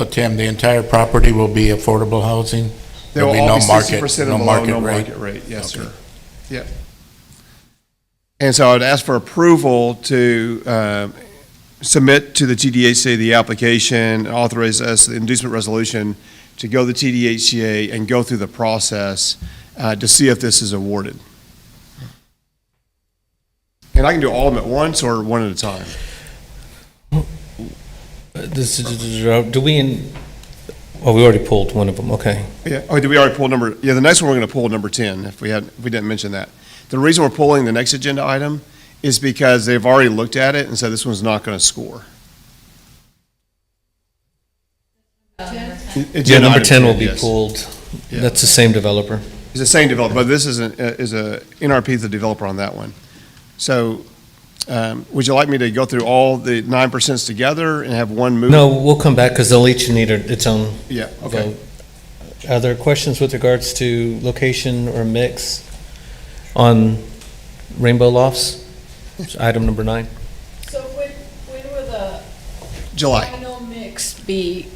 Tim, the entire property will be affordable housing? They will There'll be all no be market, 60% no and below, market no rate? market rate. Yes, Okay. sir. Yep. And so I would ask for approval to submit to the TDHCA the application, authorize us the inducement resolution to go to the TDHCA and go through the process to see if this is awarded. And I can do all of them at once or one at a time. We already pulled one of them, okay. Yeah. Oh, did we already pull number? Yeah, the next one we're going to pull number 10 if we didn't mention that. The reason we're pulling the next agenda item is because they've already looked at it and said this one's not going to score. Yeah, number 10 will be pulled. Yeah. That's the same developer. It's the same developer, but this is NRP is the developer on that one. So would you like me to go through all the 9% together and have one move? No, we'll come back because they'll each need its own Yeah, okay. vote. Are there questions with regards to location or mix on Rainbow Lofts? Item number 9. So when will the July. final mix be?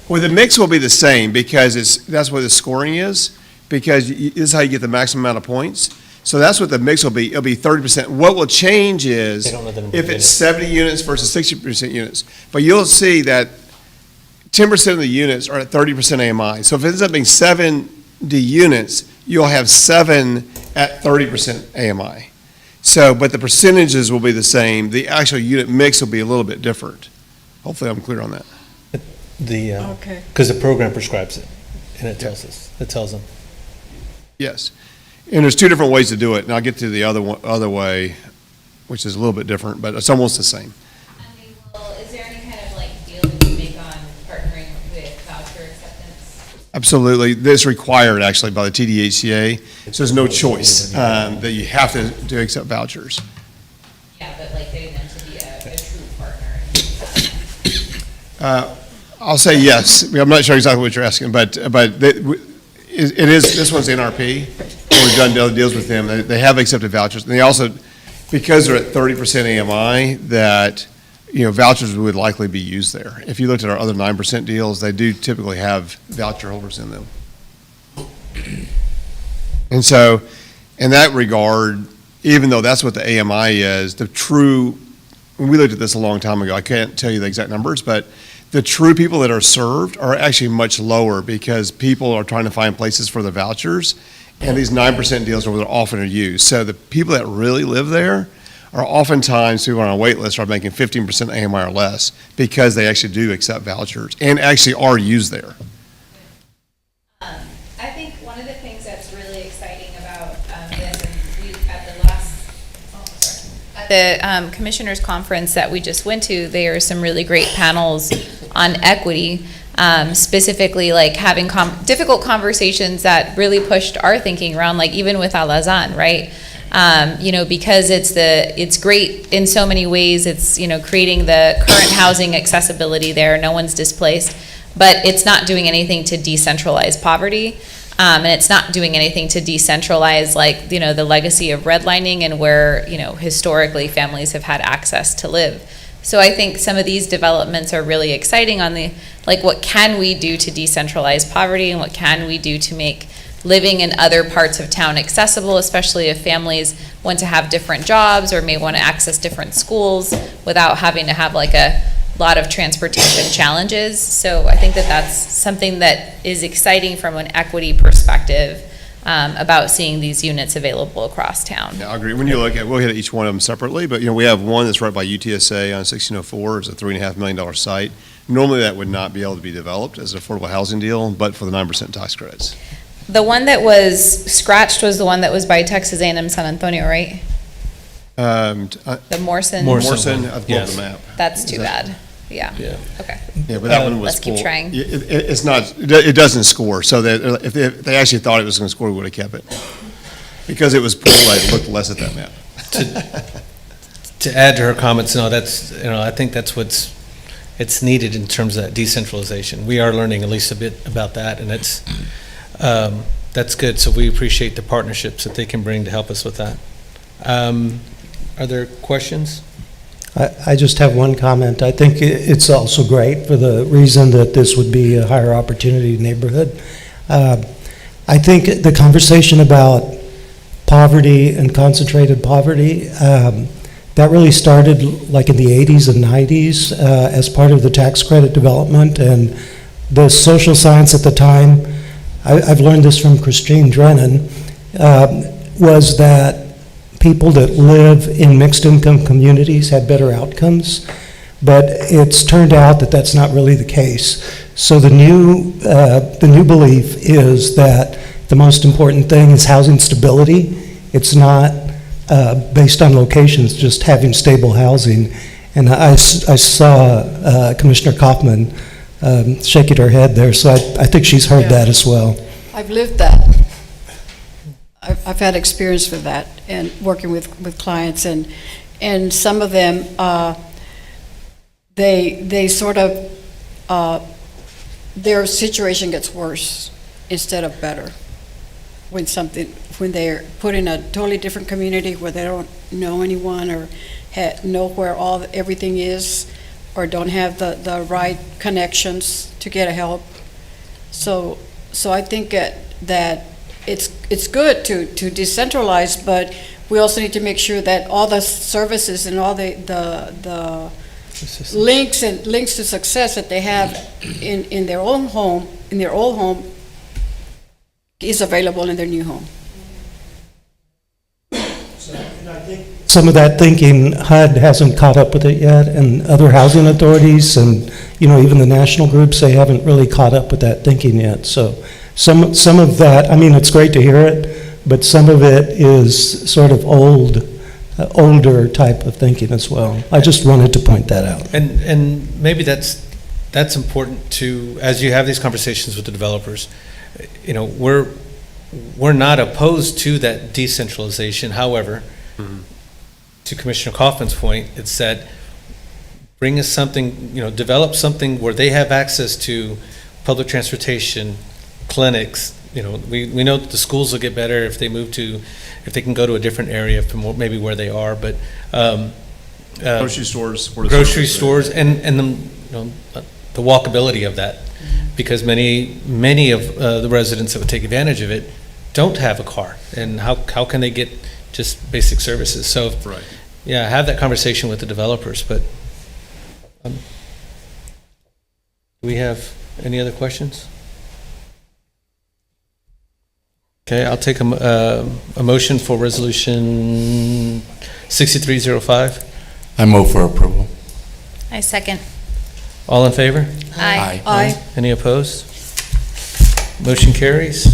Well, the mix will be the same because that's what the scoring is, because this is how you get the maximum amount of points. So that's what the mix will be. It'll be 30%. What will change is if it's 70 units versus 60% units. But you'll see that 10% of the units are at 30% AMI. So if it ends up being 70 units, you'll have 7 at 30% AMI. So, but the percentages will be the same. The actual unit mix will be a little bit different. Hopefully I'm clear on that. Okay. because the program prescribes it, and it tells them. Yes. And there's two different ways to do it, and I'll get to the other way, which is a little bit different, but it's almost the same. Well, is there any kind of like deal that you make on partnering with voucher acceptance? Absolutely. This is required actually by the TDHCA, so there's no choice that you have to accept vouchers. Yeah, but like getting them to be a true partner. I'll say yes. I'm not sure exactly what you're asking, but it is, this one's NRP. We've done other deals with them. They have accepted vouchers. And they also, because they're at 30% AMI, that, vouchers would likely be used there. If you looked at our other 9% deals, they do typically have voucher holders in them. And so, in that regard, even though that's what the AMI is, when we looked at this a long time ago, I can't tell you the exact numbers, but the true people that are served are actually much lower because people are trying to find places for the vouchers, and these 9% deals are where they're often used. So the people that really live there are oftentimes people on a wait list are making 15% AMI or less because they actually do accept vouchers and actually are used there. I think one of the things that's really exciting about this, and we at the last, at the commissioners conference that we just went to, there are some really great panels on equity, specifically like having difficult conversations that really pushed our thinking around, like even with Alazan, right? Because it's great in so many ways. It's, creating the current housing accessibility there. No one's displaced, but it's not doing anything to decentralize poverty. And it's not doing anything to decentralize, like, the legacy of redlining and where, historically families have had access to live. So I think some of these developments are really exciting on what can we do to decentralize poverty and what can we do to make living in other parts of town accessible, especially if families want to have different jobs or may want to access different schools without having to have like a lot of transportation challenges. So I think that that's something that is exciting from an equity perspective about seeing these units available across town. Yeah, I agree. When you look at, we'll hit each one of them separately, but we have one that's right by UTSA on 1604. It's a $3.5 million site. Normally that would not be able to be developed as an affordable housing deal, but for the 9% tax credits. The one that was scratched was the one that was by Texas A&M San Antonio, right? The Morrison. I've pulled the map. That's too bad. Yeah. Okay. Yeah, but that one was Let's keep full. trying. It's not, it doesn't score, so that if they actually thought it was going to score, we would have kept it. Because it was pulled, I looked less at that map. To add to her comments, I think that's it's needed in terms of that decentralization. We are learning at least a bit about that, and that's good. So we appreciate the partnerships that they can bring to help us with that. Are there questions? I just have one comment. I think it's also great for the reason that this would be a higher opportunity neighborhood. I think the conversation about poverty and concentrated poverty, that really started like in the 80s and 90s as part of the tax credit development, and the social science at the time, I've learned this from Christine Drennan, was that people that live in mixed income communities had better outcomes, but it's turned out that that's not really the case. So the new belief is that the most important thing is housing stability. It's not based on locations, just having stable housing. And I saw Commissioner Kaufman shaking her head there, so I think she's heard that as well. I've lived that. I've had experience with that and working with clients, and some of them, they sort of, their situation gets worse instead of better when they're put in a totally different community where they don't know anyone or know where everything is, or don't have the right connections to get help. So I think that it's good to decentralize, but we also need to make sure that all the services and all the links to success that they have in their own home, in their old home, is available in their new home. And I think some of that thinking, HUD hasn't caught up with it yet, and other housing authorities, and, even the national groups, they haven't really caught up with that thinking yet. So some of that, it's great to hear it, but some of it is sort of older type of thinking as well. I just wanted to point that out. And maybe that's important to, as you have these conversations with the developers, we're not opposed to that decentralization. However, to Commissioner Kaufman's point, it's that bring us something, develop something where they have access to public transportation, clinics. We know that the schools will get better if they can go to a different area from maybe where they are, but Grocery stores. grocery stores, and the walkability of that, because many of the residents that would take advantage of it don't have a car, and how can they get just basic services? So, Right. yeah, have that conversation with the developers. But do we have any other questions? Okay, I'll take a motion for resolution 6305. I move for approval. I second. All in favor? Aye. Aye. Any opposed? Motion carries.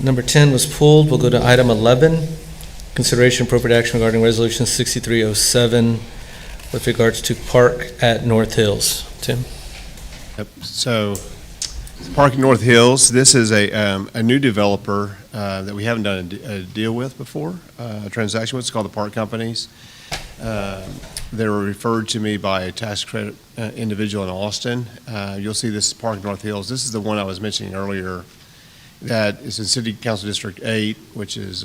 Number 10 was pulled. We'll go to item 11, consideration appropriate action regarding resolution 6307 with regards to park at North Hills. Tim? Yep. So, Park North Hills, this is a new developer that we haven't done a deal with before, a transaction with. It's called the Park Companies. They were referred to me by a tax credit individual in Austin. You'll see this is Park North Hills. This is the one I was mentioning earlier that is in City Council District 8, which is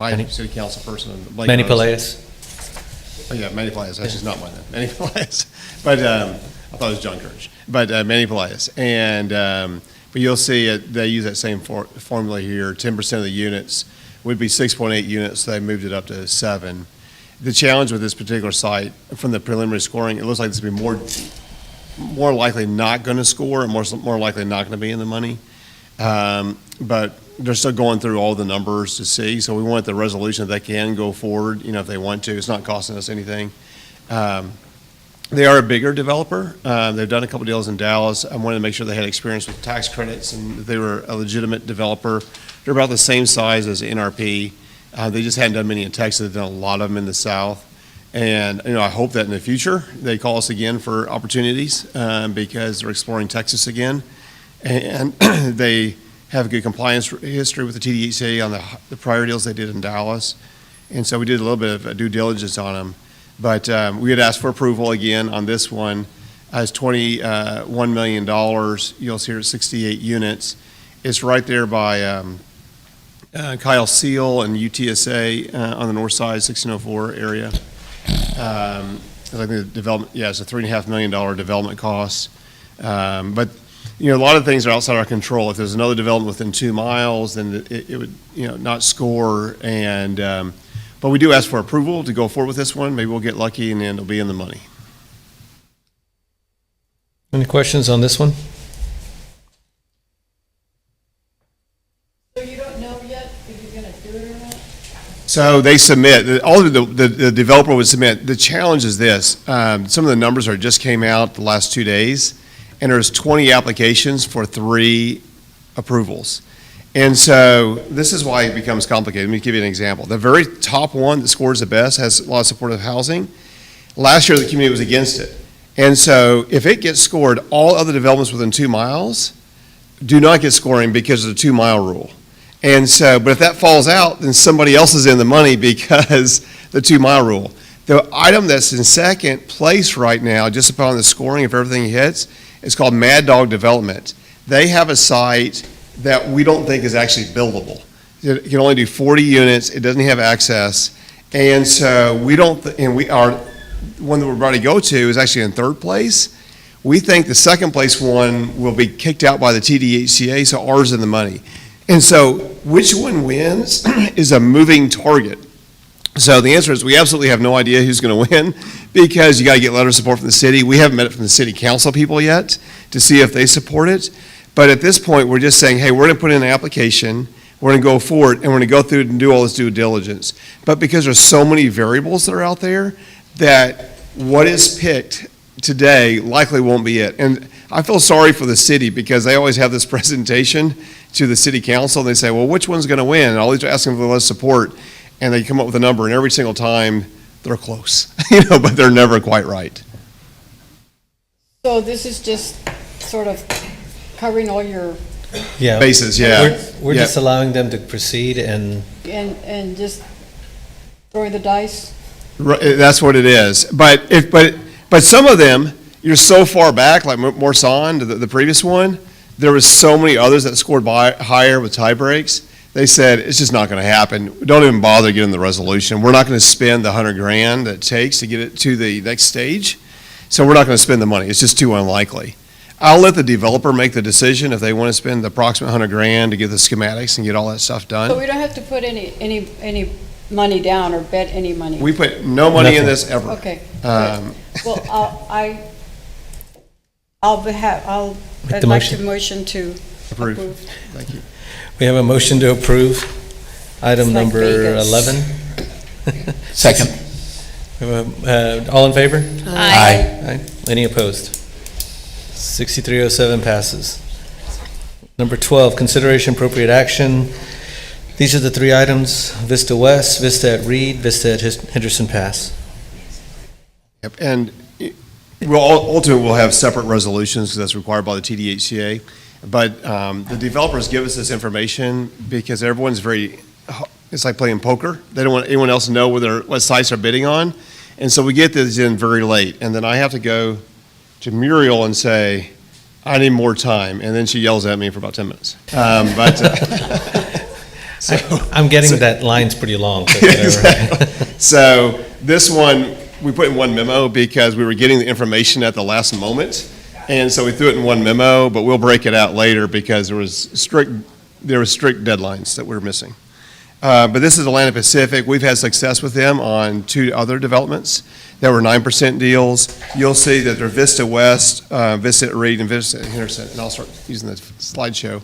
my city council person. Manny Pelaez. Oh, yeah, Manny Pelaez. That's just not mine then. Manny Pelaez. But I thought it was John Kirsch. But Manny Pelaez. And but you'll see they use that same formula here. 10% of the units would be 6.8 units. So they moved it up to 7. The challenge with this particular site, from the preliminary scoring, it looks like this would be more likely not going to score and more likely not going to be in the money. But they're still going through all the numbers to see. So we want the resolution that they can go forward, if they want to. It's not costing us anything. They are a bigger developer. They've done a couple deals in Dallas. I wanted to make sure they had experience with tax credits and that they were a legitimate developer. They're about the same size as NRP. They just hadn't done many in Texas. They've done a lot of them in the South. And, I hope that in the future they call us again for opportunities because they're exploring Texas again. And they have a good compliance history with the TDHA on the prior deals they did in Dallas. And so we did a little bit of due diligence on them. But we had asked for approval again on this one as $21 million. You'll see here 68 units. It's right there by Kyle Seal and UTSA on the north side, 1604 area. I think the development, it's a $3.5 million development cost. But, a lot of things are outside our control. If there's another development within 2 miles, then it would, not score. And, but we do ask for approval to go forward with this one. Maybe we'll get lucky and then it'll be in the money. Any questions on this one? So you don't know yet if you're going to do it or not? So they submit, all of the developer would submit. The challenge is this, some of the numbers just came out the last 2 days, and there's 20 applications for 3 approvals. And so this is why it becomes complicated. Let me give you an example. The very top one that scores the best has a lot of supportive housing. Last year, the community was against it. And so if it gets scored, all other developments within 2 miles do not get scoring because of the 2-mile rule. And so, but if that falls out, then somebody else is in the money because the 2-mile rule. The item that's in second place right now, just upon the scoring, if everything hits, is called Mad Dog Development. They have a site that we don't think is actually buildable. It can only do 40 units. It doesn't have access. And so we don't, one that we're about to go to is actually in third place. We think the second place one will be kicked out by the TDHCA, so ours is in the money. And so which one wins is a moving target. So the answer is we absolutely have no idea who's going to win because you got to get letter of support from the city. We haven't met it from the city council people yet to see if they support it. But at this point, we're just saying, hey, we're going to put in an application we're going to go forward, and we're going to go through and do all this due diligence. But because there's so many variables that are out there, that what is picked today likely won't be it. And I feel sorry for the city, because they always have this presentation to the city council, and they say, well, which one's going to win? And always asking for less support, and they come up with a number, and every single time, they're close, but they're never quite right. So this is just sort of covering all your, Yeah. Bases, yeah. We're Yeah. just allowing them to proceed and and just throwing the dice? Right, that's what it is. But some of them, you're so far back, like Morsan, the previous one, there was so many others that scored higher with tie breaks. They said, it's just not going to happen. Don't even bother getting the resolution. We're not going to spend the $100,000 that it takes to get it to the next stage. So we're not going to spend the money. It's just too unlikely. I'll let the developer make the decision if they want to spend the approximate $100,000 to get the schematics and get all that stuff done. So we don't have to put any money down or bet any money? We put no money in this ever. Okay. Um, Well, I'd like motion. to motion to Approve. approve. Thank you. we have a motion to approve item It's like number Vegas. 11. Second. All in favor? Aye. Aye. Any opposed? 6307 passes. Number 12, consideration appropriate action. These are the three items: Vista West, Vista at Reed, Vista at Henderson Pass. Yep, and ultimately, we'll have separate resolutions, because that's required by the TDHCA. But the developers give us this information because everyone's it's like playing poker. They don't want anyone else to know what sites they're bidding on. And so we get this in very late, and then I have to go to Muriel and say, I need more time, and then she yells at me for about 10 minutes. I'm getting that line's pretty long. But Exactly. So this one, we put in one memo because we were getting the information at the last moment. And so we threw it in one memo, but we'll break it out later because there was strict deadlines that we were missing. But this is Atlantic Pacific. We've had success with them on 2 other developments that were 9% deals. You'll see that they're Vista West, Vista at Reed, and Vista at Henderson. And I'll start using the slideshow.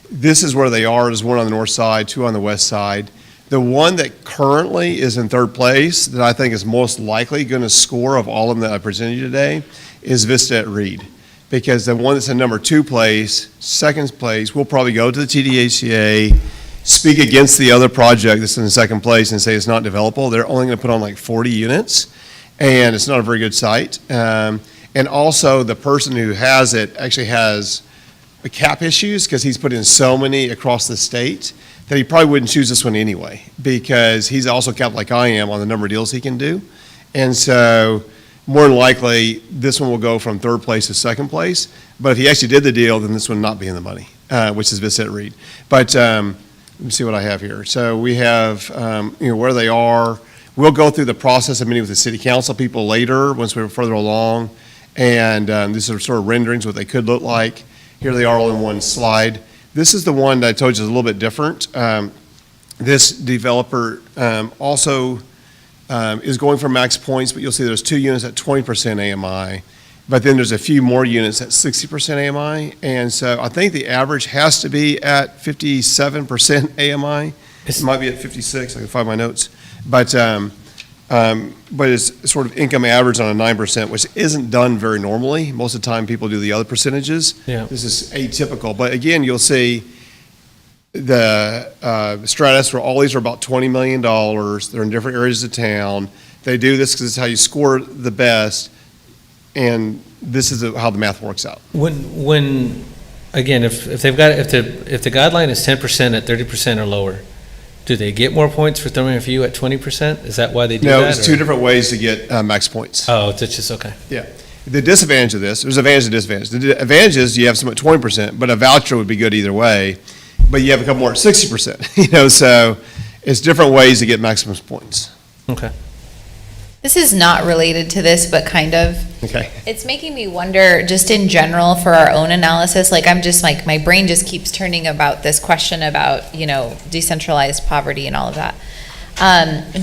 This is where they are. There's one on the north side, 2 on the west side. The one that currently is in third place that I think is most likely going to score of all of them that I presented you today is Vista at Reed. Because the one that's in number 2 place, second place, will probably go to the TDHCA, speak against the other project that's in second place and say it's not developable. They're only going to put on like 40 units, and it's not a very good site. And also, the person who has it actually has cap issues because he's put in so many across the state that he probably wouldn't choose this one anyway, because he's also capped like I am on the number of deals he can do. And so more than likely, this one will go from third place to second place. But if he actually did the deal, then this one would not be in the money, which is Vista at Reed. But let me see what I have here. So we have where they are. We'll go through the process of meeting with the city council people later once we're further along. And these are sort of renderings what they could look like. Here they are all in one slide. This is the one that I told you is a little bit different. This developer also is going for max points, but you'll see there's 2 units at 20% AMI, but then there's a few more units at 60% AMI, and so I think the average has to be at 57% AMI. It might be at 56, I can find my notes, but it's sort of income average on a 9%, which isn't done very normally. Most of the time, people do the other percentages. Yeah. This is atypical, but again, you'll see the Stratus, where all these are about $20 million. They're in different areas of town. They do this because it's how you score the best, and this is how the math works out. When again, if the guideline is 10% at 30% or lower, do they get more points for throwing a few at 20%? Is that why they do that? No, there's 2 different ways to get max points. Oh, it's just okay. Yeah. The disadvantage of this, there's advantage and disadvantage. The advantage is you have some at 20%, but a voucher would be good either way. But you have a couple more at 60%, so it's different ways to get maximum points. Okay. This is not related to this, but kind of. Okay. It's making me wonder, just in general, for our own analysis, my brain just keeps turning about this question about, decentralized poverty and all of that.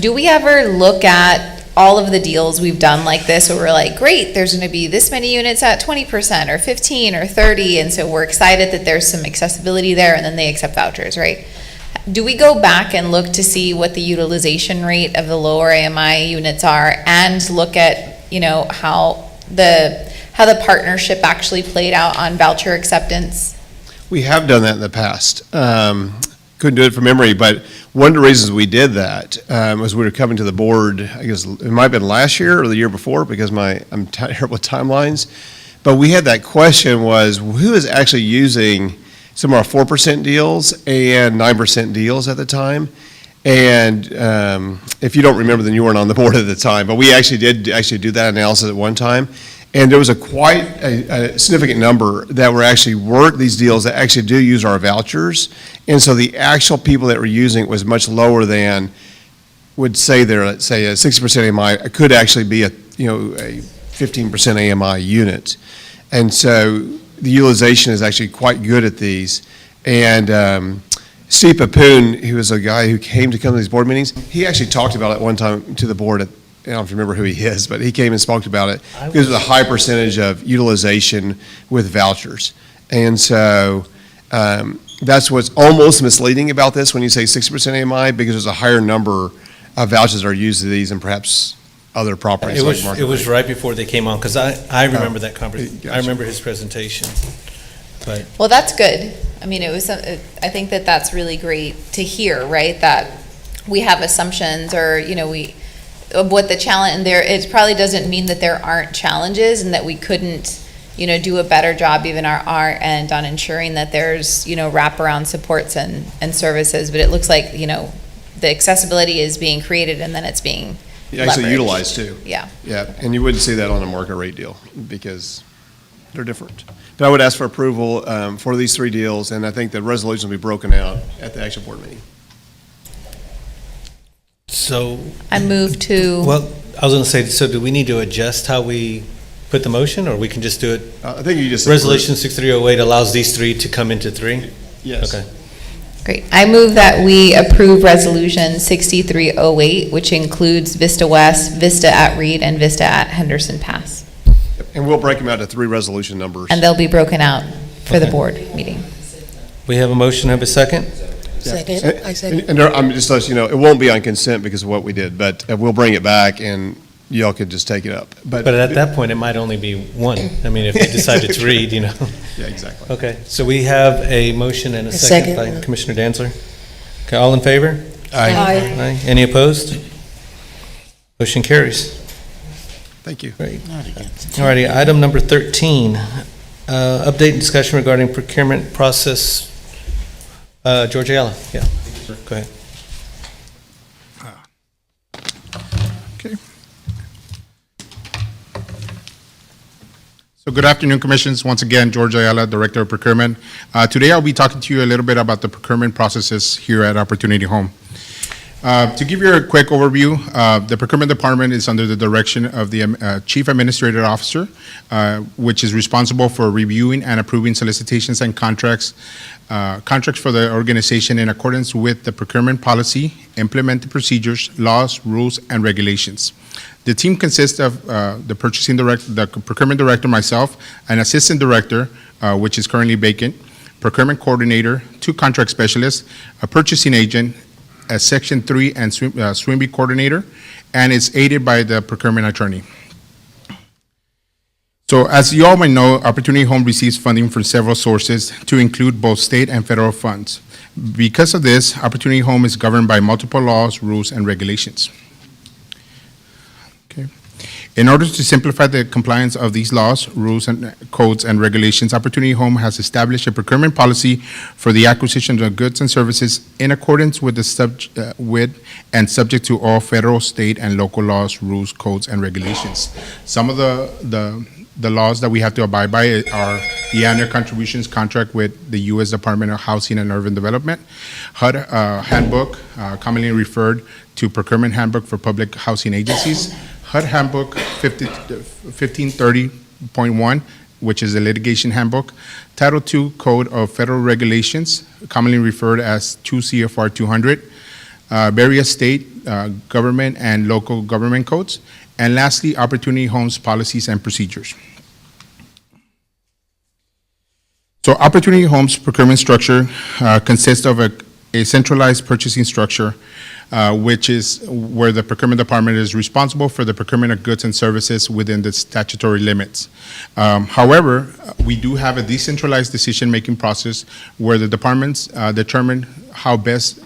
Do we ever look at all of the deals we've done like this, where we're like, great, there's going to be this many units at 20% or 15 or 30, and so we're excited that there's some accessibility there, and then they accept vouchers, right? do we go back and look to see what the utilization rate of the lower AMI units are and look at, how the partnership actually played out on voucher acceptance? We have done that in the past. Couldn't do it from memory, but one of the reasons we did that was we were coming to the board, I guess it might have been last year or the year before, because I'm terrible with timelines. But we had that question was, who is actually using some of our 4% deals and 9% deals at the time? And if you don't remember, then you weren't on the board at the time. But we actually did do that analysis at one time. And there was quite a significant number that were actually work these deals that actually do use our vouchers. And so the actual people that were using it was much lower than would say there, let's say a 60% AMI could actually be a 15% AMI unit. And so the utilization is actually quite good at these. And Steve Papoon, who was a guy who came to these board meetings, he actually talked about it one time to the board at, I don't remember who he is, but he came and spoke about it because there's a high percentage of utilization with vouchers. And so that's what's almost misleading about this when you say 60% AMI, because there's a higher number of vouchers that are used to these and perhaps other properties. It was right before they came on, because I remember that conversation. Gotcha. I remember his presentation. But Well, that's good. I mean, I think that's really great to hear, right? That we have assumptions or, of what the challenge, and it probably doesn't mean that there aren't challenges and that we couldn't, do a better job even our end on ensuring that there's, wraparound supports and services. But it looks like, the accessibility is being created and then it's being Actually leveraged. utilized too. Yeah. Yeah, and you wouldn't see that on a market rate deal because they're different. But I would ask for approval for these three deals, and I think the resolution will be broken out at the action board meeting. so, I move to. well, I was going to say, so do we need to adjust how we put the motion, or we can just do it? I think you just. Resolution 6308 allows these three to come into three? Yes. Okay. Great. I move that we approve Resolution 6308, which includes Vista West, Vista at Reed, and Vista at Henderson Pass. And we'll break them out to three resolution numbers. And they'll be broken out for the Okay. board meeting. We have a motion, have a second? Second. I second. And I'm just letting you know, it won't be on consent because of what we did, but we'll bring it back and y'all could just take it up. But at that point, it might only be one. I mean, if we decide it's Reed, Yeah, exactly. Okay, so we have a motion and a second by Commissioner Dantzler. Okay, all in favor? Aye. Any opposed? Motion carries. Thank you. Great. All righty, item number 13, update and discussion regarding procurement process. George Ayala, yeah, go ahead. Okay. So good afternoon, Commissions. Once again, George Ayala, Director of Procurement. Today I'll be talking to you a little bit about the procurement processes here at Opportunity Home. To give you a quick overview, the Procurement Department is under the direction of the Chief Administrative Officer, which is responsible for reviewing and approving solicitations and contracts for the organization in accordance with the procurement policy, implemented procedures, laws, rules, and regulations. The team consists of the procurement director, myself, an assistant director, which is currently vacant, procurement coordinator, 2 contract specialists, a purchasing agent, a Section 3 and SWIMBY coordinator, and it's aided by the procurement attorney. So as you all may know, Opportunity Home receives funding from several sources to include both state and federal funds. Because of this, Opportunity Home is governed by multiple laws, rules, and regulations. Okay. In order to simplify the compliance of these laws, rules, and codes and regulations, Opportunity Home has established a procurement policy for the acquisition of goods and services in accordance with and subject to all federal, state, and local laws, rules, codes, and regulations. Some of the laws that we have to abide by are the annual contributions contract with the U.S. Department of Housing and Urban Development, HUD handbook, commonly referred to Procurement Handbook for Public Housing Agencies, HUD Handbook 1530.1, which is the litigation handbook, Title II Code of Federal Regulations, commonly referred as 2 CFR 200, various state government and local government codes, and lastly, Opportunity Homes policies and procedures. So Opportunity Homes procurement structure consists of a centralized purchasing structure, which is where the procurement department is responsible for the procurement of goods and services within the statutory limits. However, we do have a decentralized decision-making process where the departments determine how best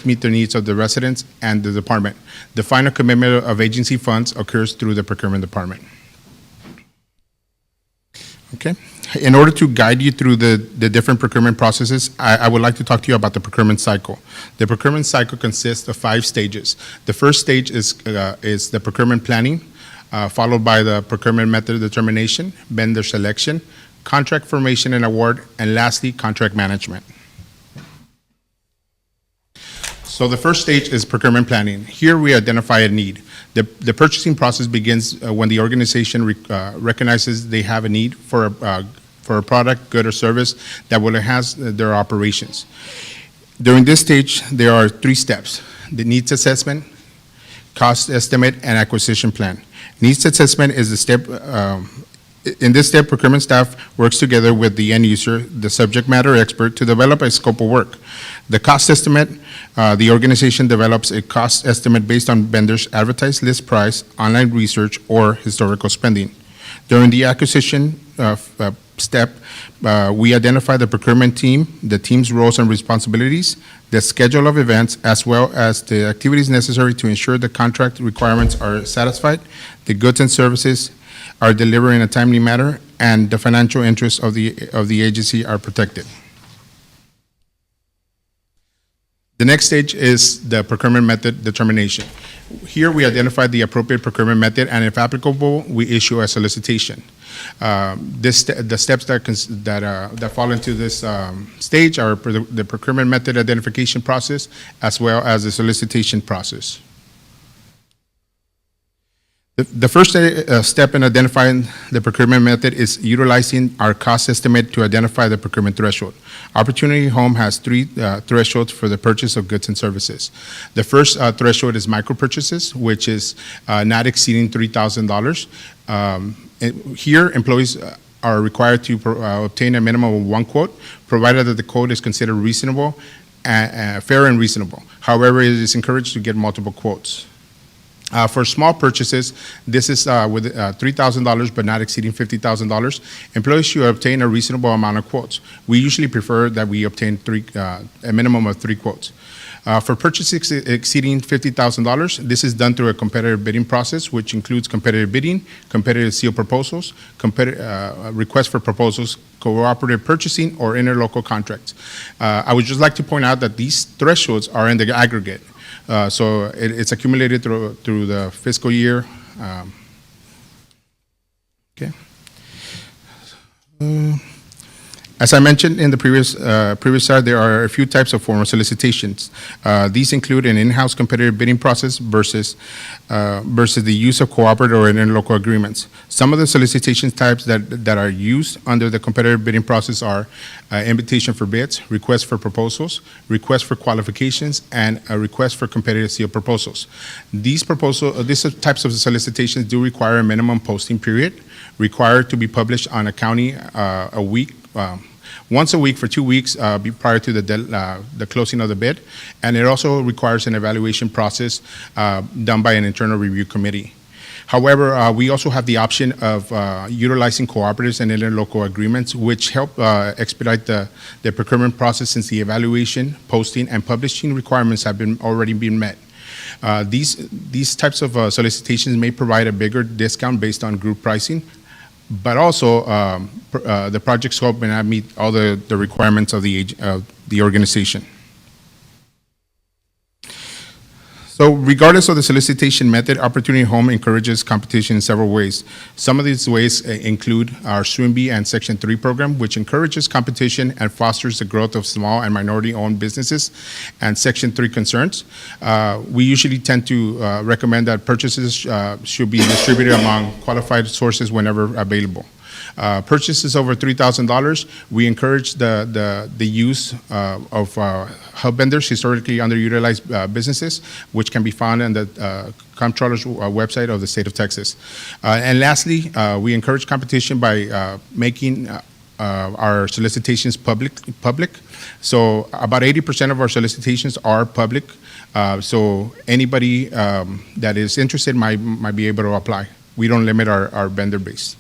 meet the needs of the residents and the department. The final commitment of agency funds occurs through the procurement department. Okay. In order to guide you through the different procurement processes, I would like to talk to you about the procurement cycle. The procurement cycle consists of 5 stages. The first stage is the procurement planning, followed by the procurement method determination, vendor selection, contract formation and award, and lastly, contract management. So the first stage is procurement planning. Here we identify a need. The purchasing process begins when the organization recognizes they have a need for a product, good, or service that will enhance their operations. During this stage, there are 3 steps: the needs assessment, cost estimate, and acquisition plan. Needs assessment is the step. In this step, procurement staff works together with the end user, the subject matter expert, to develop a scope of work. The cost estimate, the organization develops a cost estimate based on vendors' advertised list price, online research, or historical spending. During the acquisition step, we identify the procurement team, the team's roles and responsibilities, the schedule of events, as well as the activities necessary to ensure the contract requirements are satisfied, the goods and services are delivered in a timely manner, and the financial interests of the agency are protected. The next stage is the procurement method determination. Here we identify the appropriate procurement method, and if applicable, we issue a solicitation. The steps that fall into this stage are the procurement method identification process, as well as the solicitation process. The first step in identifying the procurement method is utilizing our cost estimate to identify the procurement threshold. Opportunity Home has 3 thresholds for the purchase of goods and services. The first threshold is micro purchases, which is not exceeding $3,000. Here, employees are required to obtain a minimum of 1 quote, provided that the quote is considered reasonable, fair and reasonable. However, it is encouraged to get multiple quotes. For small purchases, this is with $3,000 but not exceeding $50,000. Employees should obtain a reasonable amount of quotes. We usually prefer that we obtain a minimum of 3 quotes. For purchases exceeding $50,000, this is done through a competitive bidding process, which includes competitive bidding, competitive seal proposals, requests for proposals, cooperative purchasing, or interlocal contracts. I would just like to point out that these thresholds are in the aggregate. So it's accumulated through the fiscal year. Okay. As I mentioned in the previous slide, there are a few types of formal solicitations. These include an in-house competitive bidding process versus the use of cooperative or interlocal agreements. Some of the solicitation types that are used under the competitive bidding process are invitation for bids, request for proposals, request for qualifications, and a request for competitive seal proposals. These types of solicitations do require a minimum posting period, required to be published on a county a week. Once a week for 2 weeks prior to the closing of the bid, and it also requires an evaluation process done by an internal review committee. However, we also have the option of utilizing cooperatives and interlocal agreements, which help expedite the procurement process since the evaluation, posting, and publishing requirements have already been met. These types of solicitations may provide a bigger discount based on group pricing, but also the project scope may not meet all the requirements of the organization. So regardless of the solicitation method, Opportunity Home encourages competition in several ways. Some of these ways include our SWIMBY and Section 3 program, which encourages competition and fosters the growth of small and minority-owned businesses, and Section 3 concerns. We usually tend to recommend that purchases should be distributed among qualified sources whenever available. Purchases over $3,000, we encourage the use of hub vendors, historically underutilized businesses, which can be found on the Comptroller's website of the state of Texas. And lastly, we encourage competition by making our solicitations public. So about 80% of our solicitations are public. So anybody that is interested might be able to apply. We don't limit our vendor base.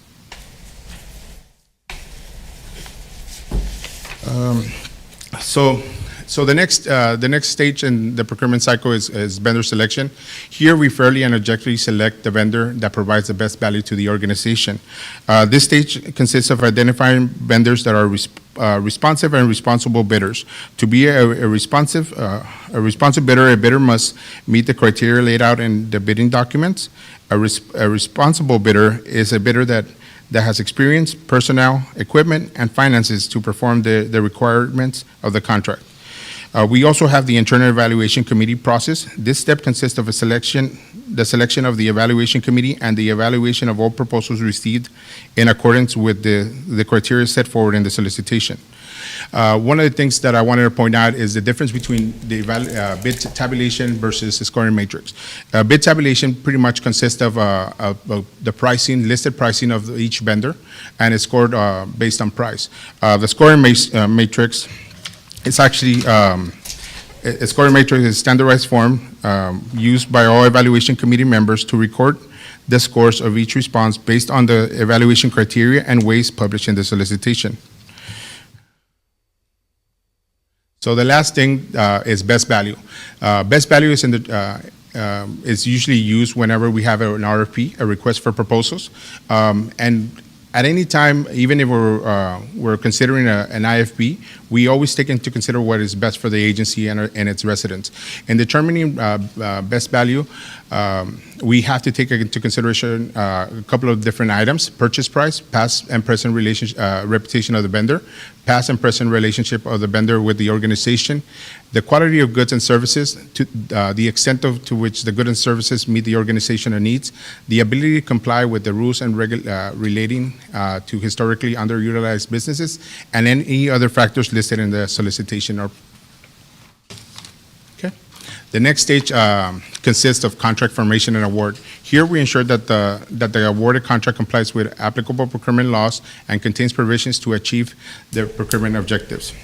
So the next stage in the procurement cycle is vendor selection. Here, we fairly and objectively select the vendor that provides the best value to the organization. This stage consists of identifying vendors that are responsive and responsible bidders. To be a responsive bidder, a bidder must meet the criteria laid out in the bidding documents. A responsible bidder is a bidder that has experience, personnel, equipment, and finances to perform the requirements of the contract. We also have the internal evaluation committee process. This step consists of the selection of the evaluation committee and the evaluation of all proposals received in accordance with the criteria set forward in the solicitation. One of the things that I wanted to point out is the difference between the bid tabulation versus the scoring matrix. Bid tabulation pretty much consists of the pricing, listed pricing of each vendor, and it's scored based on price. The scoring matrix, it's actually, a scoring matrix is a standardized form used by all evaluation committee members to record the scores of each response based on the evaluation criteria and ways published in the solicitation. So the last thing is best value. Best value is is usually used whenever we have an RFP, a request for proposals, and at any time, even if we're considering an IFP, we always take into consider what is best for the agency and its residents. In determining best value, we have to take into consideration a couple of different items: purchase price, past and present reputation of the vendor, past and present relationship of the vendor with the organization, the quality of goods and services, to the extent to which the goods and services meet the organizational needs, the ability to comply with the rules and relating to historically underutilized businesses, and any other factors listed in the solicitation. Okay. The next stage consists of contract formation and award. Here, we ensure that the awarded contract complies with applicable procurement laws and contains provisions to achieve the procurement objectives.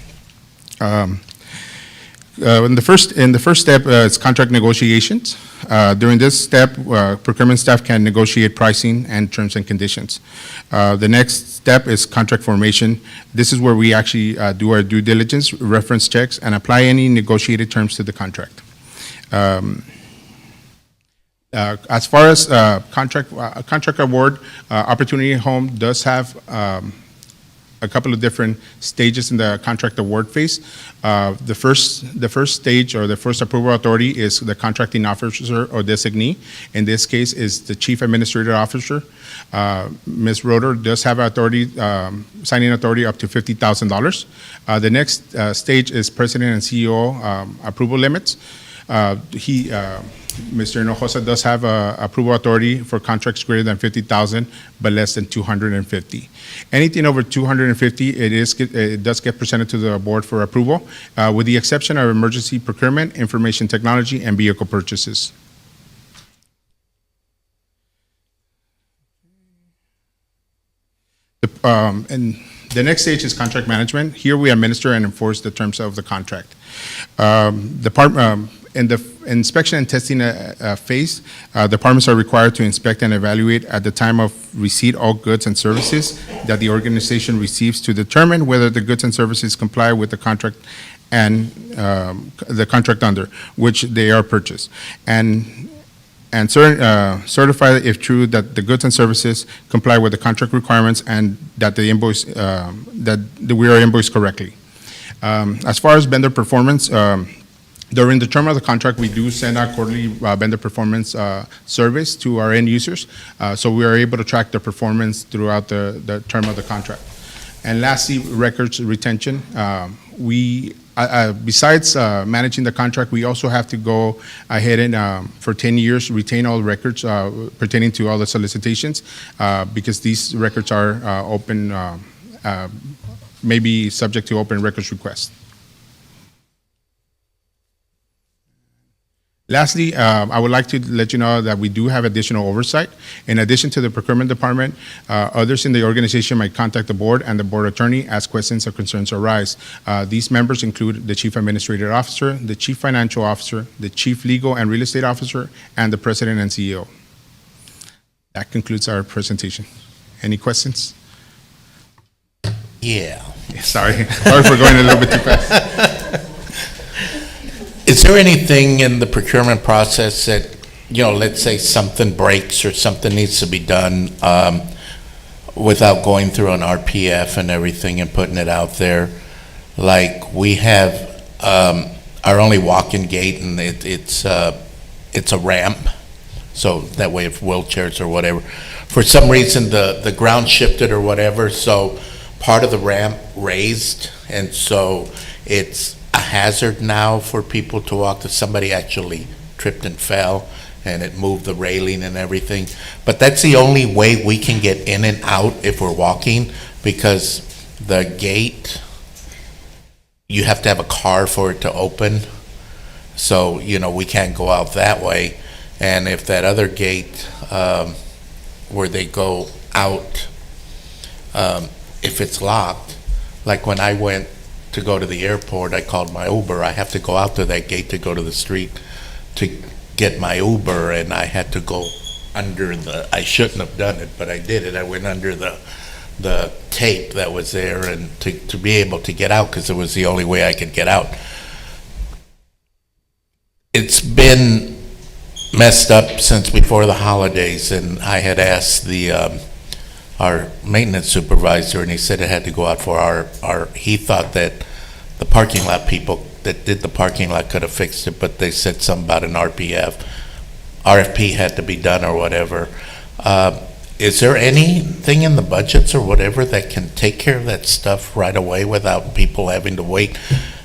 In the first step, it's contract negotiations. During this step, procurement staff can negotiate pricing and terms and conditions. The next step is contract formation. This is where we actually do our due diligence, reference checks, and apply any negotiated terms to the contract. As far as contract award, Opportunity Home does have a couple of different stages in the contract award phase. The first stage, or the first approval authority, is the contracting officer or designee. In this case, is the chief administrative officer. Ms. Roeder does have authority, signing authority up to $50,000. The next stage is president and CEO approval limits. Mr. Hinojosa does have approval authority for contracts greater than $50,000, but less than $250,000. Anything over $250,000, it does get presented to the board for approval, with the exception of emergency procurement, information technology, and vehicle purchases. And the next stage is contract management. Here we administer and enforce the terms of the contract. In the inspection and testing phase, departments are required to inspect and evaluate at the time of receipt all goods and services that the organization receives to determine whether the goods and services comply with the contract and the contract under which they are purchased, and certify, if true, that the goods and services comply with the contract requirements and that the invoice that we are invoiced correctly. As far as vendor performance, during the term of the contract, we do send out quarterly vendor performance surveys to our end users, so we are able to track their performance throughout the term of the contract. And lastly, records retention. Besides managing the contract, we also have to go ahead and, for 10 years, retain all records pertaining to all the solicitations, because these records are open, may be subject to open records requests. Lastly, I would like to let you know that we do have additional oversight. In addition to the procurement department, others in the organization might contact the board and the board attorney as questions or concerns arise. These members include the chief administrative officer, the chief financial officer, the chief legal and real estate officer, and the president and CEO. That concludes our presentation. Any questions? Yeah. Sorry for going a little bit too fast. Is there anything in the procurement process that, let's say something breaks or something needs to be done without going through an RPF and everything and putting it out there? Like we have our only walk-in gate, and it's a ramp, so that way if wheelchairs or whatever, for some reason the ground shifted or whatever, so part of the ramp raised, and so it's a hazard now for people to walk. That somebody actually tripped and fell, and it moved the railing and everything. But that's the only way we can get in and out if we're walking, because the gate, you have to have a car for it to open. So, we can't go out that way. And if that other gate where they go out, if it's locked, like when I went to go to the airport, I called my Uber. I have to go out to that gate to go to the street to get my Uber, and I had to go under I shouldn't have done it, but I did it. I went under the tape that was there, and to be able to get out, because it was the only way I could get out. It's been messed up since before the holidays, and I had asked our maintenance supervisor, and he said it had to go out for he thought that the parking lot people that did the parking lot could have fixed it, but they said something about an RFP had to be done or whatever. Is there anything in the budgets or whatever that can take care of that stuff right away without people having to wait?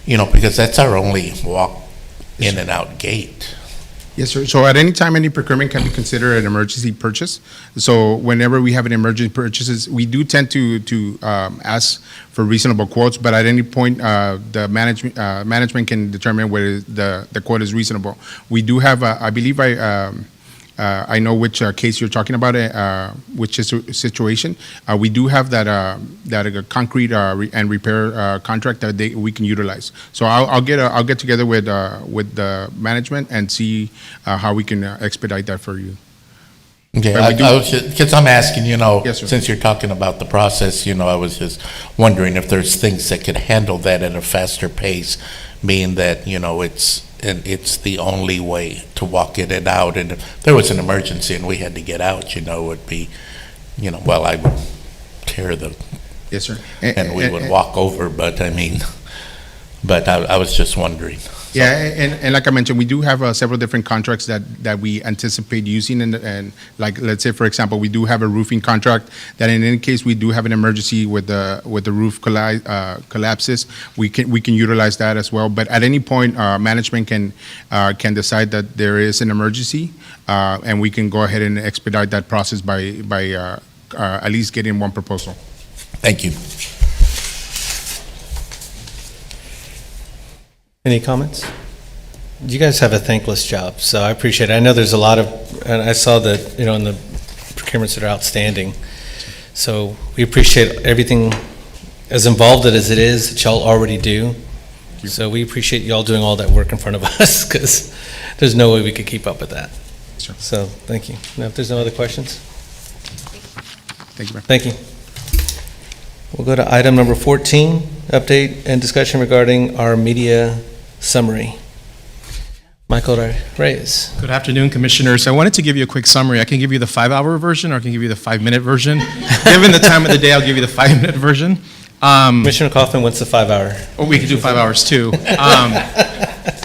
Because that's our only walk in and out gate. Yes, sir. So at any time, any procurement can be considered an emergency purchase. So whenever we have an emergency purchases, we do tend to ask for reasonable quotes, but at any point, the management can determine whether the quote is reasonable. We do have, I believe I know which case you're talking about, which is situation. We do have that concrete and repair contract that we can utilize. So I'll get together with the management and see how we can expedite that for you. Okay, because I'm asking, yes, since you're talking about the process, I was just wondering if there's things that could handle that at a faster pace, being that, it's the only way to walk in and out. And if there was an emergency and we had to get out, it would be, I would tear yes, sir. And we would walk over, but I was just wondering. Yeah, and like I mentioned, we do have several different contracts that we anticipate using, and like, let's say, for example, we do have a roofing contract that in any case we do have an emergency with the roof collapses, we can utilize that as well. But at any point, management can decide that there is an emergency, and we can go ahead and expedite that process by at least getting one proposal. Thank you. Any comments? You guys have a thankless job, so I appreciate it. I know there's a lot of, and I saw that, in the procurements that are outstanding. So we appreciate everything as involved as it is that y'all already do. So we appreciate y'all doing all that work in front of us, because there's no way we could keep up with that. Sure. So thank you. Now, if there's no other questions? Thank you, ma'am. Thank you. We'll go to item number 14, update and discussion regarding our media summary. Michael Reyes. Good afternoon, Commissioners. I wanted to give you a quick summary. I can give you the 5-hour version, or I can give you the 5-minute version. Given the time of the day, I'll give you the 5-minute version. Commissioner Kaufman wants the 5-hour. Or we could do 5 hours too. Let's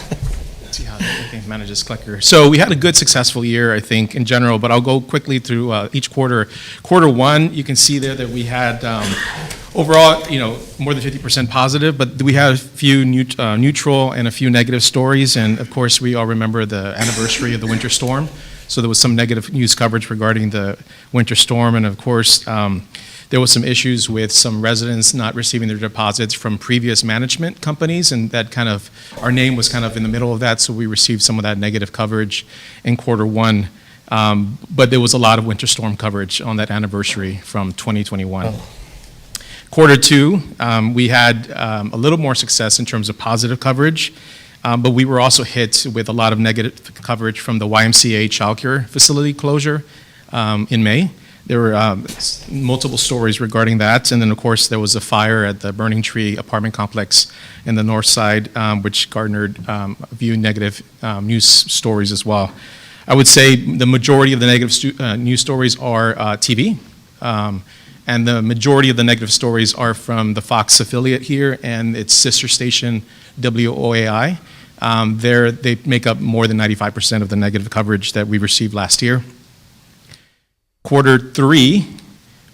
see how everything manages clicker. So we had a good, successful year, I think, in general, but I'll go quickly through each quarter. Quarter one, you can see there that we had overall, more than 50% positive, but we had a few neutral and a few negative stories. And of course, we all remember the anniversary of the winter storm. So there was some negative news coverage regarding the winter storm. And of course, there was some issues with some residents not receiving their deposits from previous management companies, and that kind of, our name was kind of in the middle of that, so we received some of that negative coverage in quarter one. But there was a lot of winter storm coverage on that anniversary from 2021. Quarter two, we had a little more success in terms of positive coverage, but we were also hit with a lot of negative coverage from the YMCA childcare facility closure in May. There were multiple stories regarding that, and then of course there was a fire at the Burning Tree apartment complex in the north side, which garnered a few negative news stories as well. I would say the majority of the negative news stories are TV, and the majority of the negative stories are from the Fox affiliate here and its sister station, WOAI. They make up more than 95% of the negative coverage that we received last year. Quarter three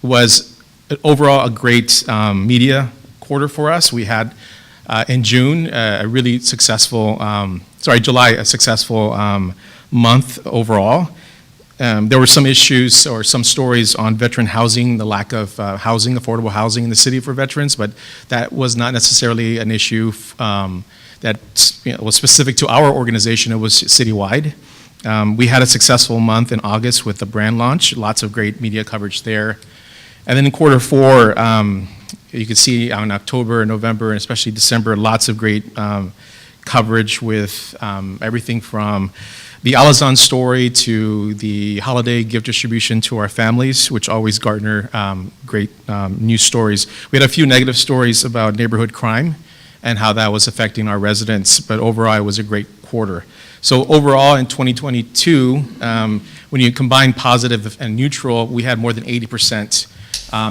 was overall a great media quarter for us. We had in June a really successful, July, a successful month overall. There were some issues or some stories on veteran housing, the lack of housing, affordable housing in the city for veterans, but that was not necessarily an issue that was specific to our organization. It was citywide. We had a successful month in August with the brand launch, lots of great media coverage there. And then in quarter four, you can see in October, November, and especially December, lots of great coverage with everything from the Alazan story to the holiday gift distribution to our families, which always garner great news stories. We had a few negative stories about neighborhood crime and how that was affecting our residents, but overall it was a great quarter. So overall in 2022, when you combine positive and neutral, we had more than 80%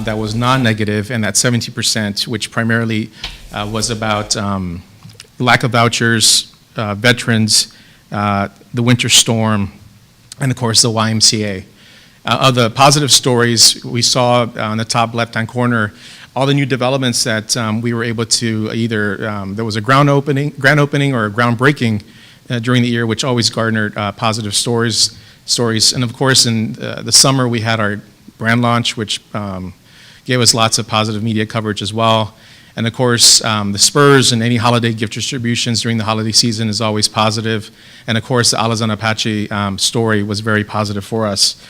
that was non-negative, and that 70%, which primarily was about lack of vouchers, veterans, the winter storm, and of course the YMCA. Of the positive stories, we saw on the top left-hand corner all the new developments that we were able to either, there was a grand opening or a groundbreaking during the year, which always garnered positive stories. And of course, in the summer, we had our brand launch, which gave us lots of positive media coverage as well. And of course, the Spurs and any holiday gift distributions during the holiday season is always positive. And of course, the Alazan Apache story was very positive for us.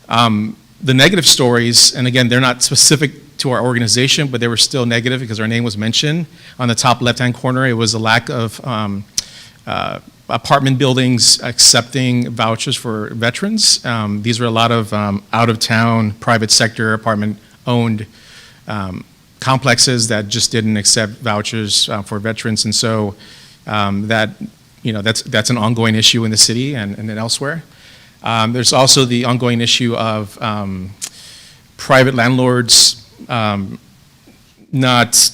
The negative stories, and again, they're not specific to our organization, but they were still negative because our name was mentioned. On the top left-hand corner, it was a lack of apartment buildings accepting vouchers for veterans. These were a lot of out-of-town, private sector, apartment-owned complexes that just didn't accept vouchers for veterans, and so that's an ongoing issue in the city and then elsewhere. There's also the ongoing issue of private landlords not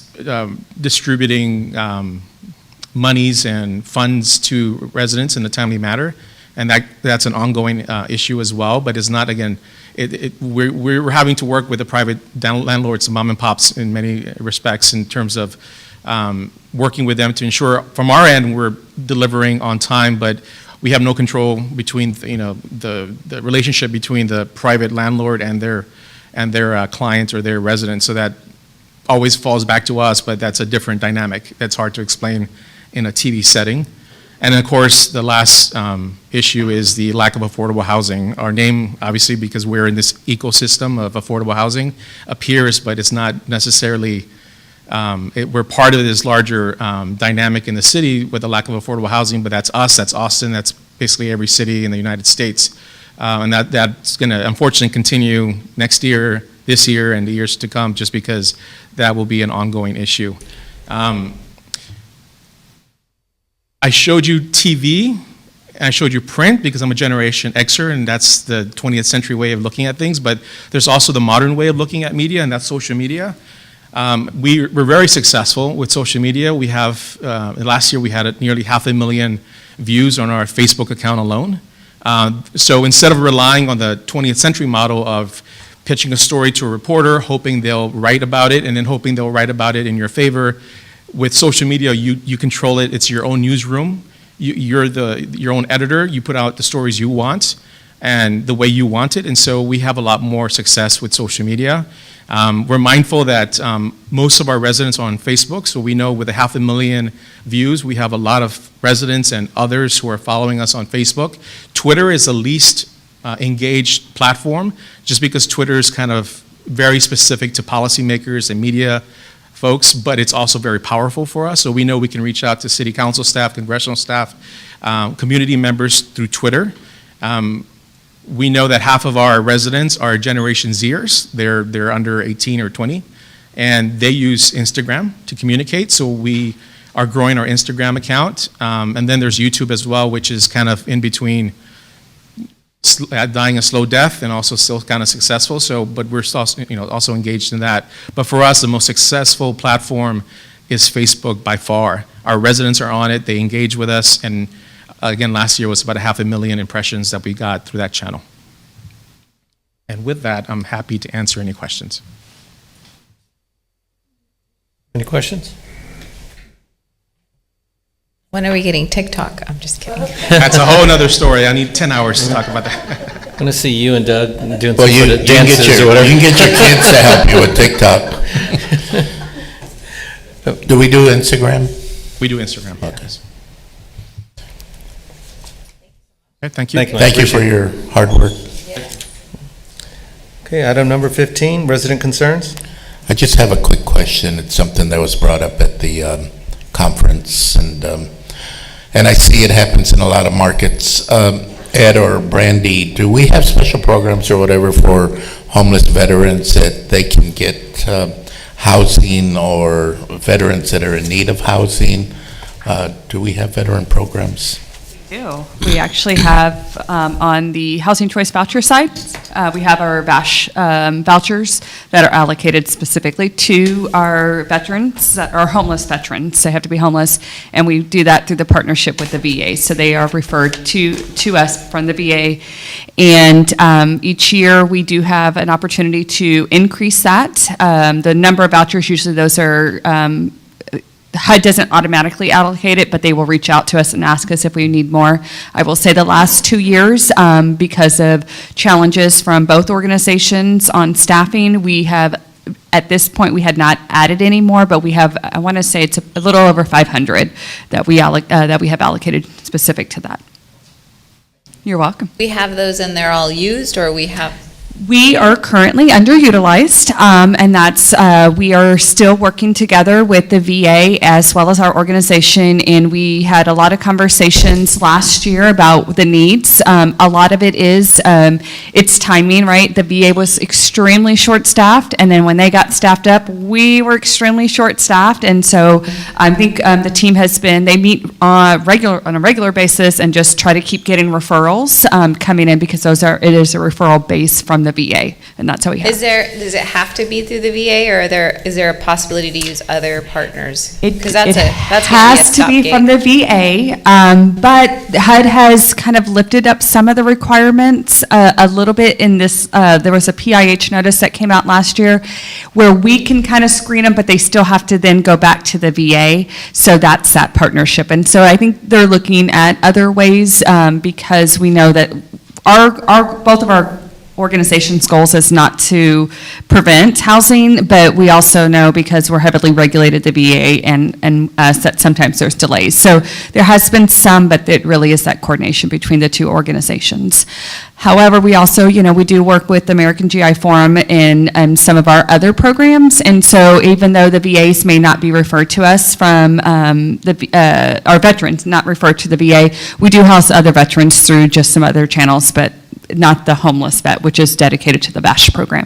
distributing monies and funds to residents in a timely manner, and that's an ongoing issue as well, but it's not, again, we're having to work with the private landlords, mom and pops in many respects in terms of working with them to ensure from our end we're delivering on time, but we have no control between the relationship between the private landlord and their client or their resident, so that always falls back to us, but that's a different dynamic that's hard to explain in a TV setting. And of course, the last issue is the lack of affordable housing. Our name, obviously, because we're in this ecosystem of affordable housing, appears, but it's not necessarily, we're part of this larger dynamic in the city with the lack of affordable housing, but that's us, that's Austin, that's basically every city in the United States. And that's going to unfortunately continue next year, this year, and the years to come, just because that will be an ongoing issue. I showed you TV, and I showed you print because I'm a Generation Xer, and that's the 20th century way of looking at things, but there's also the modern way of looking at media, and that's social media. We're very successful with social media. We have, last year we had nearly 500,000 views on our Facebook account alone. So instead of relying on the 20th century model of pitching a story to a reporter, hoping they'll write about it, and then hoping they'll write about it in your favor, with social media, you control it. It's your own newsroom. You're your own editor. You put out the stories you want. and the way you want it. And so we have a lot more success with social media. We're mindful that most of our residents are on Facebook, so we know with 500,000 views, we have a lot of residents and others who are following us on Facebook. Twitter is the least engaged platform, just because Twitter is kind of very specific to policymakers and media folks, but it's also very powerful for us. So we know we can reach out to city council staff, congressional staff, community members through Twitter. We know that half of our residents are Generation Zers. They're under 18 or 20, and they use Instagram to communicate. So we are growing our Instagram account. And then there's YouTube as well, which is kind of in between dying a slow death and also still kind of successful. So, but we're still, also engaged in that. But for us, the most successful platform is Facebook by far. Our residents are on it. They engage with us, and again, last year was about 500,000 impressions that we got through that channel. And with that, I'm happy to answer any questions. Any questions? When are we getting TikTok? I'm just kidding. That's a whole nother story. I need 10 hours to talk about that. I'm gonna see you and Doug doing Well, some you sort of can get dances or whatever. you can get your kids to help you with TikTok. Do we do Instagram? We do Instagram. Okay. Yes. Okay, thank you. Thank you for your hard work. Okay, item number 15, resident concerns. I just have a quick question. It's something that was brought up at the conference, and I see it happens in a lot of markets. Ed or Brandy, do we have special programs or whatever for homeless veterans that they can get housing, or veterans that are in need of housing? Do we have veteran programs? We actually have, on the Housing Choice Voucher side, we have our VASH vouchers that are allocated specifically to our veterans, that are homeless veterans. They have to be homeless, and we do that through the partnership with the VA. So they are referred to us from the VA. And each year, we do have an opportunity to increase that. The number of vouchers, usually those are HUD doesn't automatically allocate it, but they will reach out to us and ask us if we need more. I will say the last 2 years, because of challenges from both organizations on staffing, we have, at this point, we had not added any more, but we have, I want to say it's a little over 500 that we have allocated specific to that. You're welcome. We have those and they're all used, or we have? We are currently underutilized, and that's, we are still working together with the VA as well as our organization, and we had a lot of conversations last year about the needs. A lot of it is, it's timing, right? The VA was extremely short-staffed, and then when they got staffed up, we were extremely short-staffed, and so I think the team has been, they meet on a regular basis and just try to keep getting referrals coming in, because it is a referral base from the VA, and that's how we have. Does it have to be through the VA, or is there a possibility to use other partners? Because that's has to be from the VA, but HUD has kind of lifted up some of the requirements a little bit in this. There was a PIH notice that came out last year where we can kind of screen them, but they still have to then go back to the VA. So that's that partnership, and so I think they're looking at other ways, because we know that both of our organization's goals is not to prevent housing, but we also know, because we're heavily regulated, the VA, and that sometimes there's delays. So there has been some, but it really is that coordination between the two organizations. However, we also, we do work with the American GI Forum in some of our other programs, and so even though the VAs may not be referred to us from our veterans, not referred to the VA, we do house other veterans through just some other channels, but not the homeless vet, which is dedicated to the VASH program.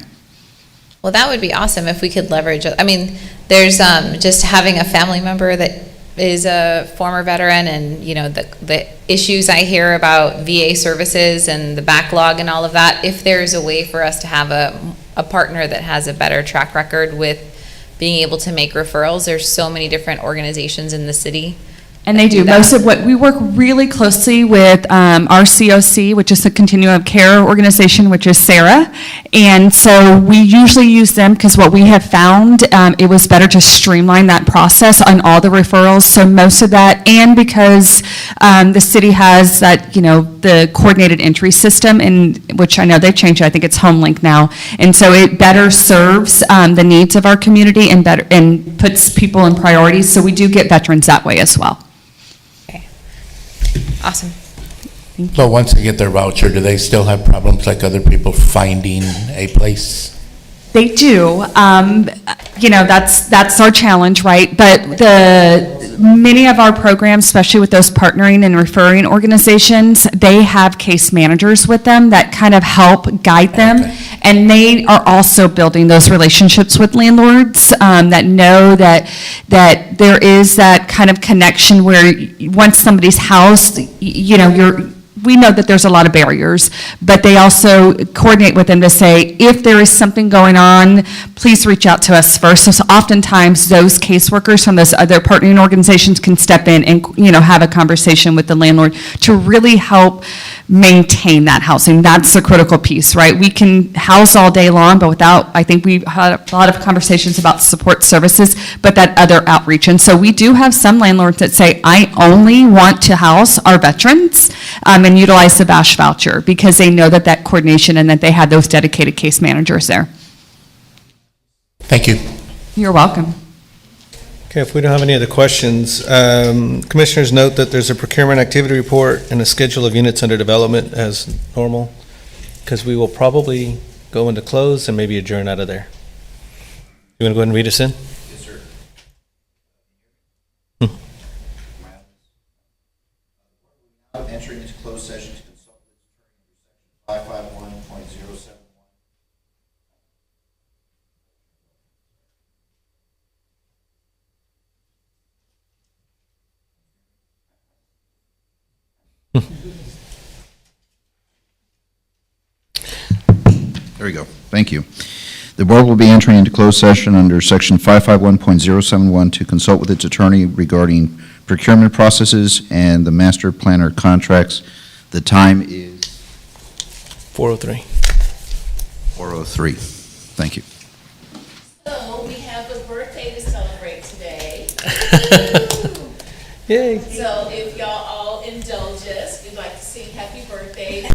Well, that would be awesome if we could leverage, I mean, there's just having a family member that is a former veteran, and the issues I hear about VA services and the backlog and all of that. If there's a way for us to have a partner that has a better track record with being able to make referrals, there's so many different organizations in the city And they do. Most of what, we work really closely with our COC, which is the Continuum of Care Organization, which is Sarah. And so we usually use them because what we have found, it was better to streamline that process on all the referrals. So most of that, and because the city has that, the coordinated entry system, in which I know they've changed, I think it's HomeLink now. And so it better serves the needs of our community and puts people in priorities. So we do get veterans that way as well. Awesome. But once they get their voucher, do they still have problems like other people finding a place? They do. That's our challenge, right? But many of our programs, especially with those partnering and referring organizations, they have case managers with them that kind of help guide them. Okay. And they are also building those relationships with landlords that know that there is that kind of connection where once somebody's house, we know that there's a lot of barriers, but they also coordinate with them to say, if there is something going on, please reach out to us first. So oftentimes, those caseworkers from those other partnering organizations can step in and, have a conversation with the landlord to really help maintain that housing. That's the critical piece, right? We can house all day long, but I think we've had a lot of conversations about support services, but that other outreach. And so we do have some landlords that say, I only want to house our veterans, and utilize the VASH voucher because they know that coordination and that they have those dedicated case managers there. Thank you. You're welcome. Okay, if we don't have any other questions, commissioners note that there's a procurement activity report and a schedule of units under development as normal, because we will probably go into close and maybe adjourn out of there. You want to go ahead and read us in? Yes, sir. Entering into closed session to consult with Attorney under Section 551.071. There we go. Thank you. The board will be entering into closed session under Section 551.071 to consult with its attorney regarding procurement processes and the master planner contracts. The time is 4:03. 4:03. Thank you. So we have a birthday to celebrate today. Yay. So if y'all all indulge us, we'd like to sing happy birthday.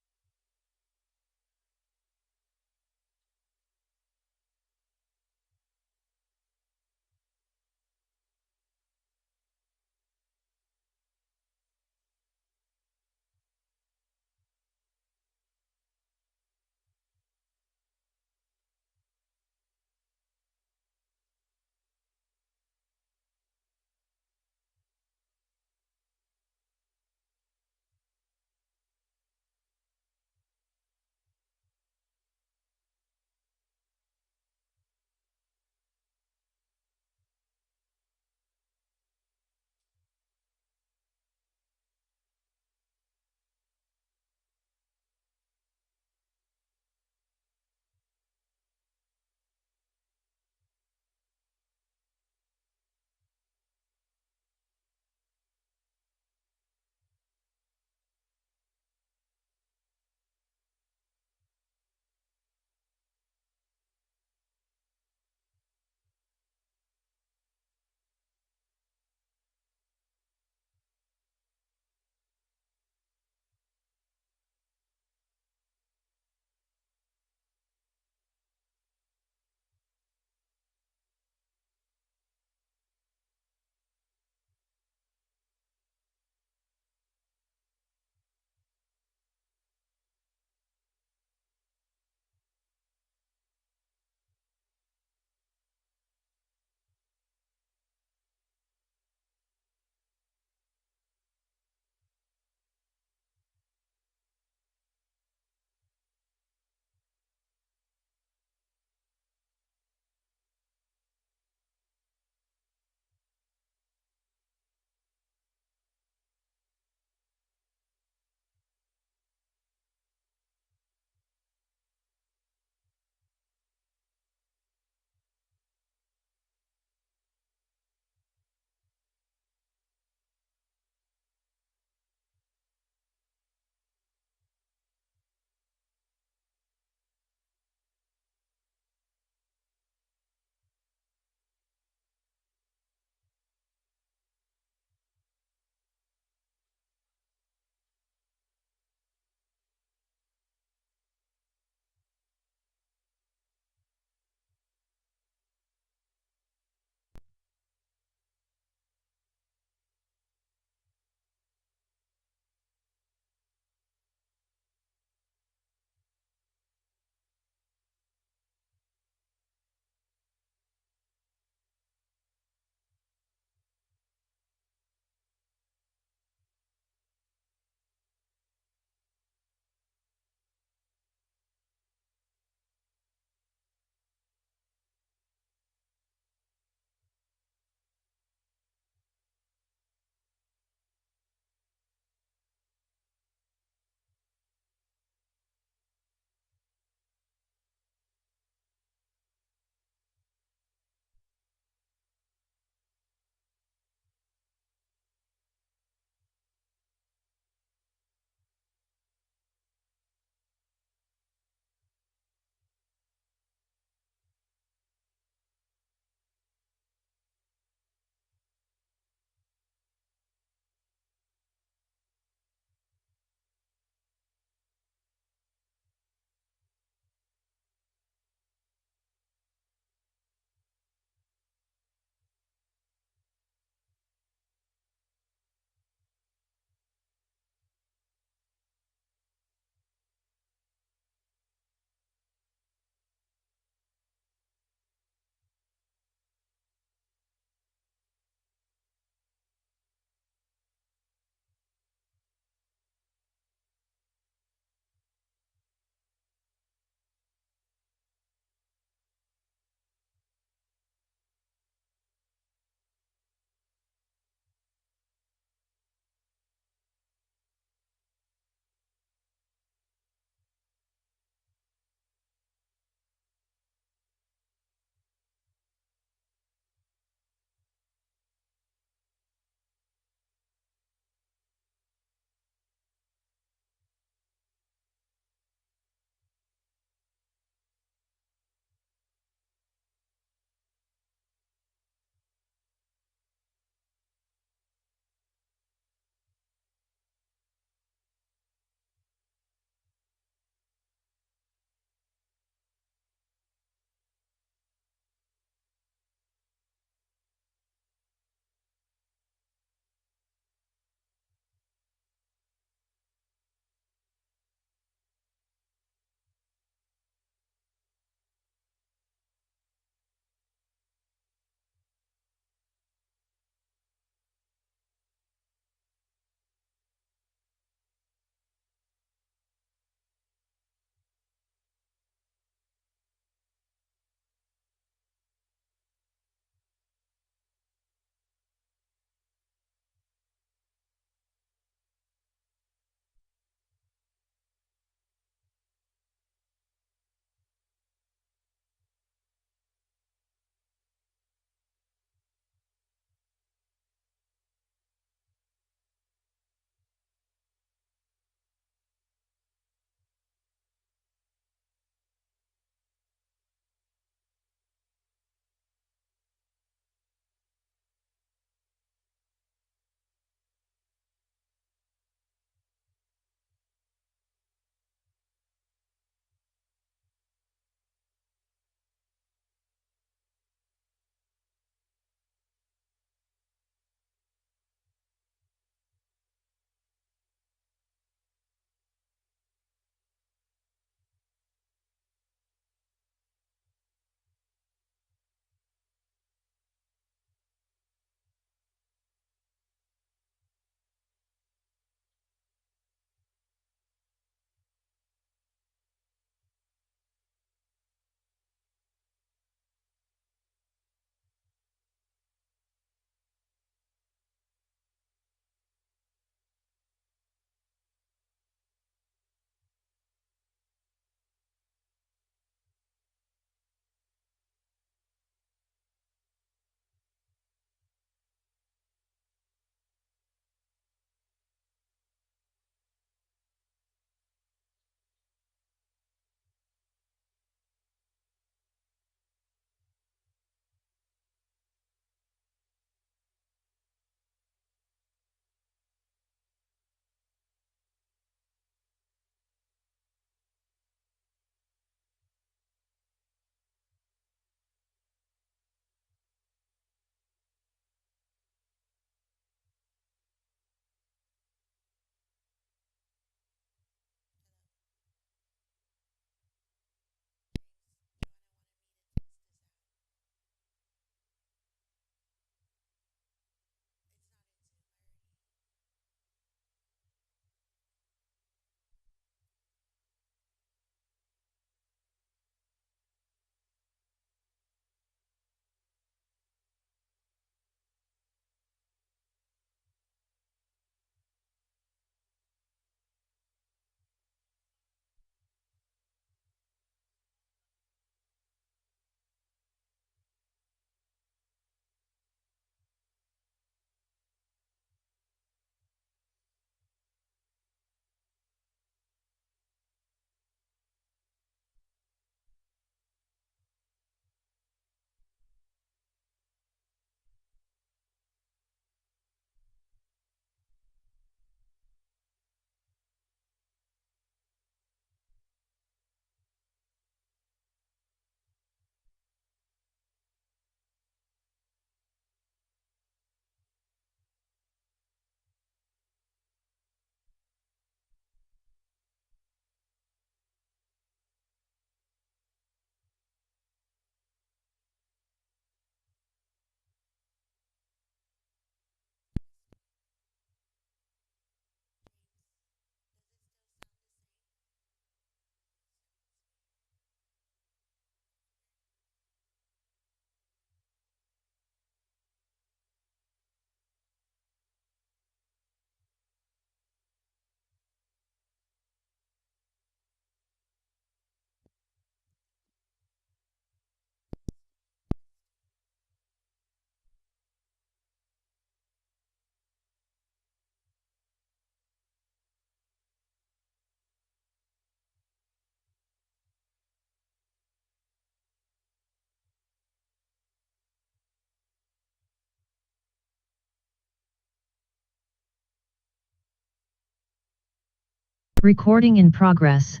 Recording in progress.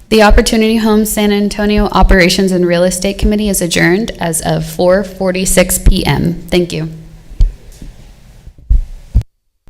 The Opportunity Homes San Antonio Operations and Real Estate Committee is adjourned as of 4:46 p.m. Thank you.